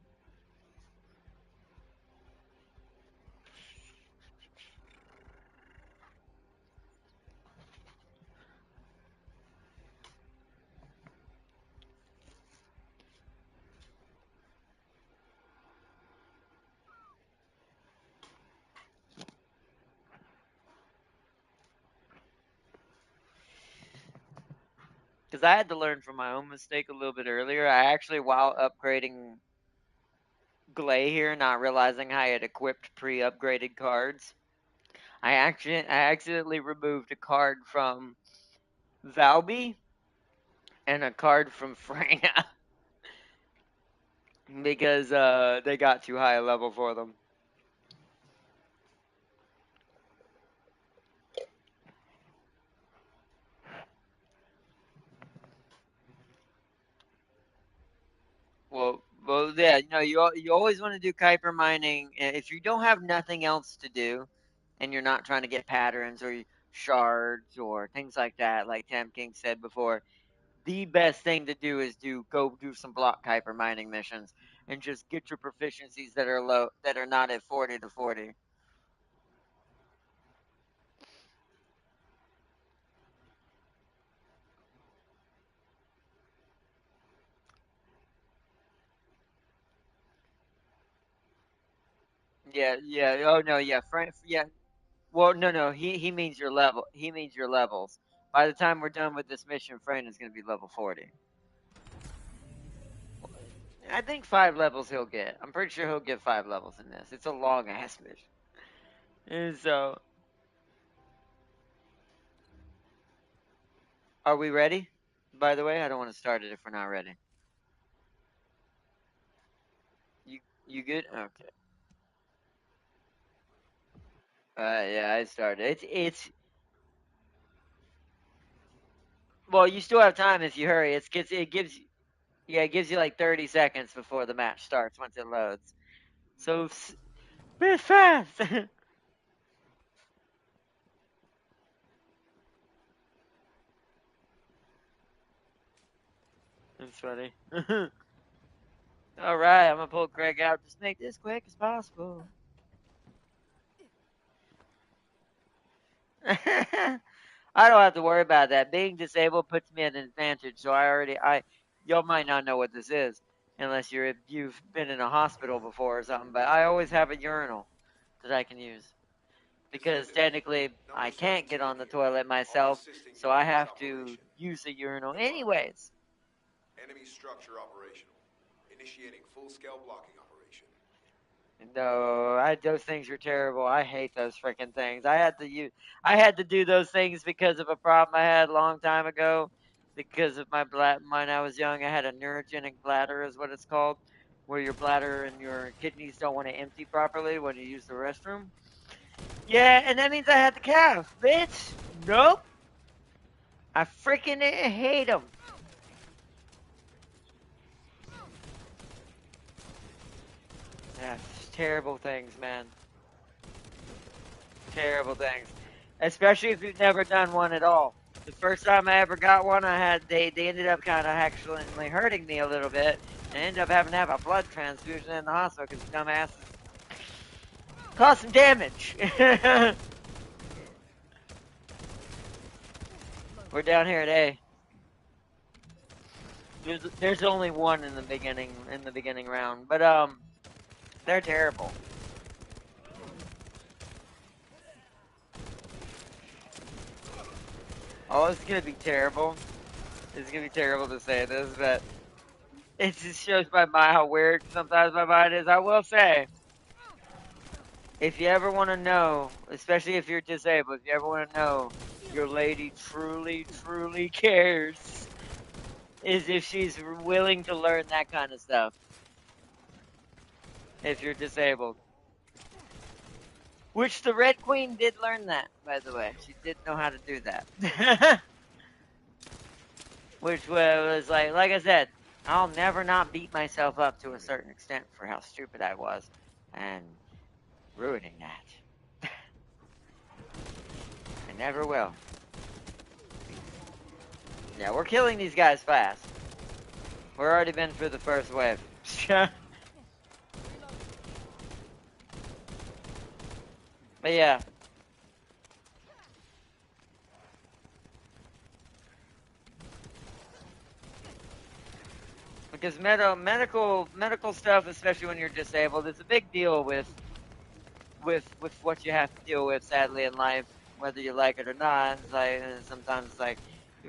Because I had to learn from my own mistake a little bit earlier. I actually, while upgrading Glay here, not realizing I had equipped pre-upgraded cards, I accidentally removed a card from Valby and a card from Freyna because they got too high a level for them. Well, yeah, you always want to do Kuiper mining if you don't have nothing else to do, and you're not trying to get patterns or shards or things like that, like Tam King said before. The best thing to do is go do some block Kuiper mining missions and just get your proficiencies that are low, that are not at 40 to 40. Yeah, yeah. Oh no, yeah. Frank, yeah. Well, no. He means your level. He means your levels. By the time we're done with this mission, Frank is going to be level 40. I think 5 levels he'll get. I'm pretty sure he'll get 5 levels in this. It's a long ass mission. And so, are we ready? By the way, I don't want to start it if we're not ready. You good? Okay. Yeah, I started. It's well, you still have time if you hurry. It gives yeah, it gives you like 30 seconds before the match starts once it loads. So be fast. That's funny. All right, I'm gonna pull Craig out. Just make this quick as possible. I don't have to worry about that. Being disabled puts me at an advantage. So y'all might not know what this is unless you've been in a hospital before or something. But I always have a urinal that I can use because technically I can't get on the toilet myself, so I have to use a urinal anyways. Enemy structure operational. Initiating full-scale blocking operation. No, those things are terrible. I hate those freaking things. I had to do those things because of a problem I had a long time ago. Because of when I was young, I had a neurogenic bladder, is what it's called, where your bladder and your kidneys don't want to empty properly when you use the restroom. Yeah, and that means I had the calf, bitch. Nope. I freaking hate them. Yeah, terrible things, man. Terrible things. Especially if you've never done one at all. The first time I ever got one, they ended up kind of accidentally hurting me a little bit, and ended up having to have a blood transfusion in the hospital because dumbass caused some damage. We're down here at A. There's only one in the beginning round, but they're terrible. Oh, it's gonna be terrible. It's gonna be terrible to say this, but it just shows how weird sometimes my mind is. I will say, if you ever want to know, especially if you're disabled, if you ever want to know your lady truly cares, is if she's willing to learn that kind of stuff. If you're disabled. Which the Red Queen did learn that, by the way. She did know how to do that. Which was like I said, I'll never not beat myself up to a certain extent for how stupid I was and ruining that. I never will. Yeah, we're killing these guys fast. We're already been through the first wave. But yeah. Because medical stuff, especially when you're disabled, is a big deal with what you have to deal with, sadly, in life, whether you like it or not. It's like sometimes it's like,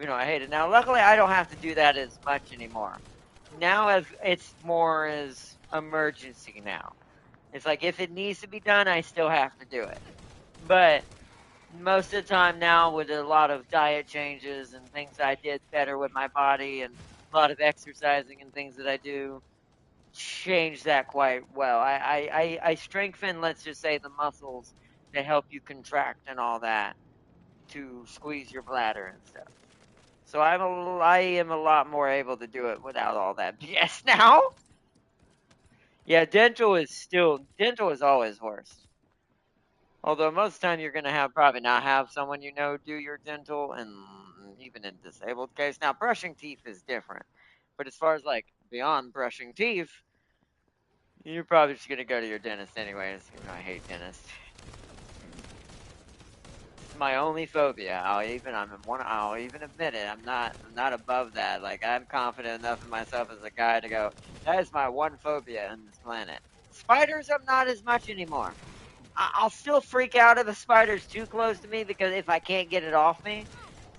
I hate it. Now, luckily, I don't have to do that as much anymore. Now, it's more as emergency now. It's like if it needs to be done, I still have to do it. But most of the time now, with a lot of diet changes and things I did better with my body and a lot of exercising and things that I do, change that quite well. I strengthen, let's just say, the muscles that help you contract and all that to squeeze your bladder and stuff. So I am a lot more able to do it without all that BS now. Yeah, dental is always worse. Although most of the time you're gonna probably not have someone do your dental, and even in disabled case. Now brushing teeth is different, but as far as like beyond brushing teeth, you're probably just gonna go to your dentist anyways. I hate dentists. It's my only phobia. I'll even admit it. I'm not above that. Like I'm confident enough in myself as a guy to go, that is my one phobia on this planet. Spiders, I'm not as much anymore. I'll still freak out if a spider's too close to me because if I can't get it off me.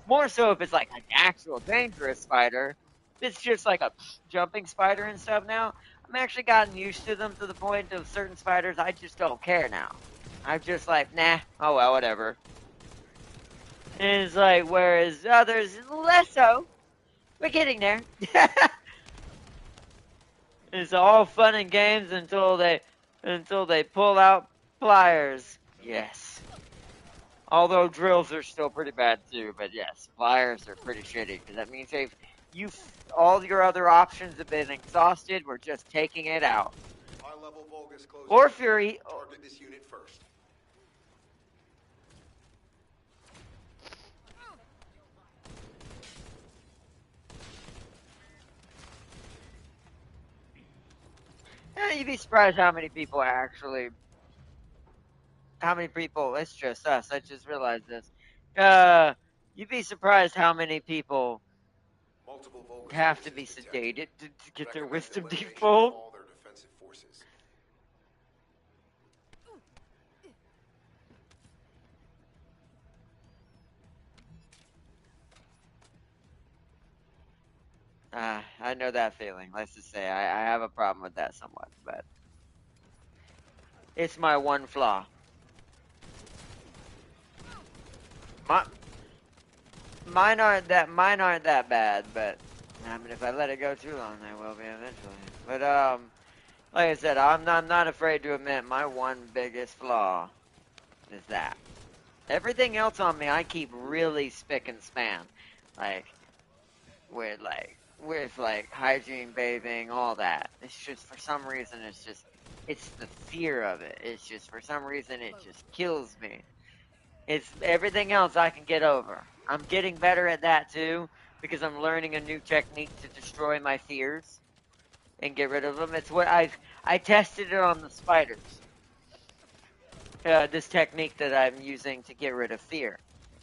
More so if it's like an actual dangerous spider. If it's just like a jumping spider and stuff now. I'm actually gotten used to them to the point of certain spiders I just don't care now. I'm just like, nah, oh well, whatever. And it's like, whereas others, less so. We're getting there. It's all fun and games until they pull out pliers. Yes. Although drills are still pretty bad too, but yes, pliers are pretty shitty because that means all your other options have been exhausted. We're just taking it out. High-level Vulgus close. Or Fury. Target this unit first. You'd be surprised how many people it's just us. I just realized this. You'd be surprised how many people Multiple Vulgus have to be forces detected. sedated to get their Recommend wisdom elimination teeth of full. all their defensive forces. I know that feeling. Let's just say I have a problem with that somewhat, but it's my one flaw. My, mine aren't that bad, but I mean if I let it go too long they will be eventually. But like I said, I'm not afraid to admit my one biggest flaw is that. Everything else on me I keep really spick and span. Like with hygiene, bathing, all that. It's just for some reason it's the fear of it. It's just for some reason it just kills me. It's everything else I can get over. I'm getting better at that too because I'm learning a new technique to destroy my fears and get rid of them. It's what I tested it on the spiders. This technique that I'm using to get rid of fear.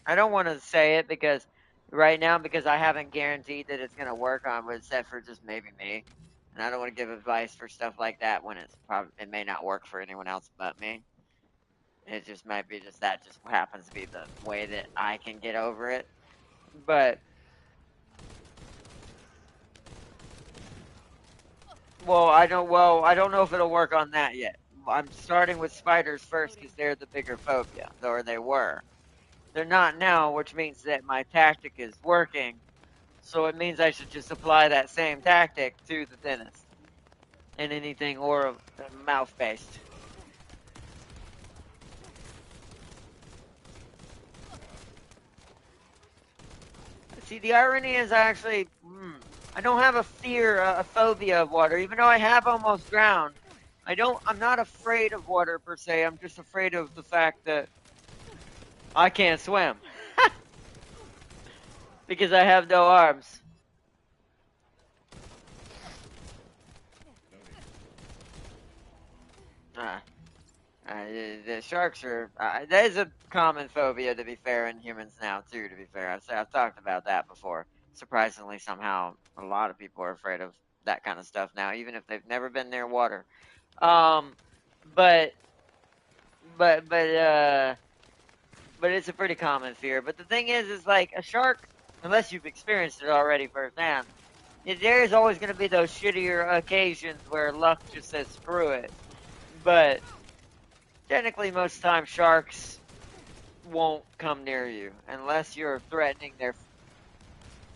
I don't want to say it because right now because I haven't guaranteed that it's gonna work on, except for just maybe me. And I don't want to give advice for stuff like that when it may not work for anyone else but me. It just might be just that just happens to be the way that I can get over it. But I don't know if it'll work on that yet. I'm starting with spiders first because they're the bigger phobia, or they were. They're not now, which means that my tactic is working. So it means I should just apply that same tactic to the dentist and anything or mouth based. See, the irony is I don't have a fear, a phobia of water, even though I have almost drowned. I'm not afraid of water per se. I'm just afraid of the fact that I can't swim because I have no arms. Uh, the sharks are, that is a common phobia, to be fair, in humans now, too, to be fair. I've talked about that before. Surprisingly, somehow, a lot of people are afraid of that kind of stuff now, even if they've never been near water. Um, but, but, but, uh, but it's a pretty common fear. But the thing is like a shark, unless you've experienced it already firsthand, there's always going to be those shittier occasions where luck just says screw it. But technically, most times sharks won't come near you unless you're threatening their.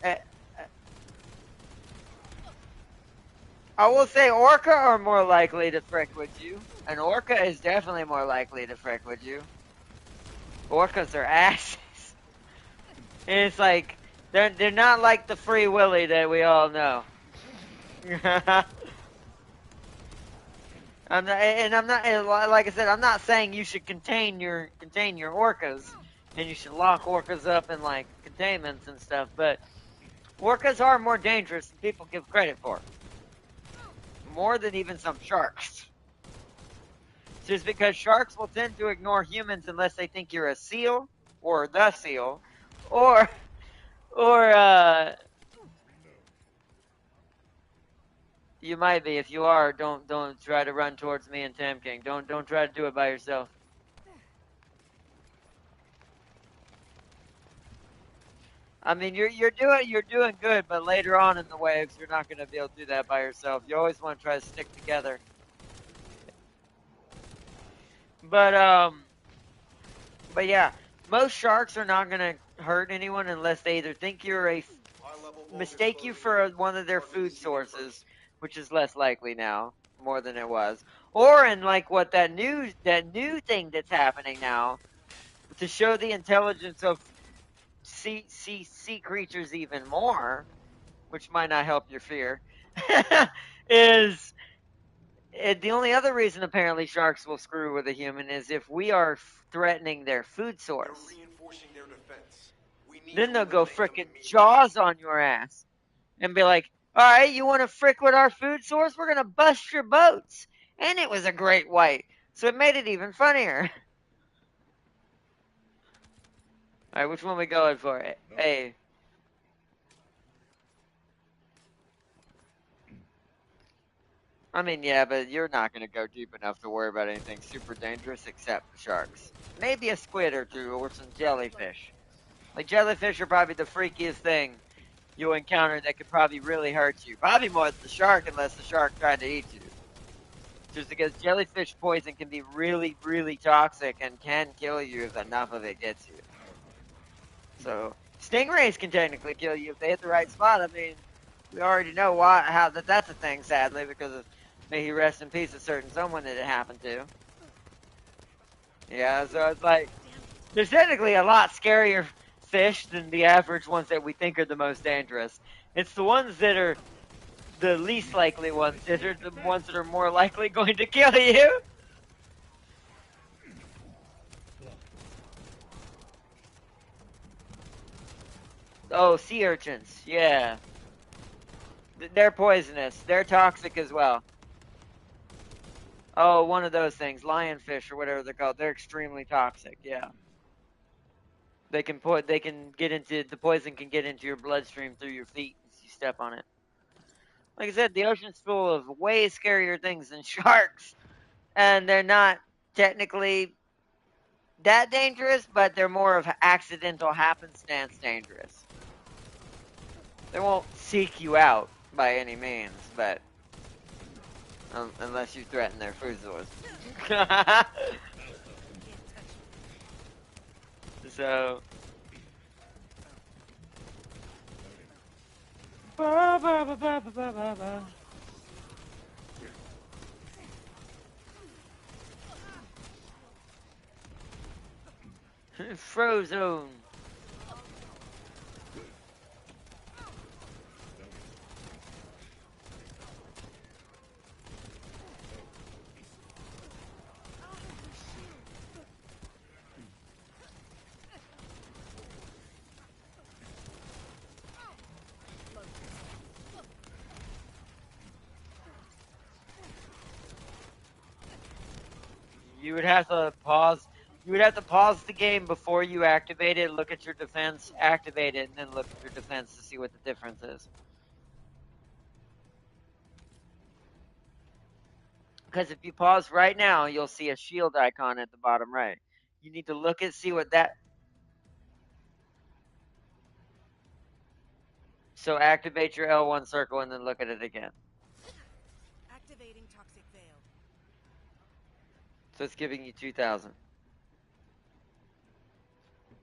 Uh, I will say orca are more likely to frick with you. An orca is definitely more likely to frick with you. Orcas are asses. And it's like they're not like the Free Willy that we all know. I'm not, like I said, I'm not saying you should contain your orcas, and you should lock orcas up in like containments and stuff. But orcas are more dangerous than people give credit for, more than even some sharks. Just because sharks will tend to ignore humans unless they think you're a seal or the seal, or or you might be. If you are, don't try to run towards me and Tam King. Don't try to do it by yourself. I mean, you're doing good, but later on in the waves, you're not going to be able to do that by yourself. You always want to try to stick together. But but yeah, most sharks are not going to hurt anyone unless they either think you're mistake you for one of their food sources, which is less likely now, more than it was, or in like what that new thing that's happening now to show the intelligence of sea creatures even more, which might not help your fear, is the only other reason apparently sharks will screw with a human is if we are threatening their food source. They're reinforcing their defense. We need Then to they'll go eliminate them frickin' immediately. jaws on your ass and be like, all right, you want to frick with our food source? We're going to bust your boats. And it was a great white. So it made it even funnier. All right, which one we going for? Hey. I mean, yeah, but you're not going to go deep enough to worry about anything super dangerous except sharks. Maybe a squid or two or some jellyfish. Like, jellyfish are probably the freakiest thing you'll encounter that could probably really hurt you. Probably more than the shark unless the shark tried to eat you. Just because jellyfish poison can be really, really toxic and can kill you if enough of it gets you. So, stingrays can technically kill you if they hit the right spot. I mean, we already know how that's a thing, sadly, because of, may he rest in peace, a certain someone that it happened to. Yeah, so it's like, there's technically a lot scarier fish than the average ones that we think are the most dangerous. It's the ones that are the least likely ones that are the ones that are more likely going to kill you. Oh, sea urchins, yeah. They're poisonous. They're toxic as well. Oh, one of those things, lionfish or whatever they're called. They're extremely toxic, yeah. They can get into the poison can get into your bloodstream through your feet as you step on it. Like I said, the ocean's full of way scarier things than sharks, and they're not technically that dangerous, but they're more of accidental happenstance dangerous. They won't seek you out by any means, but unless you threaten their food source. So. Ba, ba, ba, ba, ba, ba, ba. Frozone. You would have to pause. You would have to pause the game before you activate it, look at your defense, activate it, and then look at your defense to see what the difference is. Because if you pause right now, you'll see a shield icon at the bottom right. You need to look and see what that. So activate your L1 circle and then look at it again. Activating toxic veil. So it's giving you 2,000.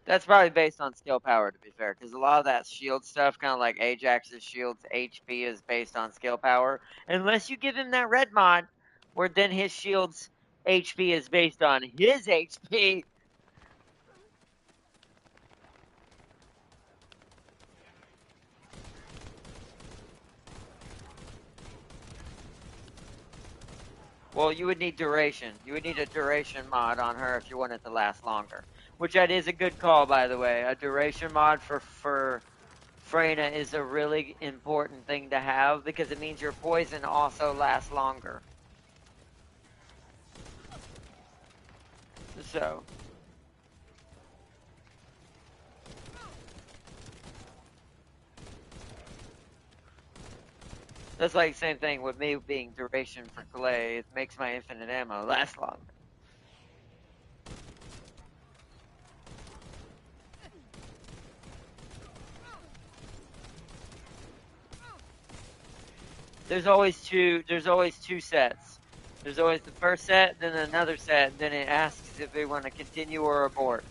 That's probably based on skill power, to be fair, because a lot of that shield stuff, kind of like Ajax's shield's HP, is based on skill power. Unless you give him that red mod, where then his shield's HP is based on his HP. Well, you would need duration. You would need a duration mod on her if you want it to last longer. Which that is a good call, by the way. A duration mod for Freyna is a really important thing to have because it means your poison also lasts longer. So. That's like the same thing with me being duration for clay. It makes my infinite ammo last longer. There's always two sets. There's always the first set, then another set, and then it asks if they want to continue or abort.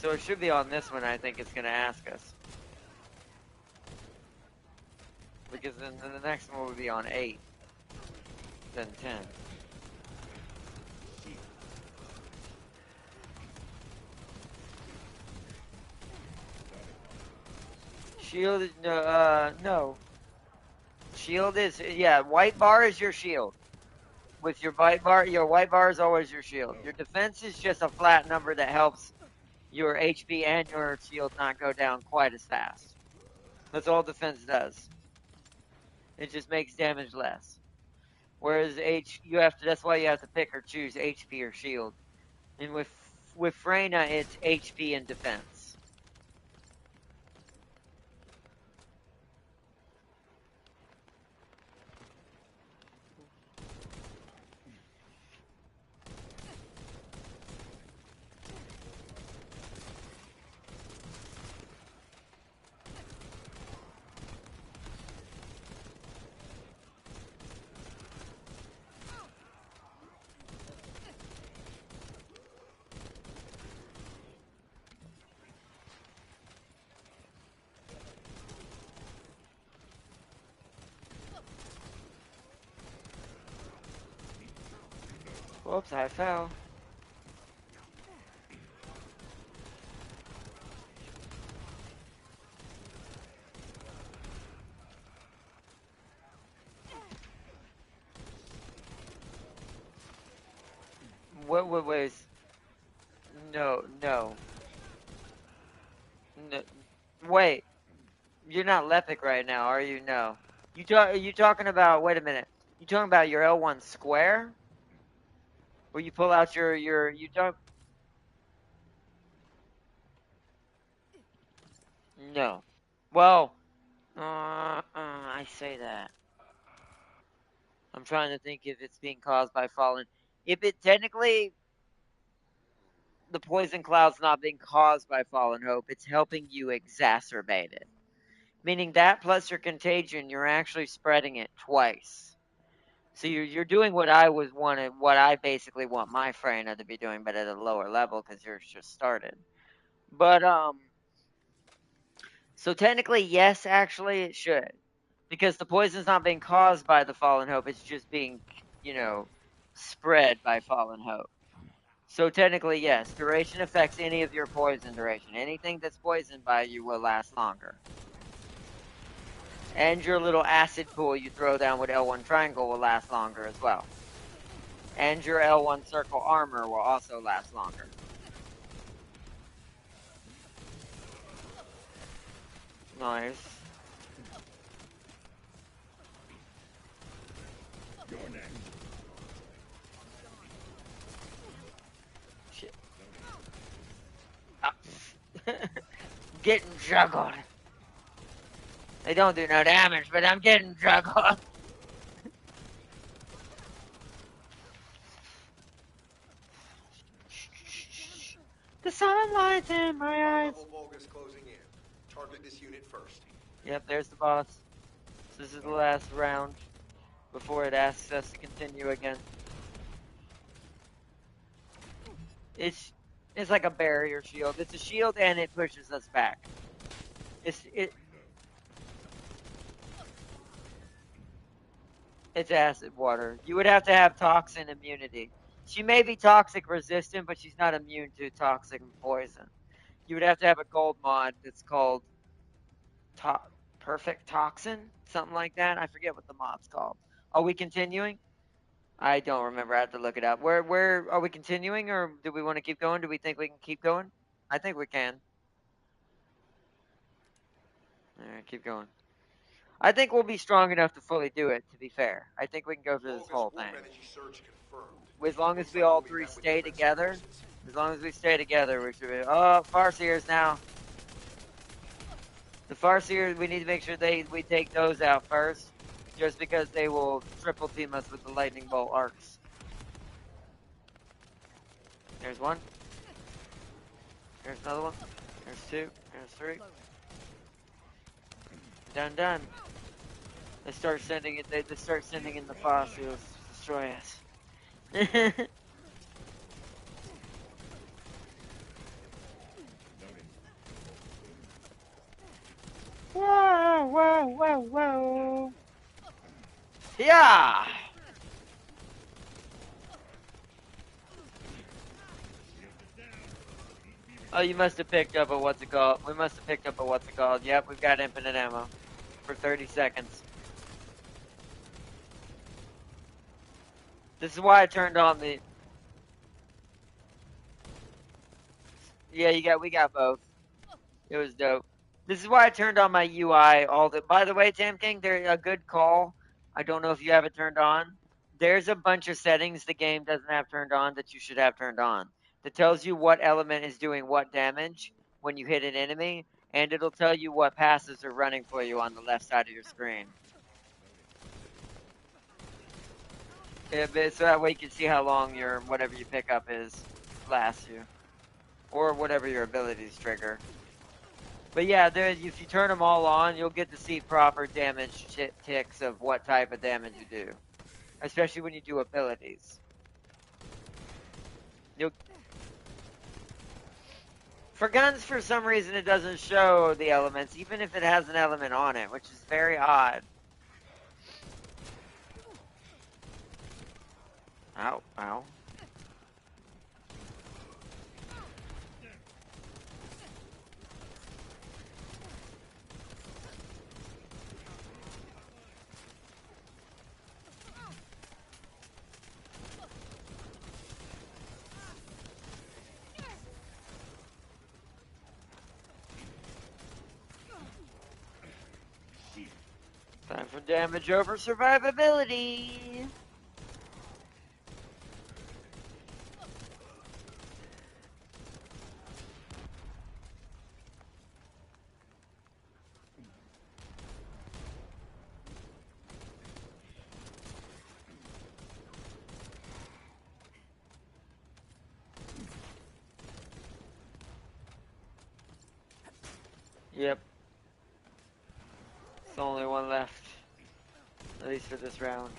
So it should be on this one, I think it's going to ask us. Because then the next one would be on 8, then 10. Shield, no. Shield is, yeah, white bar is your shield. With your white bar is always your shield. Your defense is just a flat number that helps your HP and your shield not go down quite as fast. That's all defense does. It just makes damage less. Whereas that's why you have to pick or choose HP or shield. And with Freyna, it's HP and defense. Whoops, I fell. What was? No. No. Wait, you're not Lepic right now, are you? No. Are you talking about? Wait a minute. You talking about your L1 square? Where you pull out you don't. No. Well, I say that. I'm trying to think if it's being caused by fallen. If it technically, the poison cloud's not being caused by fallen hope, it's helping you exacerbate it. Meaning that plus your contagion, you're actually spreading it twice. So you're doing what I basically want my Freyna to be doing, but at a lower level because yours just started. But so technically, yes, actually it should, because the poison's not being caused by the fallen hope; it's just being, spread by fallen hope. So technically, yes, duration affects any of your poison duration. Anything that's poisoned by you will last longer. And your little acid pool you throw down with L1 triangle will last longer as well. And your L1 circle armor will also last longer. Nice. You're next. Shit. Ah. Getting juggled. They don't do no damage, but I'm getting juggled. The sunlight's in my eyes. Level Volga's closing in. Target this unit first. Yep, there's the boss. So this is the last round before it asks us to continue again. It's like a barrier shield. It's a shield and it pushes us back. It's acid water. You would have to have toxin immunity. She may be toxic resistant, but she's not immune to toxic poison. You would have to have a gold mod that's called Perfect Toxin, something like that. I forget what the mod's called. Are we continuing? I don't remember. I have to look it up. Where are we continuing, or do we want to keep going? Do we think we can keep going? I think we can. All right, keep going. I think we'll be strong enough to fully do it. To be fair, I think we can go through this Volga's whole warp thing. energy surge confirmed. As long as Looks we like all we'll be three met with stay defensive together. forces. As long as we stay together, we should be. Oh, Farseers now. The Farseers, we need to make sure we take those out first, just because they will triple team us with the lightning bolt arcs. There's one. There's another one. There's two. There's three. Done. They start sending it. They start sending in the Farseers to destroy us. Whoa. Yeah. Oh, you must have picked up a what's it called. We must have picked up a what's it called. Yep, we've got infinite ammo for 30 seconds. This is why I turned on the. Yeah, we got both. It was dope. This is why I turned on my UI. By the way, Tam King, they're a good call. I don't know if you have it turned on. There's a bunch of settings the game doesn't have turned on that you should have turned on. That tells you what element is doing what damage when you hit an enemy, and it'll tell you what passes are running for you on the left side of your screen. So that way you can see how long your whatever you pick up lasts you, or whatever your abilities trigger. But yeah, if you turn them all on, you'll get to see proper damage ticks of what type of damage you do, especially when you do abilities. For guns, for some reason, it doesn't show the elements, even if it has an element on it, which is very odd. Ow. Time for damage over survivability. Yep. It's the only one left. At least for this round.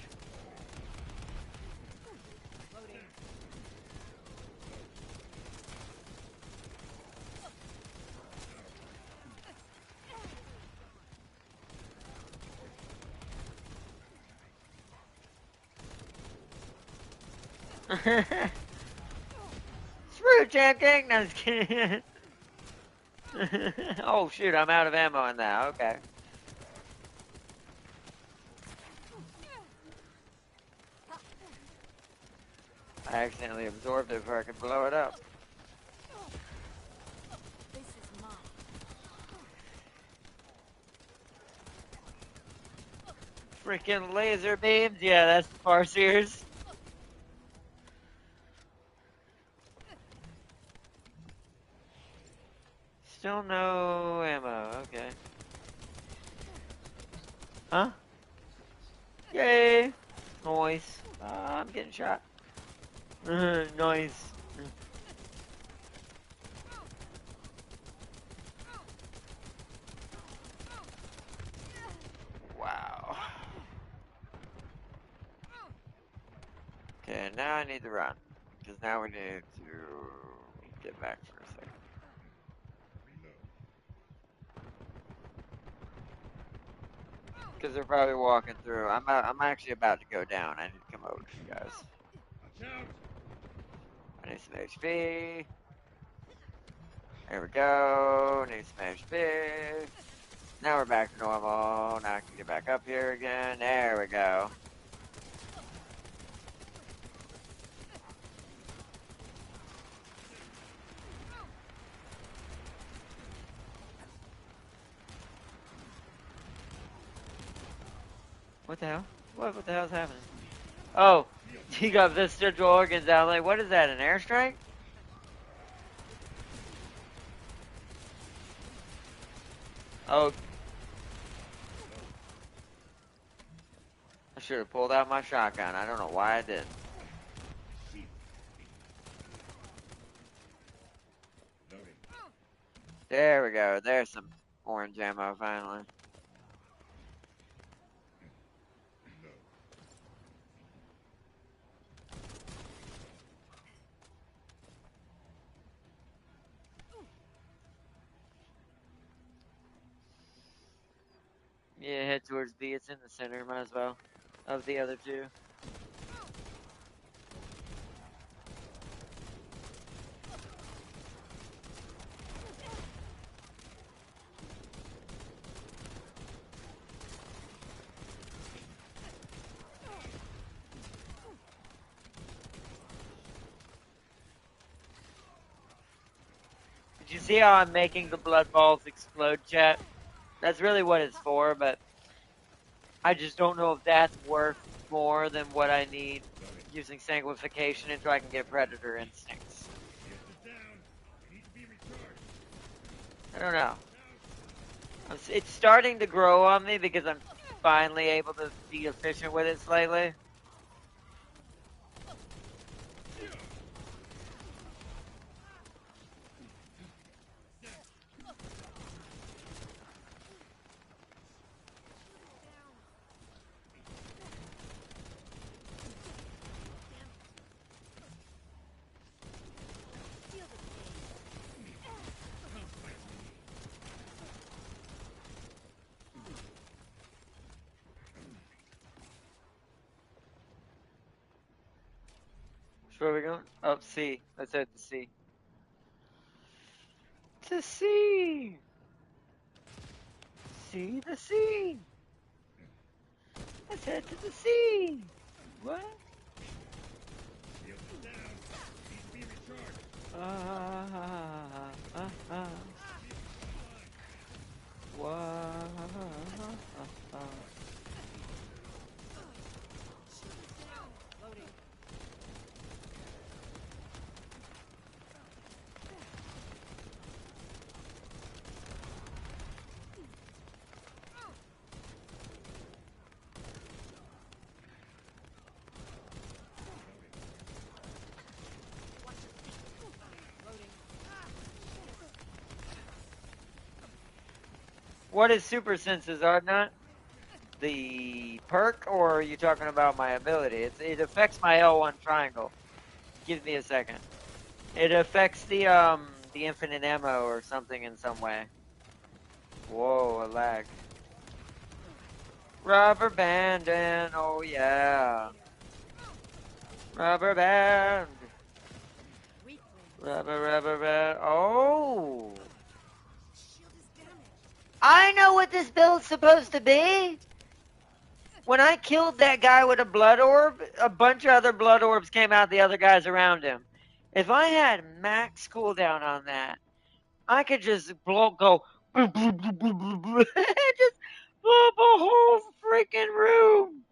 Screw chanting! No, I'm just kidding. Oh shoot, I'm out of ammo in that. Okay. I accidentally absorbed it before I could blow it up. This is mine. Freaking laser beams? Yeah, that's the Farseers. Still no ammo, okay. Huh? Yay! Nice. I'm getting shot. Nice. Wow. Okay, now I need to run. Because now we need to get back for a second. Because they're probably walking through. I'm actually about to go down. I need to come over to you guys. Watch out! I need some HP. There we go. Need some HP. Now we're back to normal. Now I can get back up here again. There we go. What the hell? What the hell's happening? Oh, he got vestigial organs out. Like, what is that, an airstrike? Oh. I should have pulled out my shotgun. I don't know why I didn't. There we go. There's some orange ammo finally. Yeah, head towards B. It's in the center, might as well. Of the other two. Did you see how I'm making the blood balls explode, chat? That's really what it's for, but I just don't know if that's worth more than what I need using sanguification until I can get predator instincts. I don't know. It's starting to grow on me because I'm finally able to be efficient with it slightly. Where are we going? Oh, C. Let's head to C. To C! See the sea! Let's head to the sea! What? What is super senses, Ardnot? The perk, or are you talking about my ability? It affects my L1 triangle. Give me a second. It affects the infinite ammo or something in some way. Whoa, a lag. Rubber banding, oh yeah. Rubber band. Rubber band. Oh. I know what this build's supposed to be. When I killed that guy with a blood orb, a bunch of other blood orbs came out the other guys around him. If I had max cooldown on that, I could just go just blow up a whole freaking room.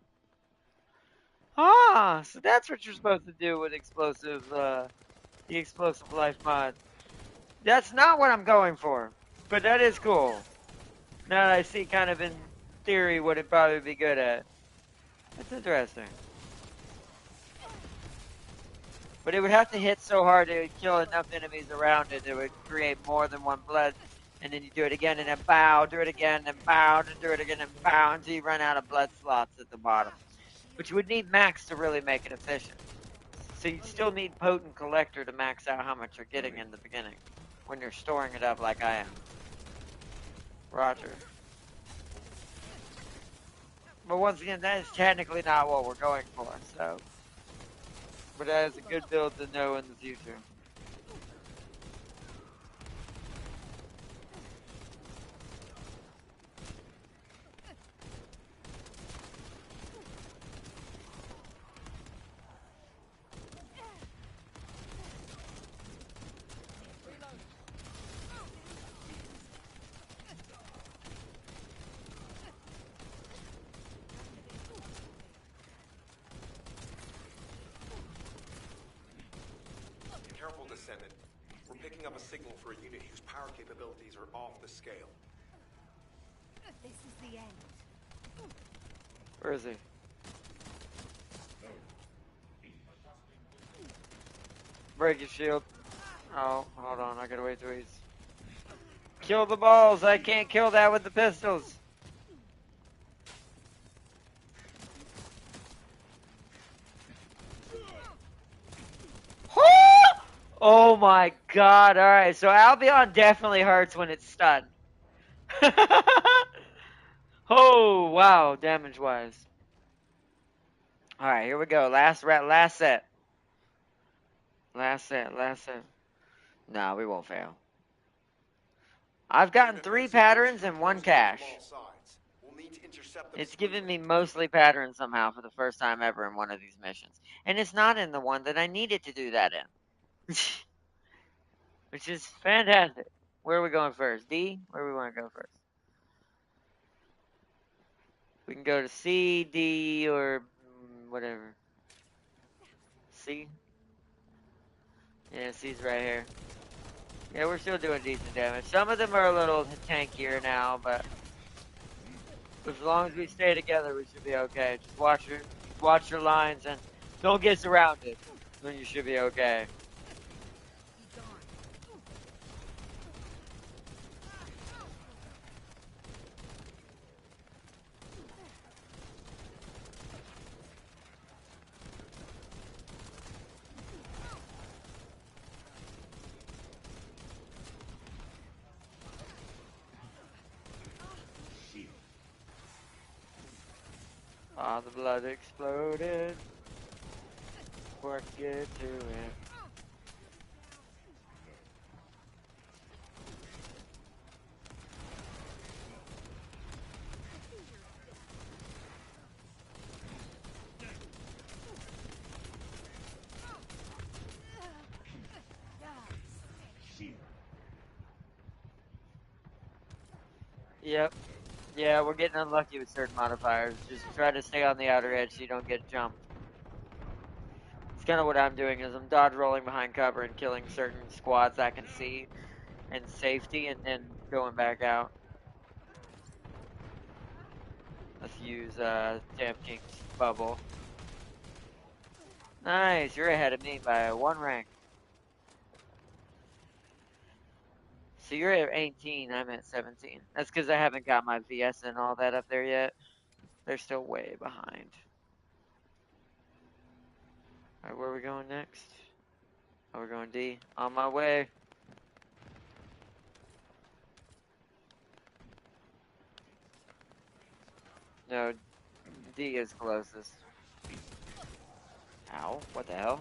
Ah, so that's what you're supposed to do with the explosive life mod. That's not what I'm going for, but that is cool. Now that I see kind of in theory what it'd probably be good at. That's interesting. But it would have to hit so hard it would kill enough enemies around it. It would create more than one blood. And then you do it again and then bow, do it again and bow, and do it again and bow until you run out of blood slots at the bottom. But you would need max to really make it efficient. So you still need potent collector to max out how much you're getting in the beginning when you're storing it up like I am. Roger. But once again, that is technically not what we're going for, so. But that is a good build to know in the future. Careful, Descendant. We're picking up a signal for a unit whose power capabilities are off the scale. This is the end. Where is he? Break your shield. Oh, hold on. I gotta wait till he's. Kill the balls. I can't kill that with the pistols. Oh my god. Alright, so Albion definitely hurts when it's stunned. Oh, wow. Damage wise. Alright, here we go. Last set. Last set. Nah, we won't fail. I've gotten 3 patterns and 1 cache. It's given me mostly patterns somehow for the first time ever in one of these missions. And it's not in the one that I needed to do that in. Which is fantastic. Where are we going first? D? Where do we want to go first? We can go to C, D, or whatever. C? Yeah, C's right here. Yeah, we're still doing decent damage. Some of them are a little tankier now, but as long as we stay together, we should be okay. Just watch your lines and don't get surrounded. Then you should be okay. Ah, the blood exploded. Work get to it. Yep. Yeah, we're getting unlucky with certain modifiers. Just try to stay on the outer edge so you don't get jumped. It's kind of what I'm doing is I'm dodge rolling behind cover and killing certain squads I can see in safety and then going back out. Let's use Damn King's bubble. Nice, you're ahead of me by 1 rank. So you're at 18, I'm at 17. That's because I haven't got my VS and all that up there yet. They're still way behind. All right, where are we going next? Oh, we're going D. On my way. No, D is closest. Ow, what the hell?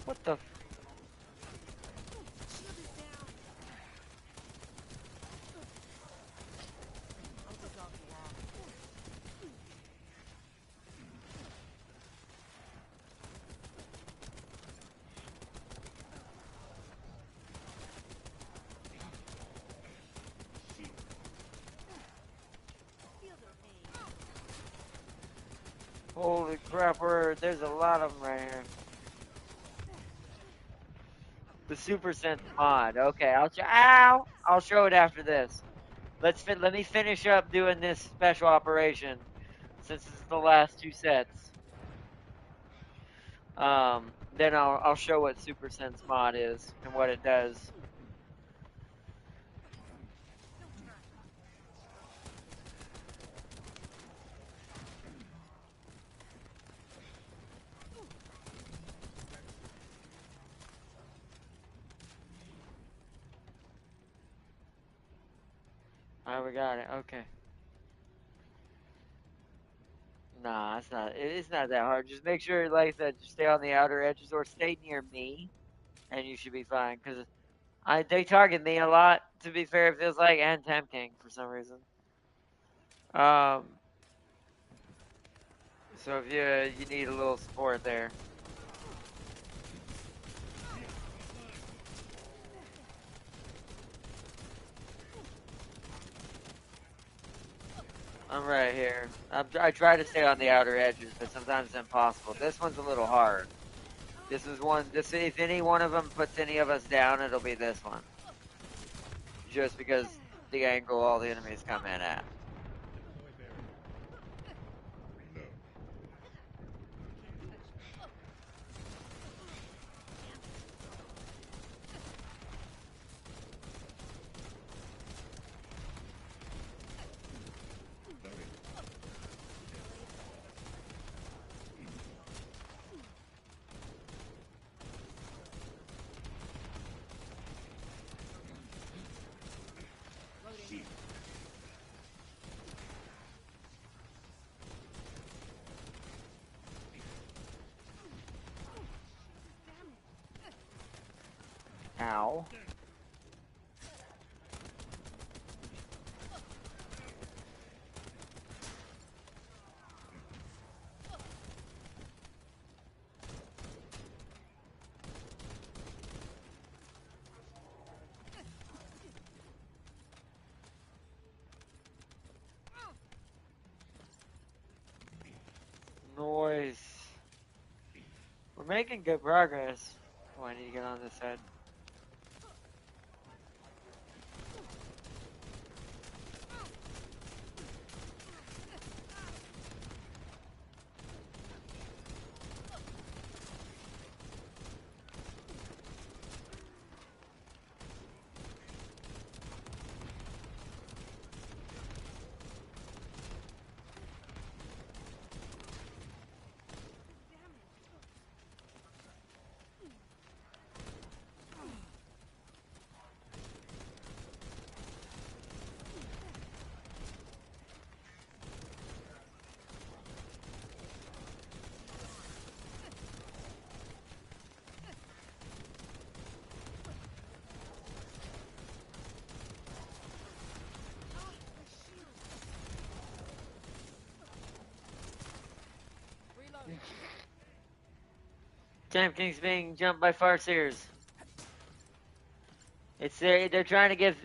What the f- Holy crap, there's a lot of them right here. The Super Sense mod. Okay, I'll show it after this. Let me finish up doing this special operation since this is the last two sets. Then I'll show what Super Sense mod is and what it does. Alright, we got it. Okay. Nah, it's not that hard. Just make sure, like I said, just stay on the outer edges or stay near me, and you should be fine. Cause they target me a lot. To be fair, it feels like, and Temp King for some reason. Um, so if you need a little support there, I'm right here. I try to stay on the outer edges, but sometimes it's impossible. This one's a little hard. This is one. This if any one of them puts any of us down, it'll be this one. Just because the angle all the enemies come in at. Ow. Noise. We're making good progress. Oh, I need to get on this head. Champ King's being jumped by Farseers. They're trying to give.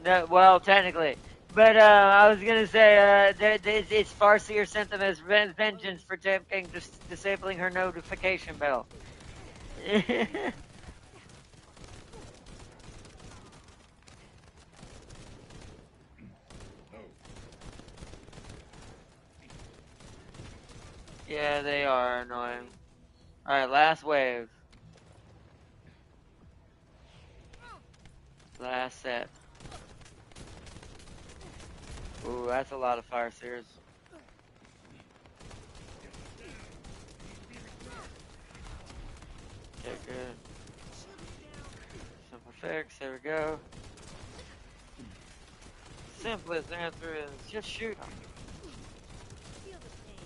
No, well, technically. But I was gonna say, it's Farseer sent them as vengeance for Champ King disabling her notification bell. Yeah, they are annoying. Alright, last wave. Last set. Ooh, that's a lot of fire seers. Okay, good. Simple fix, there we go. Simplest answer is just shoot them. Feel the pain.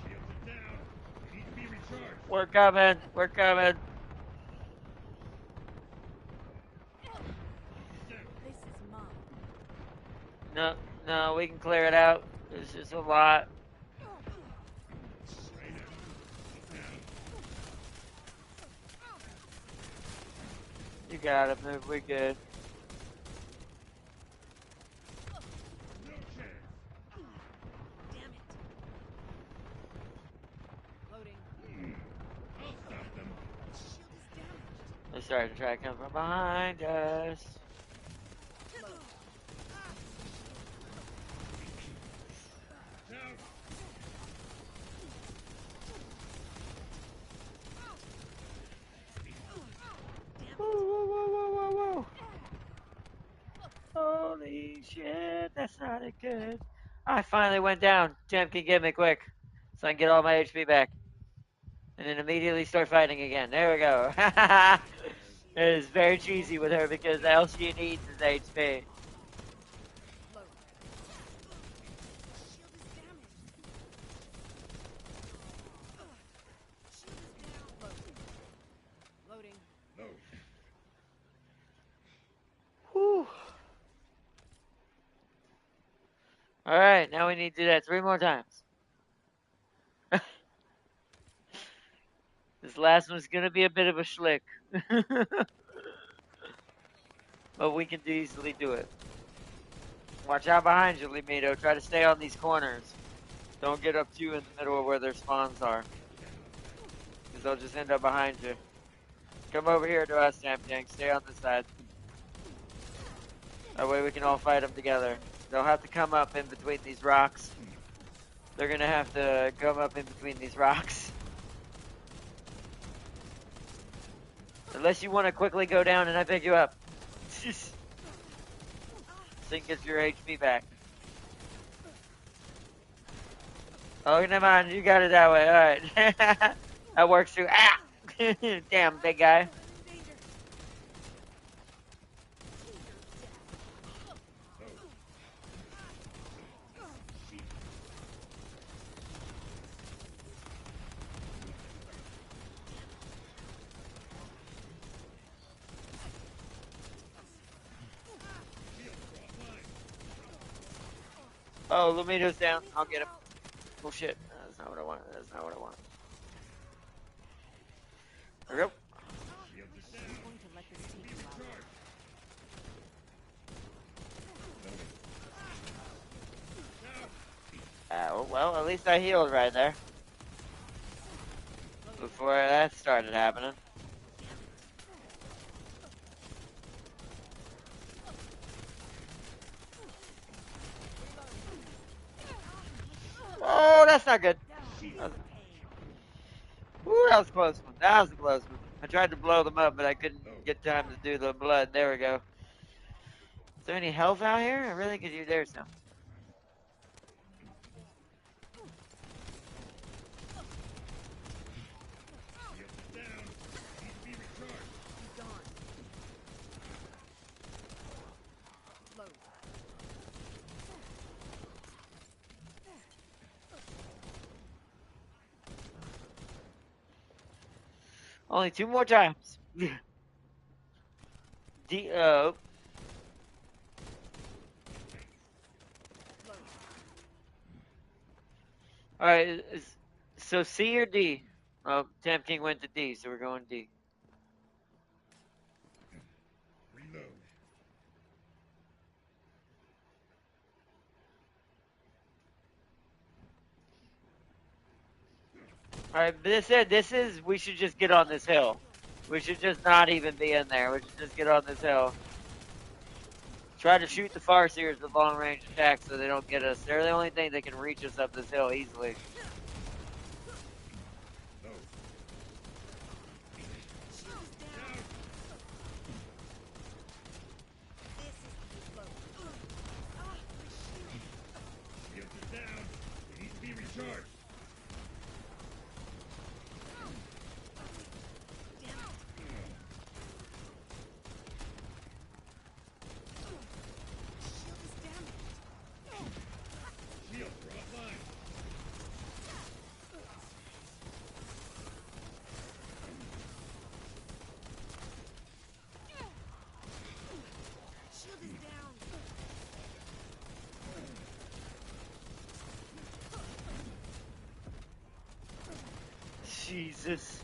Shields are down. They need to be recharged. We're coming, we're coming. Descent. This is mine. No, no, we can clear it out. It's just a lot. Raina. He's down. You gotta move, we good. No chance. Damn it. Loading. I'll stop them. Shield is damaged. They're starting to try to come from behind us. Now. Whoa, whoa, whoa, whoa, whoa, whoa. Holy shit, that's not it good. I finally went down. Tim can get me quick so I can get all my HP back. And then immediately start fighting again. There we go. It is very cheesy with her because all she needs is HP. Load. Shield is damaged. Shield is down. Loading. No. Whew. Alright, now we need to do that 3 more times. This last one's gonna be a bit of a schlick. But we can easily do it. Watch out behind you, Limito. Try to stay on these corners. Don't get up too in the middle of where their spawns are. Because they'll just end up behind you. Come over here to us, Tam Tank. Stay on this side. That way we can all fight them together. They'll have to come up in between these rocks. They're gonna have to come up in between these rocks. Unless you want to quickly go down and I pick you up. So you can get your HP back. Oh, never mind. You got it that way. Alright. That works too. Ah! Damn, big guy. Oh, Lumino's down. I'll get him. Oh shit. That's not what I want. That's not what I want. There we go. Shields are I'm down. going to let this take you out. Well, at least I healed right there. Before that started happening. Oh, that's not good. Ooh, that was a close one. That was a close one. I tried to blow them up, but I couldn't get time to do the blood. There we go. Is there any health out here? I really could use there some. Shields are down. Need to be recharged. He's gone. Load. Only 2 more times. Load. All right. So C or D? Oh, Temp King went to D, so we're going D. Reload. All right, but this is we should just get on this hill. We should just not even be in there. We should just get on this hill. Try to shoot the Farseers with long range attacks so they don't get us. They're the only thing that can reach us up this hill easily. Low. Shield is down. It needs to be recharged. Shields are offline. Jesus.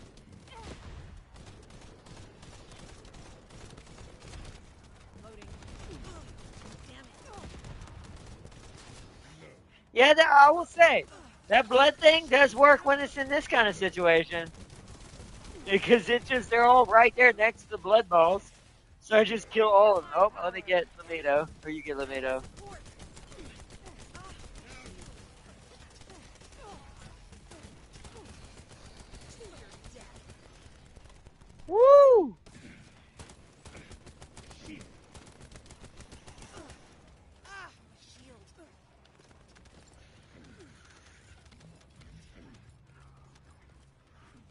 Yeah, I will say that blood thing does work when it's in this kind of situation because they're all right there next to the blood balls. So I just kill all of them. Oh, let me get Lamedo, or you get Lamedo. Woo!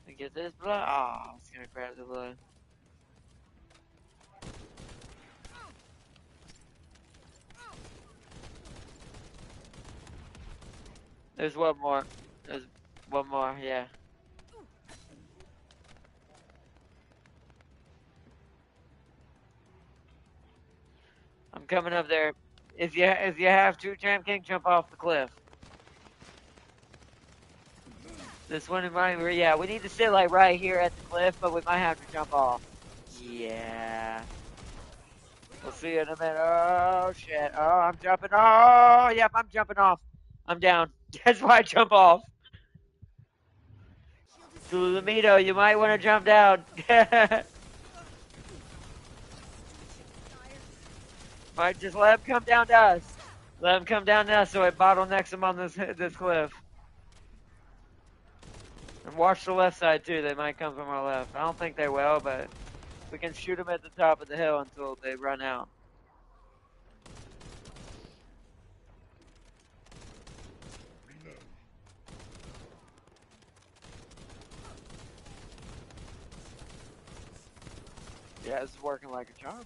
I get this blood. Oh, I was gonna grab the blood. There's one more. There's one more. Yeah. I'm coming up there. If you have to, Tramp King, jump off the cliff. This one in mind, yeah, we need to sit like right here at the cliff, but we might have to jump off. Yeah. We'll see you in a minute. Oh shit. Oh, I'm jumping. Oh, yep, I'm jumping off. I'm down. That's why I jump off. Sulamito, you might want to jump down. Might just let him come down to us. Let him come down to us so it bottlenecks him on this cliff. And watch the left side too. They might come from our left. I don't think they will, but we can shoot them at the top of the hill until they run out. Reload. Yeah, this is working like a charm.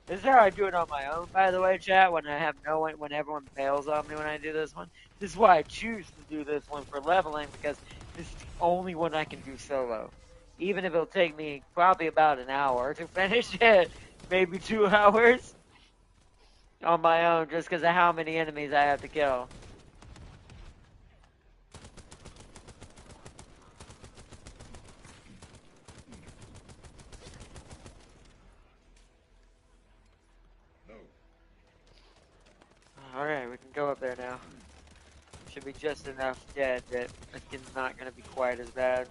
This is how I do it on my own, by the way, chat. When I have no one, when everyone bails on me when I do this one. This is why I choose to do this one for leveling because this is the only one I can do solo. Even if it'll take me probably about an hour to finish it, maybe 2 hours on my own, just because of how many enemies I have to kill. Low. All right, we can go up there now. Should be just enough dead that it's not going to be quite as bad.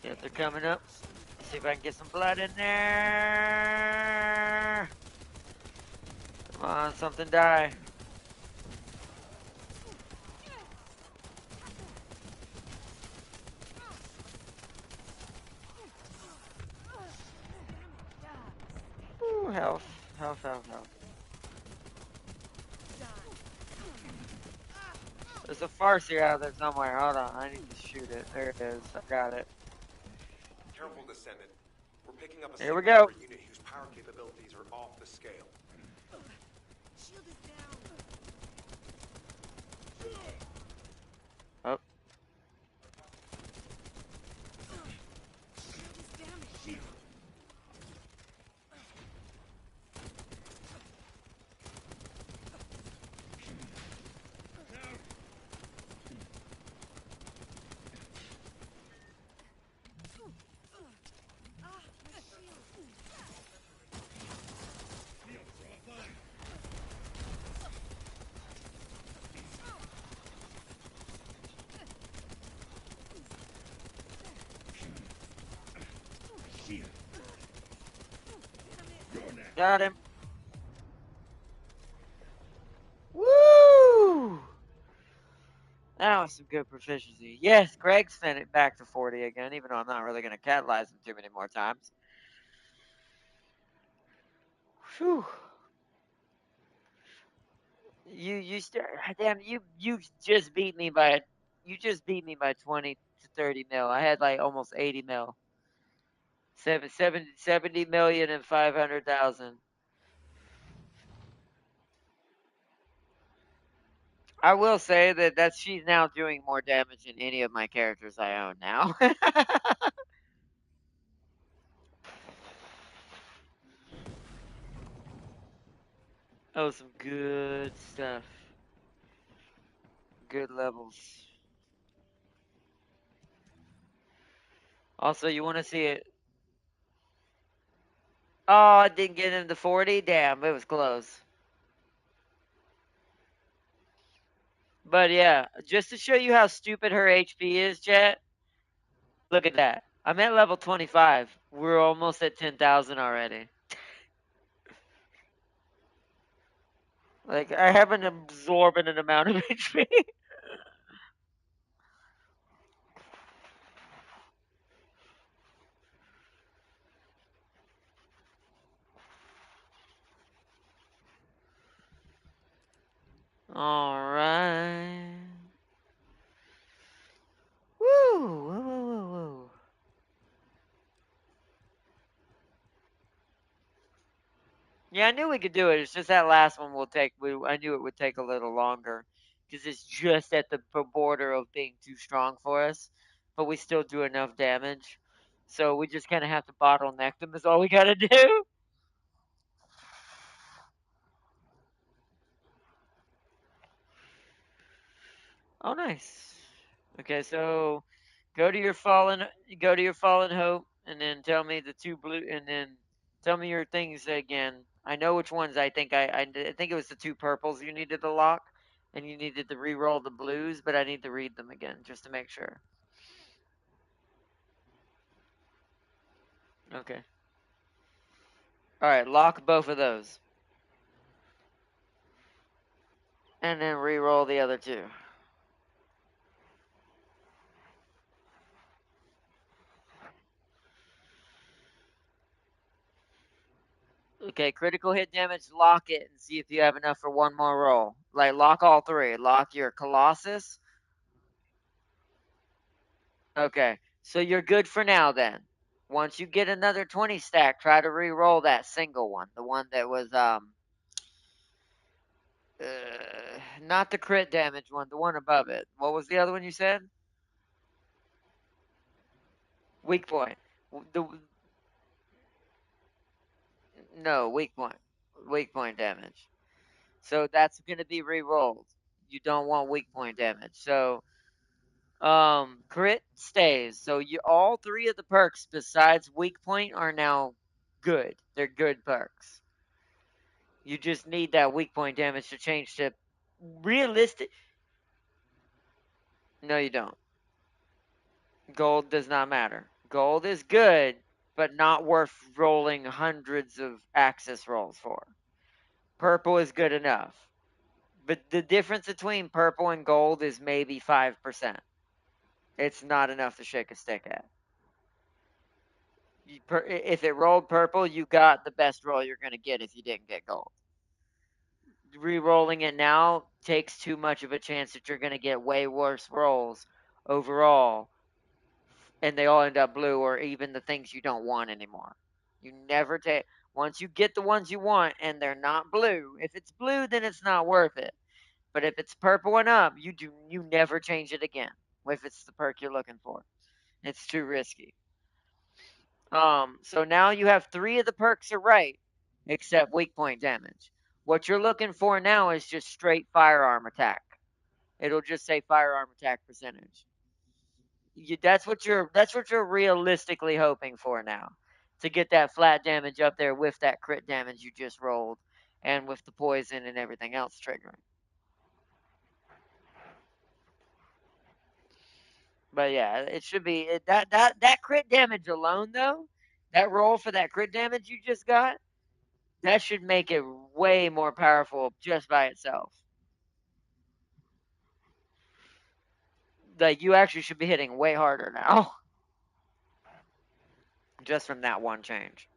Yep, they're coming up. See if I can get some blood in there. Come on, something die. Ooh, health. Health, health, health. There's a Farseer out there somewhere. Hold on, I need to shoot it. There it is. I got it. Careful, Descendant. We're picking up a Here we signal go. for a unit whose power capabilities are off the scale. Oh. Here. You're next. Got him. Woo! That was some good proficiency. Yes, Greg sent it back to 40 again, even though I'm not really going to catalyze him too many more times. Whew. Damn, you just beat me by 20 to 30 mil. I had like almost 80 mil. 70 million and 500,000. I will say that she's now doing more damage than any of my characters I own now. Oh, some good stuff. Good levels. Also, you want to see it? Oh, I didn't get him to 40. Damn, it was close. But yeah, just to show you how stupid her HP is, chat. Look at that. I'm at level 25. We're almost at 10,000 already. Like, I have an absorbent amount of HP. Alright. Woo! Woo, woo, woo, woo. Yeah, I knew we could do it. It's just that last one will take. I knew it would take a little longer because it's just at the border of being too strong for us, but we still do enough damage. So we just kind of have to bottleneck them. Is all we gotta do. Oh, nice. Okay, so go to your fallen hope, and then tell me the two blue, and then tell me your things again. I know which ones. I think it was the two purples you needed to lock, and you needed to re-roll the blues, but I need to read them again just to make sure. Okay. All right, lock both of those, and then re-roll the other two. Okay, critical hit damage, lock it and see if you have enough for one more roll. Like, lock all three. Lock your Colossus. Okay, so you're good for now then. Once you get another 20 stack, try to re-roll that single one. The one that was, not the crit damage one, the one above it. What was the other one you said? Weak point. The, no, weak point. Weak point damage. So that's going to be re-rolled. You don't want weak point damage. So crit stays. So you all three of the perks besides weak point are now good. They're good perks. You just need that weak point damage to change to realistic. No, you don't. Gold does not matter. Gold is good, but not worth rolling hundreds of access rolls for. Purple is good enough. But the difference between purple and gold is maybe 5%. It's not enough to shake a stick at. If it rolled purple, you got the best roll you're going to get if you didn't get gold. Re-rolling it now takes too much of a chance that you're going to get way worse rolls overall, and they all end up blue or even the things you don't want anymore. You never take once you get the ones you want and they're not blue. If it's blue, then it's not worth it. But if it's purple and up, you never change it again. If it's the perk you're looking for, it's too risky. So now you have three of the perks are right, except weak point damage. What you're looking for now is just straight firearm attack. It'll just say firearm attack percentage. That's what you're realistically hoping for now, to get that flat damage up there with that crit damage you just rolled, and with the poison and everything else triggering. But yeah, it should be that crit damage alone though That roll for that crit damage you just got, that should make it way more powerful just by itself. Like, you actually should be hitting way harder now. Just from that one change.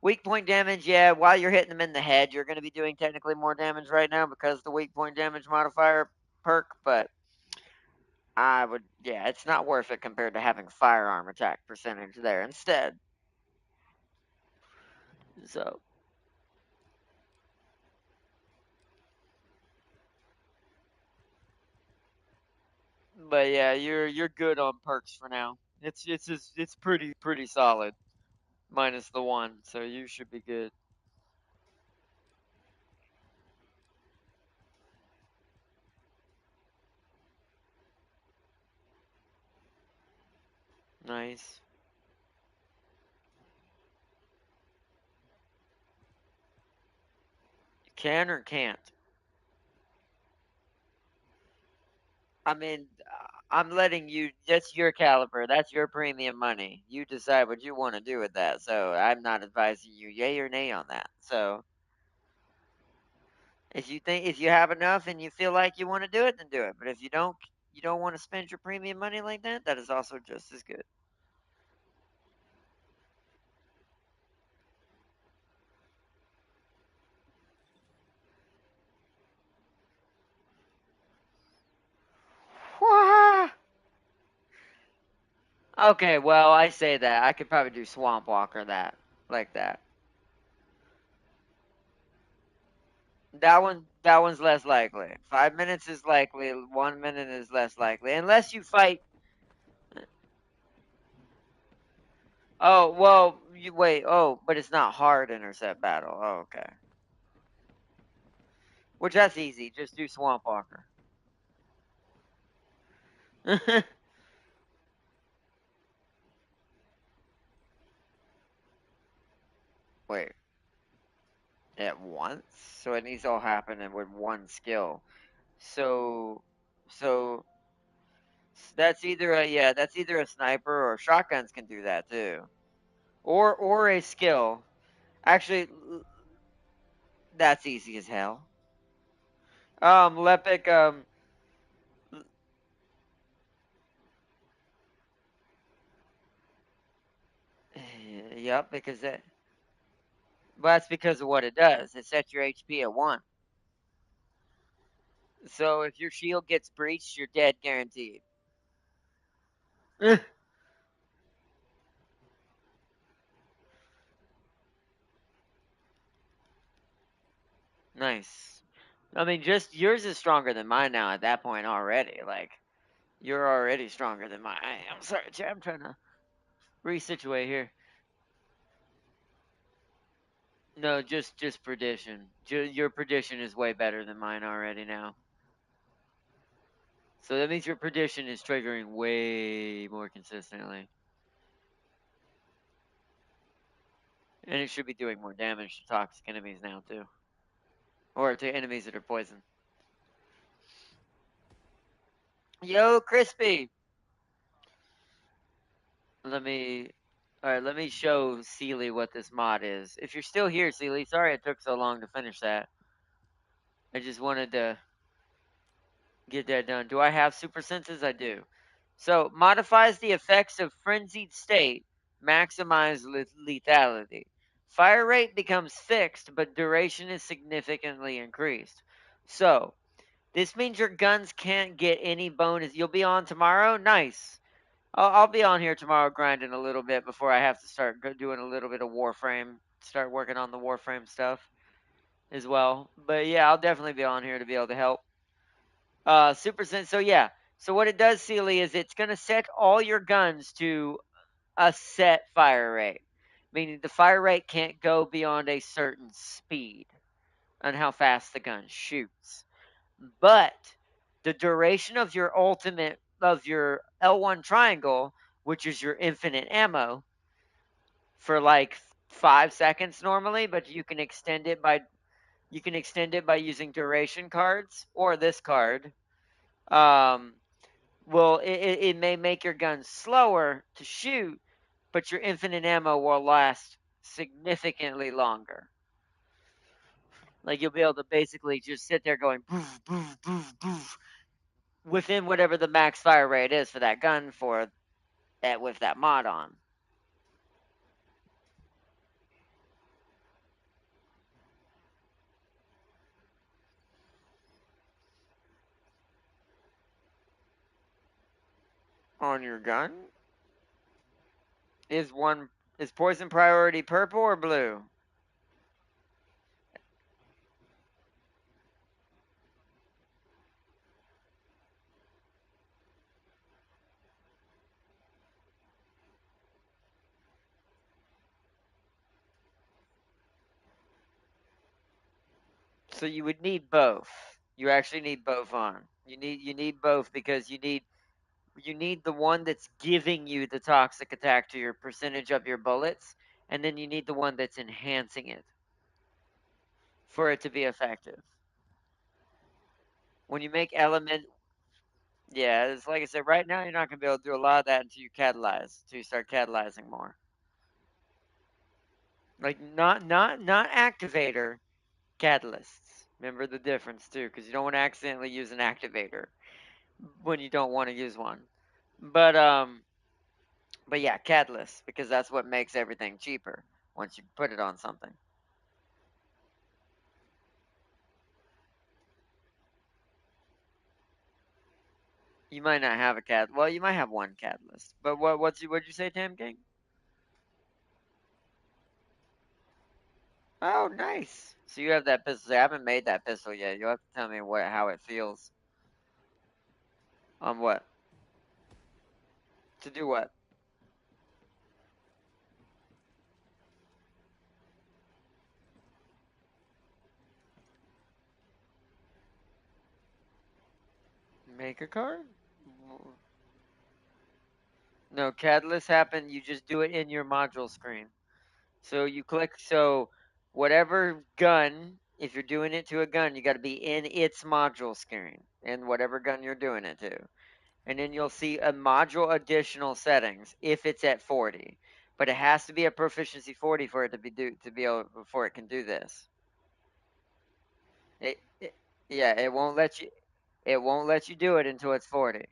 Weak point damage, yeah, while you're hitting them in the head, you're going to be doing technically more damage right now because the weak point damage modifier perk, but I would, yeah, it's not worth it compared to having firearm attack percentage there instead. So, but yeah, you're good on perks for now. It's pretty solid, minus the one, so you should be good. Nice. Can or can't? I mean, I'm letting you. That's your caliber. That's your premium money. You decide what you want to do with that. So I'm not advising you yay or nay on that. So if you have enough and you feel like you want to do it, then do it. But if you don't want to spend your premium money like that. That is also just as good. Wah! Okay, well I say that I could probably do Swamp Walker that like that. That one's less likely. 5 minutes is likely. 1 minute is less likely, unless you fight. Oh well, you wait. Oh, but it's not hard intercept battle. Oh, okay. Which that's easy. Just do Swamp Walker. Wait, at once? So it needs to all happen in with one skill. So, so that's either a yeah, that's either a sniper or shotguns can do that too, or a skill. Actually, that's easy as hell. Lepic, yep, because that, well, that's because of what it does. It sets your HP at one. So if your shield gets breached, you're dead guaranteed. Nice. I mean, just yours is stronger than mine now at that point already. Like, you're already stronger than mine. I'm sorry, Chad. I'm trying to resituate here. No, just perdition. Your perdition is way better than mine already now. So that means your perdition is triggering way more consistently, and it should be doing more damage to toxic enemies now too, or to enemies that are poisoned. Yo, Crispy. Let me all right, let me show Sealy what this mod is. If you're still here, Sealy, sorry it took so long to finish that. I just wanted to get that done. Do I have super senses? I do. So, modifies the effects of frenzied state, maximize lethality. Fire rate becomes fixed, but duration is significantly increased. So, this means your guns can't get any bonus. You'll be on tomorrow? Nice. I'll be on here tomorrow grinding a little bit before I have to start doing a little bit of Warframe, start working on the Warframe stuff as well. But yeah, I'll definitely be on here to be able to help. Super Sense. So yeah, so what it does, Sealy, is it's gonna set all your guns to a set fire rate, meaning the fire rate can't go beyond a certain speed on how fast the gun shoots. But the duration of your ultimate of your L1 triangle, which is your infinite ammo, for like 5 seconds normally, but you can extend it by using duration cards or this card. Um, well, it may make your gun slower to shoot, but your infinite ammo will last significantly longer. Like you'll be able to basically just sit there going boof, boof, boof, boof, within whatever the max fire rate is for that gun for that with that mod on. On your gun? Is one is poison priority purple or blue? So you would need both. You actually need both on. You need both because you need the one that's giving you the toxic attack to your percentage of your bullets, and then you need the one that's enhancing it for it to be effective. When you make element, yeah, it's like I said. Right now, you're not gonna be able to do a lot of that until you catalyze, until you start catalyzing more. Like not activator, catalysts. Remember the difference too, because you don't want to accidentally use an activator when you don't want to use one. But but yeah, catalyst because that's what makes everything cheaper once you put it on something. You might not have a cat. Well, you might have one catalyst. But what'd you say, Tam King? Oh, nice. So you have that pistol. I haven't made that pistol yet. You'll have to tell me how it feels. On what? To do what? Make a card? No, catalyst happen. You just do it in your module screen. So you click. So whatever gun, if you're doing it to a gun, you got to be in its module screen, in whatever gun you're doing it to. And then you'll see a module additional settings if it's at 40. But it has to be a proficiency 40 for it to be able before it can do this. It yeah, it won't let you do it until it's 40.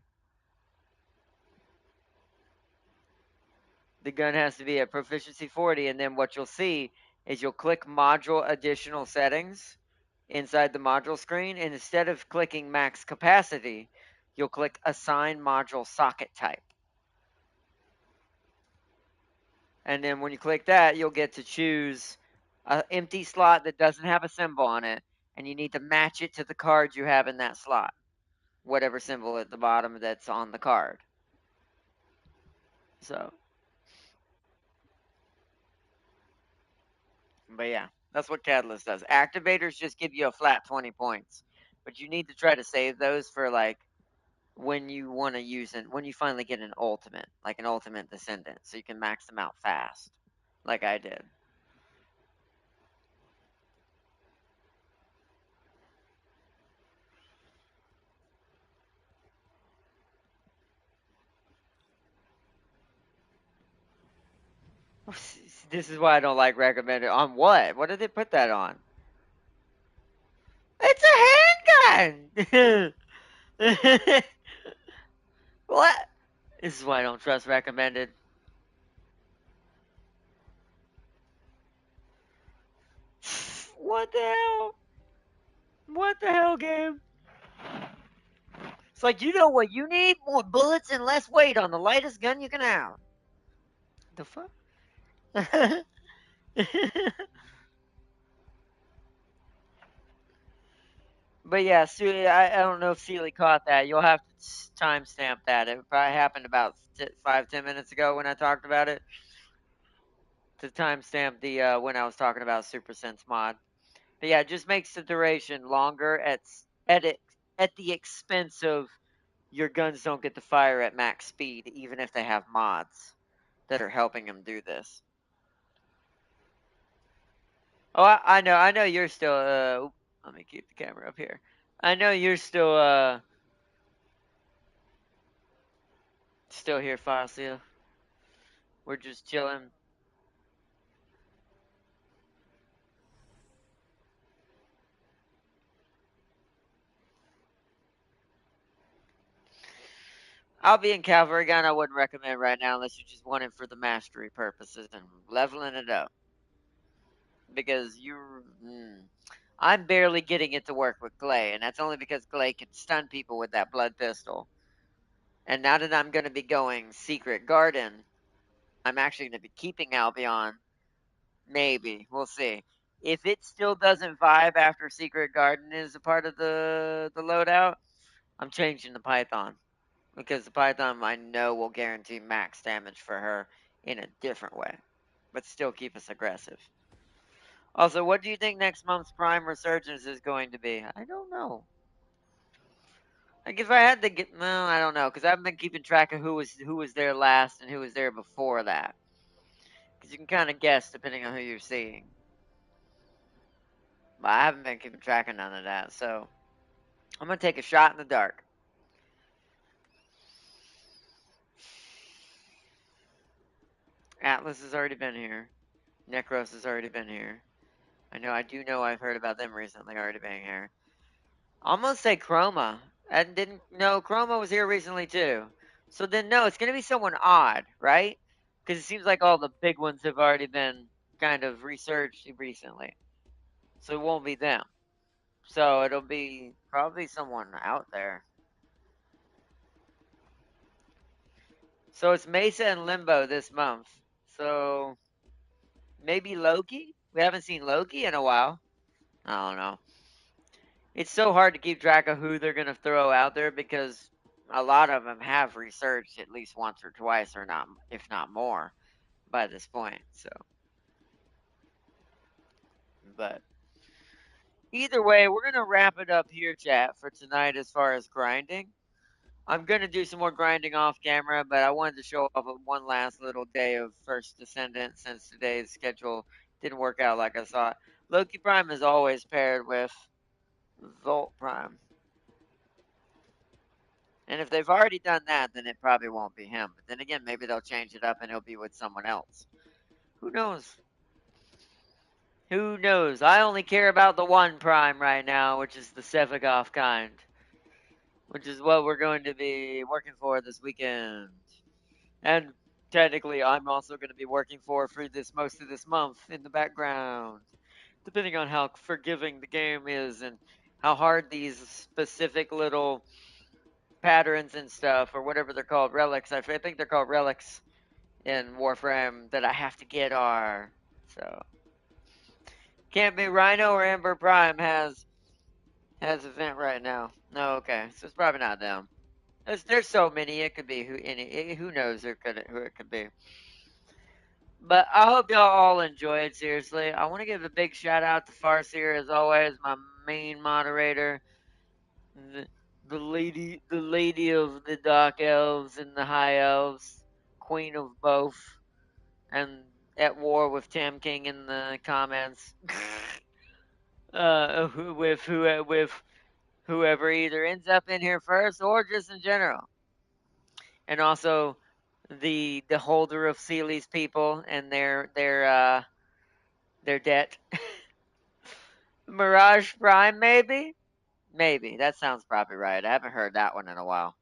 The gun has to be at proficiency 40, and then what you'll see is you'll click module additional settings inside the module screen, and instead of clicking max capacity, you'll click assign module socket type. And then when you click that, you'll get to choose an empty slot that doesn't have a symbol on it, and you need to match it to the card you have in that slot, whatever symbol at the bottom that's on the card. So, but yeah, that's what Catalyst does. Activators just give you a flat 20 points, but you need to try to save those for like when you want to use it, when you finally get an ultimate, like an ultimate Descendant, so you can max them out fast, like I did. This is why I don't like recommended. On what? What did they put that on? It's a handgun! What? This is why I don't trust recommended. What the hell? What the hell, game? It's like, you know what you need? More bullets and less weight on the lightest gun you can have. The fuck? But yeah, I don't know if Sealy caught that. You'll have to timestamp that. It probably happened about 5-10 minutes ago when I talked about it. To timestamp the when I was talking about Super Sense mod. But yeah, it just makes the duration longer at the expense of your guns don't get to fire at max speed, even if they have mods that are helping them do this. Oh, I know you're still. Let me keep the camera up here. I know you're still here, Fossil. We're just chilling. I'll be in cavalry gun. I wouldn't recommend right now unless you just want it for the mastery purposes and leveling it up. Because I'm barely getting it to work with Clay, and that's only because Clay can stun people with that blood pistol. And now that I'm going to be going Secret Garden, I'm actually going to be keeping Albion. Maybe. We'll see. If it still doesn't vibe after Secret Garden is a part of the loadout, I'm changing the Python. Because the Python I know will guarantee max damage for her in a different way. But still keep us aggressive. Also, what do you think next month's Prime Resurgence is going to be? I don't know. Like if I had to get, no, I don't know, because I haven't been keeping track of who was there last and who was there before that. Because you can kind of guess depending on who you're seeing. But I haven't been keeping track of none of that, so I'm gonna take a shot in the dark. Atlas has already been here. Necros has already been here. I do know I've heard about them recently already being here. I'm gonna say Chroma. I didn't know Chroma was here recently too. So then no, it's gonna be someone odd, right? Because it seems like all the big ones have already been kind of researched recently. So it won't be them. So it'll be probably someone out there. So it's Mesa and Limbo this month. So maybe Loki? We haven't seen Loki in a while. I don't know. It's so hard to keep track of who they're going to throw out there because a lot of them have researched at least once or twice, or not, if not more, by this point. So, but either way, we're going to wrap it up here, chat, for tonight as far as grinding. I'm going to do some more grinding off camera, but I wanted to show off one last little day of First Descendant since today's schedule didn't work out like I thought. Loki Prime is always paired with Volt Prime. And if they've already done that, then it probably won't be him. But then again, maybe they'll change it up and he'll be with someone else. Who knows? Who knows? I only care about the one Prime right now, which is the Sevagoth kind, which is what we're going to be working for this weekend. And technically, I'm also going to be working for this most of this month in the background, depending on how forgiving the game is and how hard these specific little patterns and stuff, or whatever they're called, relics. I think they're called relics in Warframe that I have to get are. So can't be Rhino or Ember Prime has event right now. No, okay, so it's probably not them. There's so many. It could be who knows who it could be. But I hope y'all all enjoy it. Seriously, I want to give a big shout out to Farseer as always, my main moderator, the, the lady of the dark elves and the high elves, queen of both, and at war with Tam King in the comments. With whoever either ends up in here first or just in general, and also the holder of Sealy's people and their debt. Mirage Prime, maybe that sounds probably right. I haven't heard that one in a while.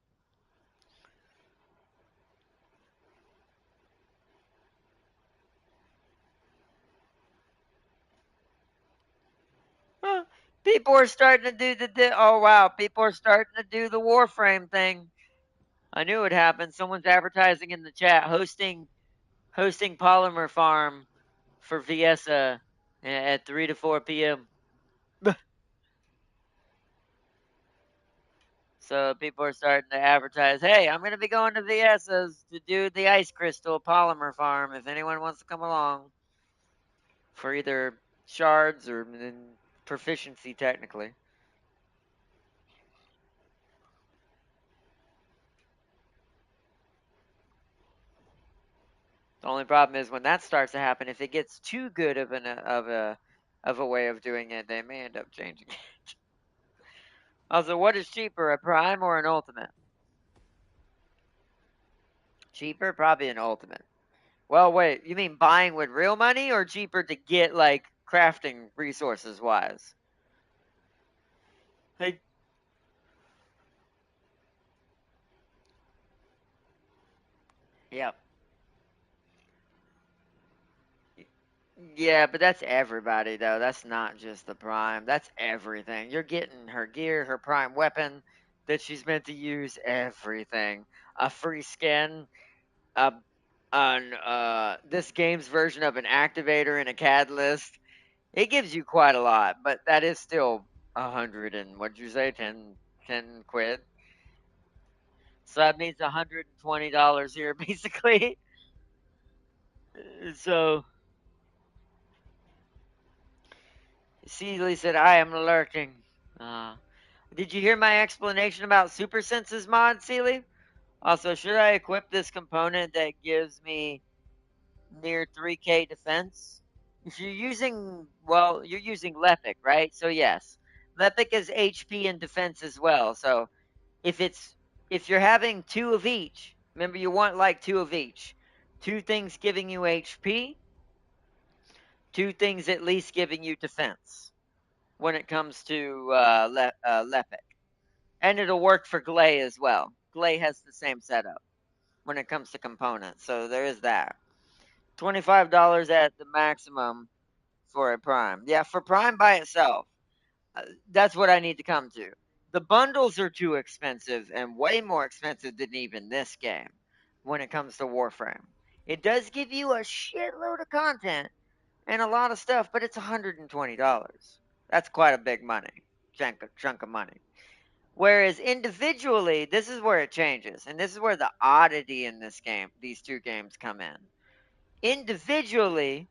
Huh. People are starting to do oh wow, people are starting to do the Warframe thing. I knew it would happen. Someone's advertising in the chat, hosting Polymer Farm for Viesa at 3 to 4 p.m. So people are starting to advertise, hey, I'm going to be going to Viesa's to do the Ice Crystal Polymer Farm if anyone wants to come along for either shards or proficiency, technically. The only problem is when that starts to happen, if it gets too good of a way of doing it, they may end up changing it. Also, what is cheaper, a prime or an ultimate? Cheaper, probably an ultimate. Well, wait, you mean buying with real money or cheaper to get like crafting resources wise? Hey, yep. Yeah, but that's everybody though. That's not just the prime. That's everything. You're getting her gear, her prime weapon that she's meant to use, everything. A free skin, a on this game's version of an activator and a catalyst. It gives you quite a lot, but that is still 100 and what'd you say, 10 quid. So that means $120 here, basically. So Seeley said, "I am lurking." Uh, did you hear my explanation about super senses mod, Seeley? Also, should I equip this component that gives me near 3k defense? If you're using, well, you're using Lepic, right? So yes, Lepic is HP and defense as well. So if it's if you're having two of each, remember you want like two of each. Two things giving you HP, two things at least giving you defense when it comes to Lepic. And it'll work for Glay as well. Glay has the same setup when it comes to components. So there is that. $25 at the maximum for a Prime. Yeah, for Prime by itself. That's what I need to come to. The bundles are too expensive and way more expensive than even this game when it comes to Warframe. It does give you a shitload of content and a lot of stuff, but it's $120. That's quite a big chunk of money. Whereas individually, this is where it changes, and this is where the oddity in these two games come in. Individually,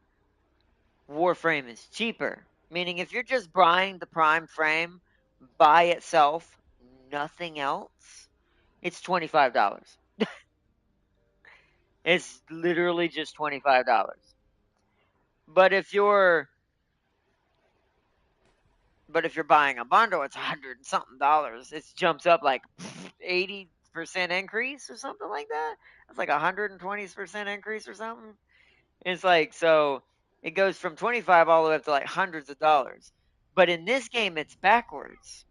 Warframe is cheaper, meaning if you're just buying the Prime frame by itself, nothing else, it's $25. It's literally just $25. But if you're but if you're buying a bundle, it's 100 and something dollars. It jumps up like 80% increase or something like that. It's like 120% increase or something. It's like, so it goes from 25 all the way up to like hundreds of dollars. But in this game, it's backwards.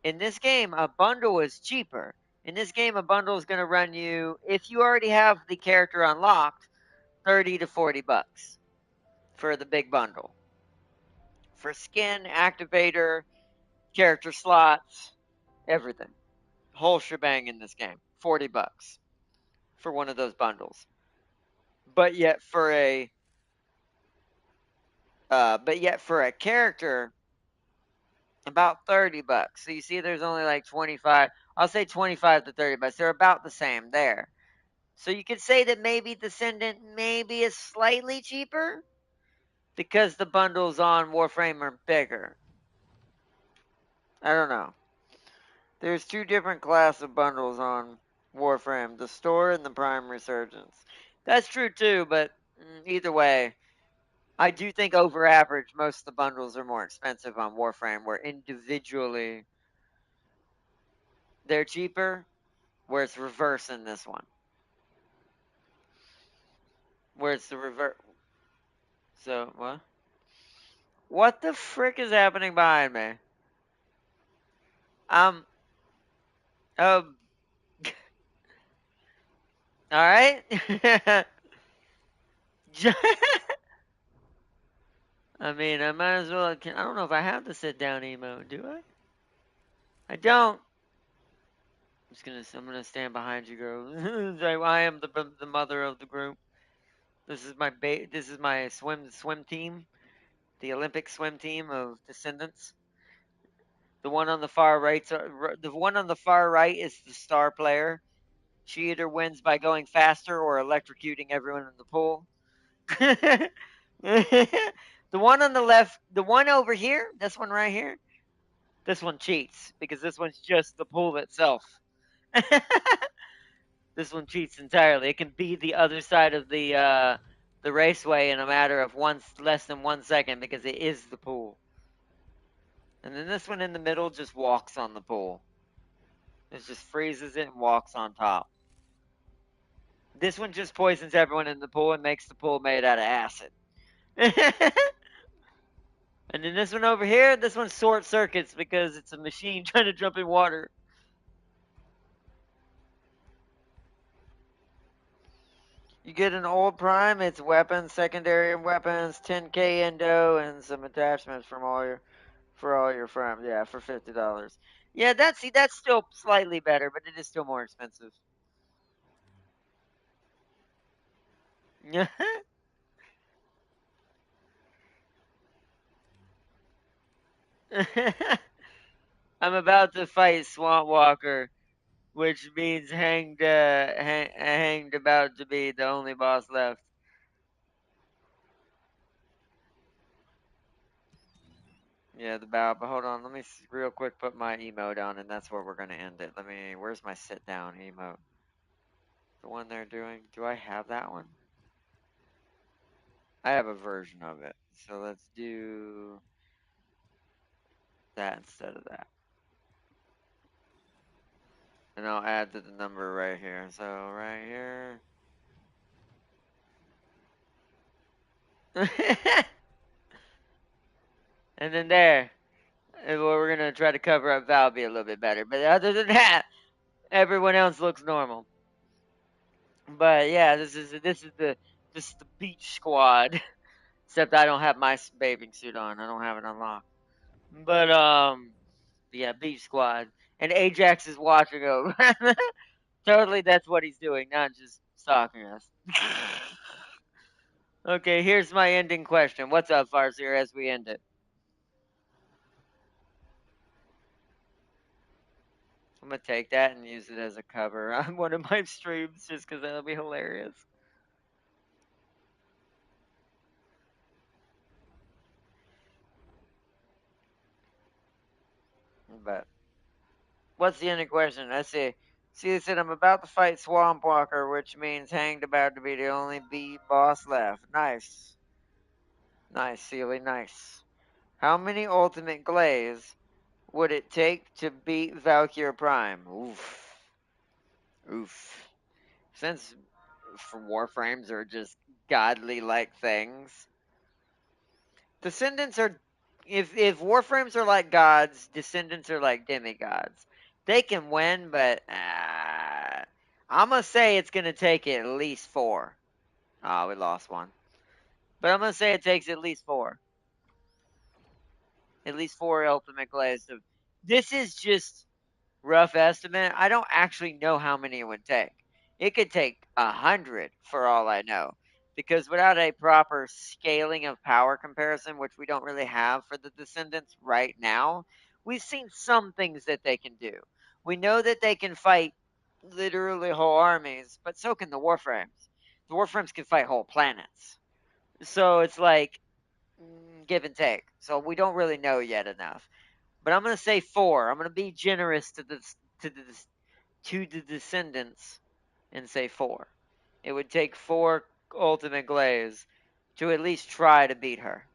In this game, a bundle is cheaper. In this game, a bundle is going to run you, if you already have the character unlocked, 30 to 40 bucks for the big bundle. For skin, activator, character slots, everything. Whole shebang in this game. 40 bucks for one of those bundles. But yet for a character, about 30 bucks. So you see there's only like 25. I'll say 25 to 30 bucks. They're about the same there. So you could say that maybe Descendant maybe is slightly cheaper because the bundles on Warframe are bigger. I don't know. There's two different class of bundles on Warframe, the store and the Prime Resurgence. That's true too, but either way, I do think over average most of the bundles are more expensive on Warframe, where individually they're cheaper, where it's reverse in this one. Where it's the reverse. So, what? What the frick is happening behind me? Um, um, alright? I mean, I might as well. I don't know if I have the sit down emote, do I? I don't. I'm gonna stand behind you, girl. I am the mother of the group. This is my swim team, the Olympic swim team of Descendants. The one on the far right is the star player. She either wins by going faster or electrocuting everyone in the pool. The one on the left, the one over here, this one right here, this one cheats because this one's just the pool itself. This one cheats entirely. It can be the other side of the raceway in a matter of less than 1 second because it is the pool. And then this one in the middle just walks on the pool. It just freezes it and walks on top. This one just poisons everyone in the pool and makes the pool made out of acid. And then this one over here, this one short circuits because it's a machine trying to jump in water. You get an old prime, it's weapons, secondary weapons, 10k endo, and some attachments from all your frames. Yeah, for $50. Yeah, that's still slightly better, but it is still more expensive. I'm about to fight Swamp Walker, which means hanged about to be the only boss left. Yeah, the bow. But hold on, let me real quick put my emote down, and that's where we're gonna end it. Where's my sit down emote? The one they're doing. Do I have that one? I have a version of it. So let's do that instead of that. And I'll add to the number right here. So right here. And then there. And we're gonna try to cover up Valby a little bit better. But other than that, everyone else looks normal. But yeah, this is the beach squad. Except I don't have my bathing suit on. I don't have it unlocked. But yeah, beach squad. And Ajax is watching over. Totally, that's what he's doing, not just stalking us. Okay, here's my ending question. What's up, Farseer, as we end it? I'm gonna take that and use it as a cover on one of my streams just because that'll be hilarious. But what's the ending question? Let's see. See, it said I'm about to fight Swamp Walker, which means hanged about to be the only B boss left. Nice. Nice, Sealy, nice. How many ultimate glaze would it take to beat Valkyr Prime? Oof. Oof. Since Warframes are just godly like things, Descendants are. If Warframes are like gods, Descendants are like demigods. They can win, but I'm gonna say it's gonna take at least four. Oh, we lost one. But I'm gonna say it takes at least four. At least four ultimate glaze. So this is just rough estimate. I don't actually know how many it would take. It could take 100 for all I know. Because without a proper scaling of power comparison, which we don't really have for the Descendants right now, we've seen some things that they can do. We know that they can fight literally whole armies, but so can the Warframes. The Warframes can fight whole planets. So it's like give and take. So we don't really know yet enough. But I'm gonna say four. I'm gonna be generous to the to the Descendants and say four. It would take four ultimate glaze to at least try to beat her.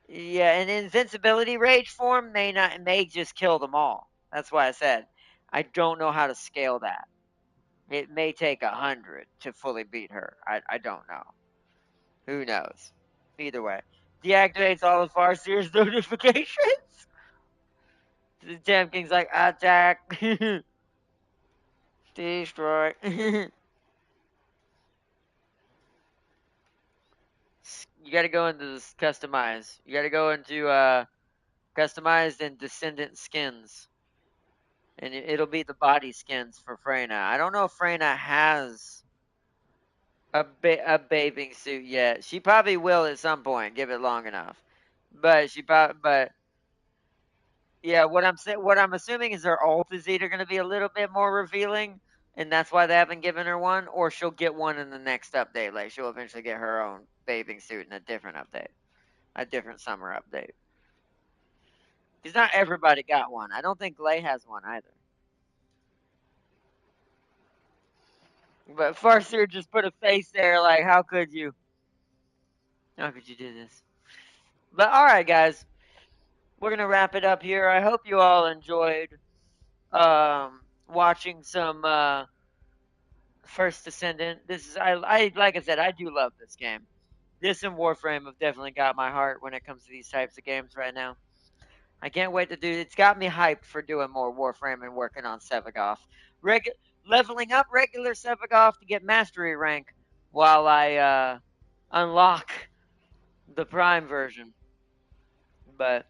Yeah, and invincibility rage form may just kill them all. That's why I said I don't know how to scale that. It may take 100 to fully beat her. I don't know. Who knows? Either way, deactivates all of Farseer's notifications. The Damn King's like attack, destroy. You got to go into this customize. You got to go into customized and descendant skins, and it'll be the body skins for Freyna. I don't know if Freyna has a bathing suit yet. She probably will at some point. Give it long enough, but yeah, what I'm assuming is her ult is either going to be a little bit more revealing, and that's why they haven't given her one, or she'll get one in the next update. Like she'll eventually get her own bathing suit in a different update, a different summer update. Because not everybody got one. I don't think Lay has one either. But Farseer just put a face there like, how could you? How could you do this? But alright, guys. We're going to wrap it up here. I hope you all enjoyed watching first Descendant. This is I like I said, I do love this game. This and Warframe have definitely got my heart when it comes to these types of games right now. I can't wait to do. It's got me hyped for doing more Warframe and working on Sevagoth. Reg- Leveling up regular Sevagoth to get mastery rank while I unlock the Prime version. But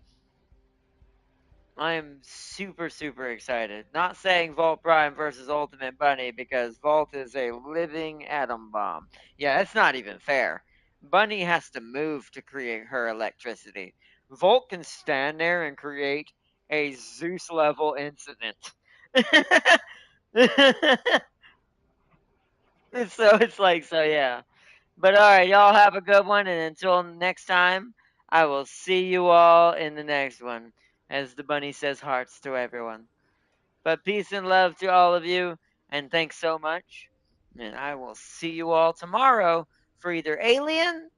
I am super, super excited. Not saying Vault Prime versus Ultimate Bunny because Vault is a living atom bomb. Yeah, it's not even fair. Bunny has to move to create her electricity. Volt can stand there and create a Zeus level incident. So it's like, so yeah. But all right, y'all have a good one. And until next time, I will see you all in the next one. As the bunny says, hearts to everyone. But peace and love to all of you, and thanks so much. And I will see you all tomorrow for either Alien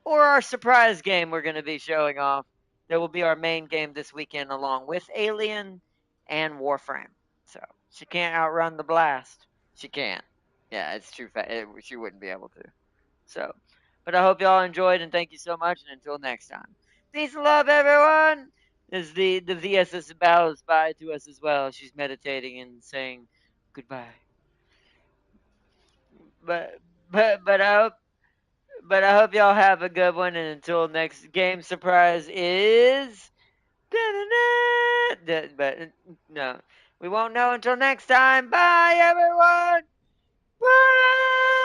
or our surprise game we're going to be showing off. That will be our main game this weekend, along with Alien and Warframe. So she can't outrun the blast. She can't. Yeah, it's true. She wouldn't be able to. So, but I hope y'all enjoyed, and thank you so much. And until next time, peace and love, everyone. As the VSS bows bye to us as well. She's meditating and saying goodbye. But but I hope y'all have a good one. And until next game, surprise is. But no, we won't know until next time. Bye, everyone. Bye.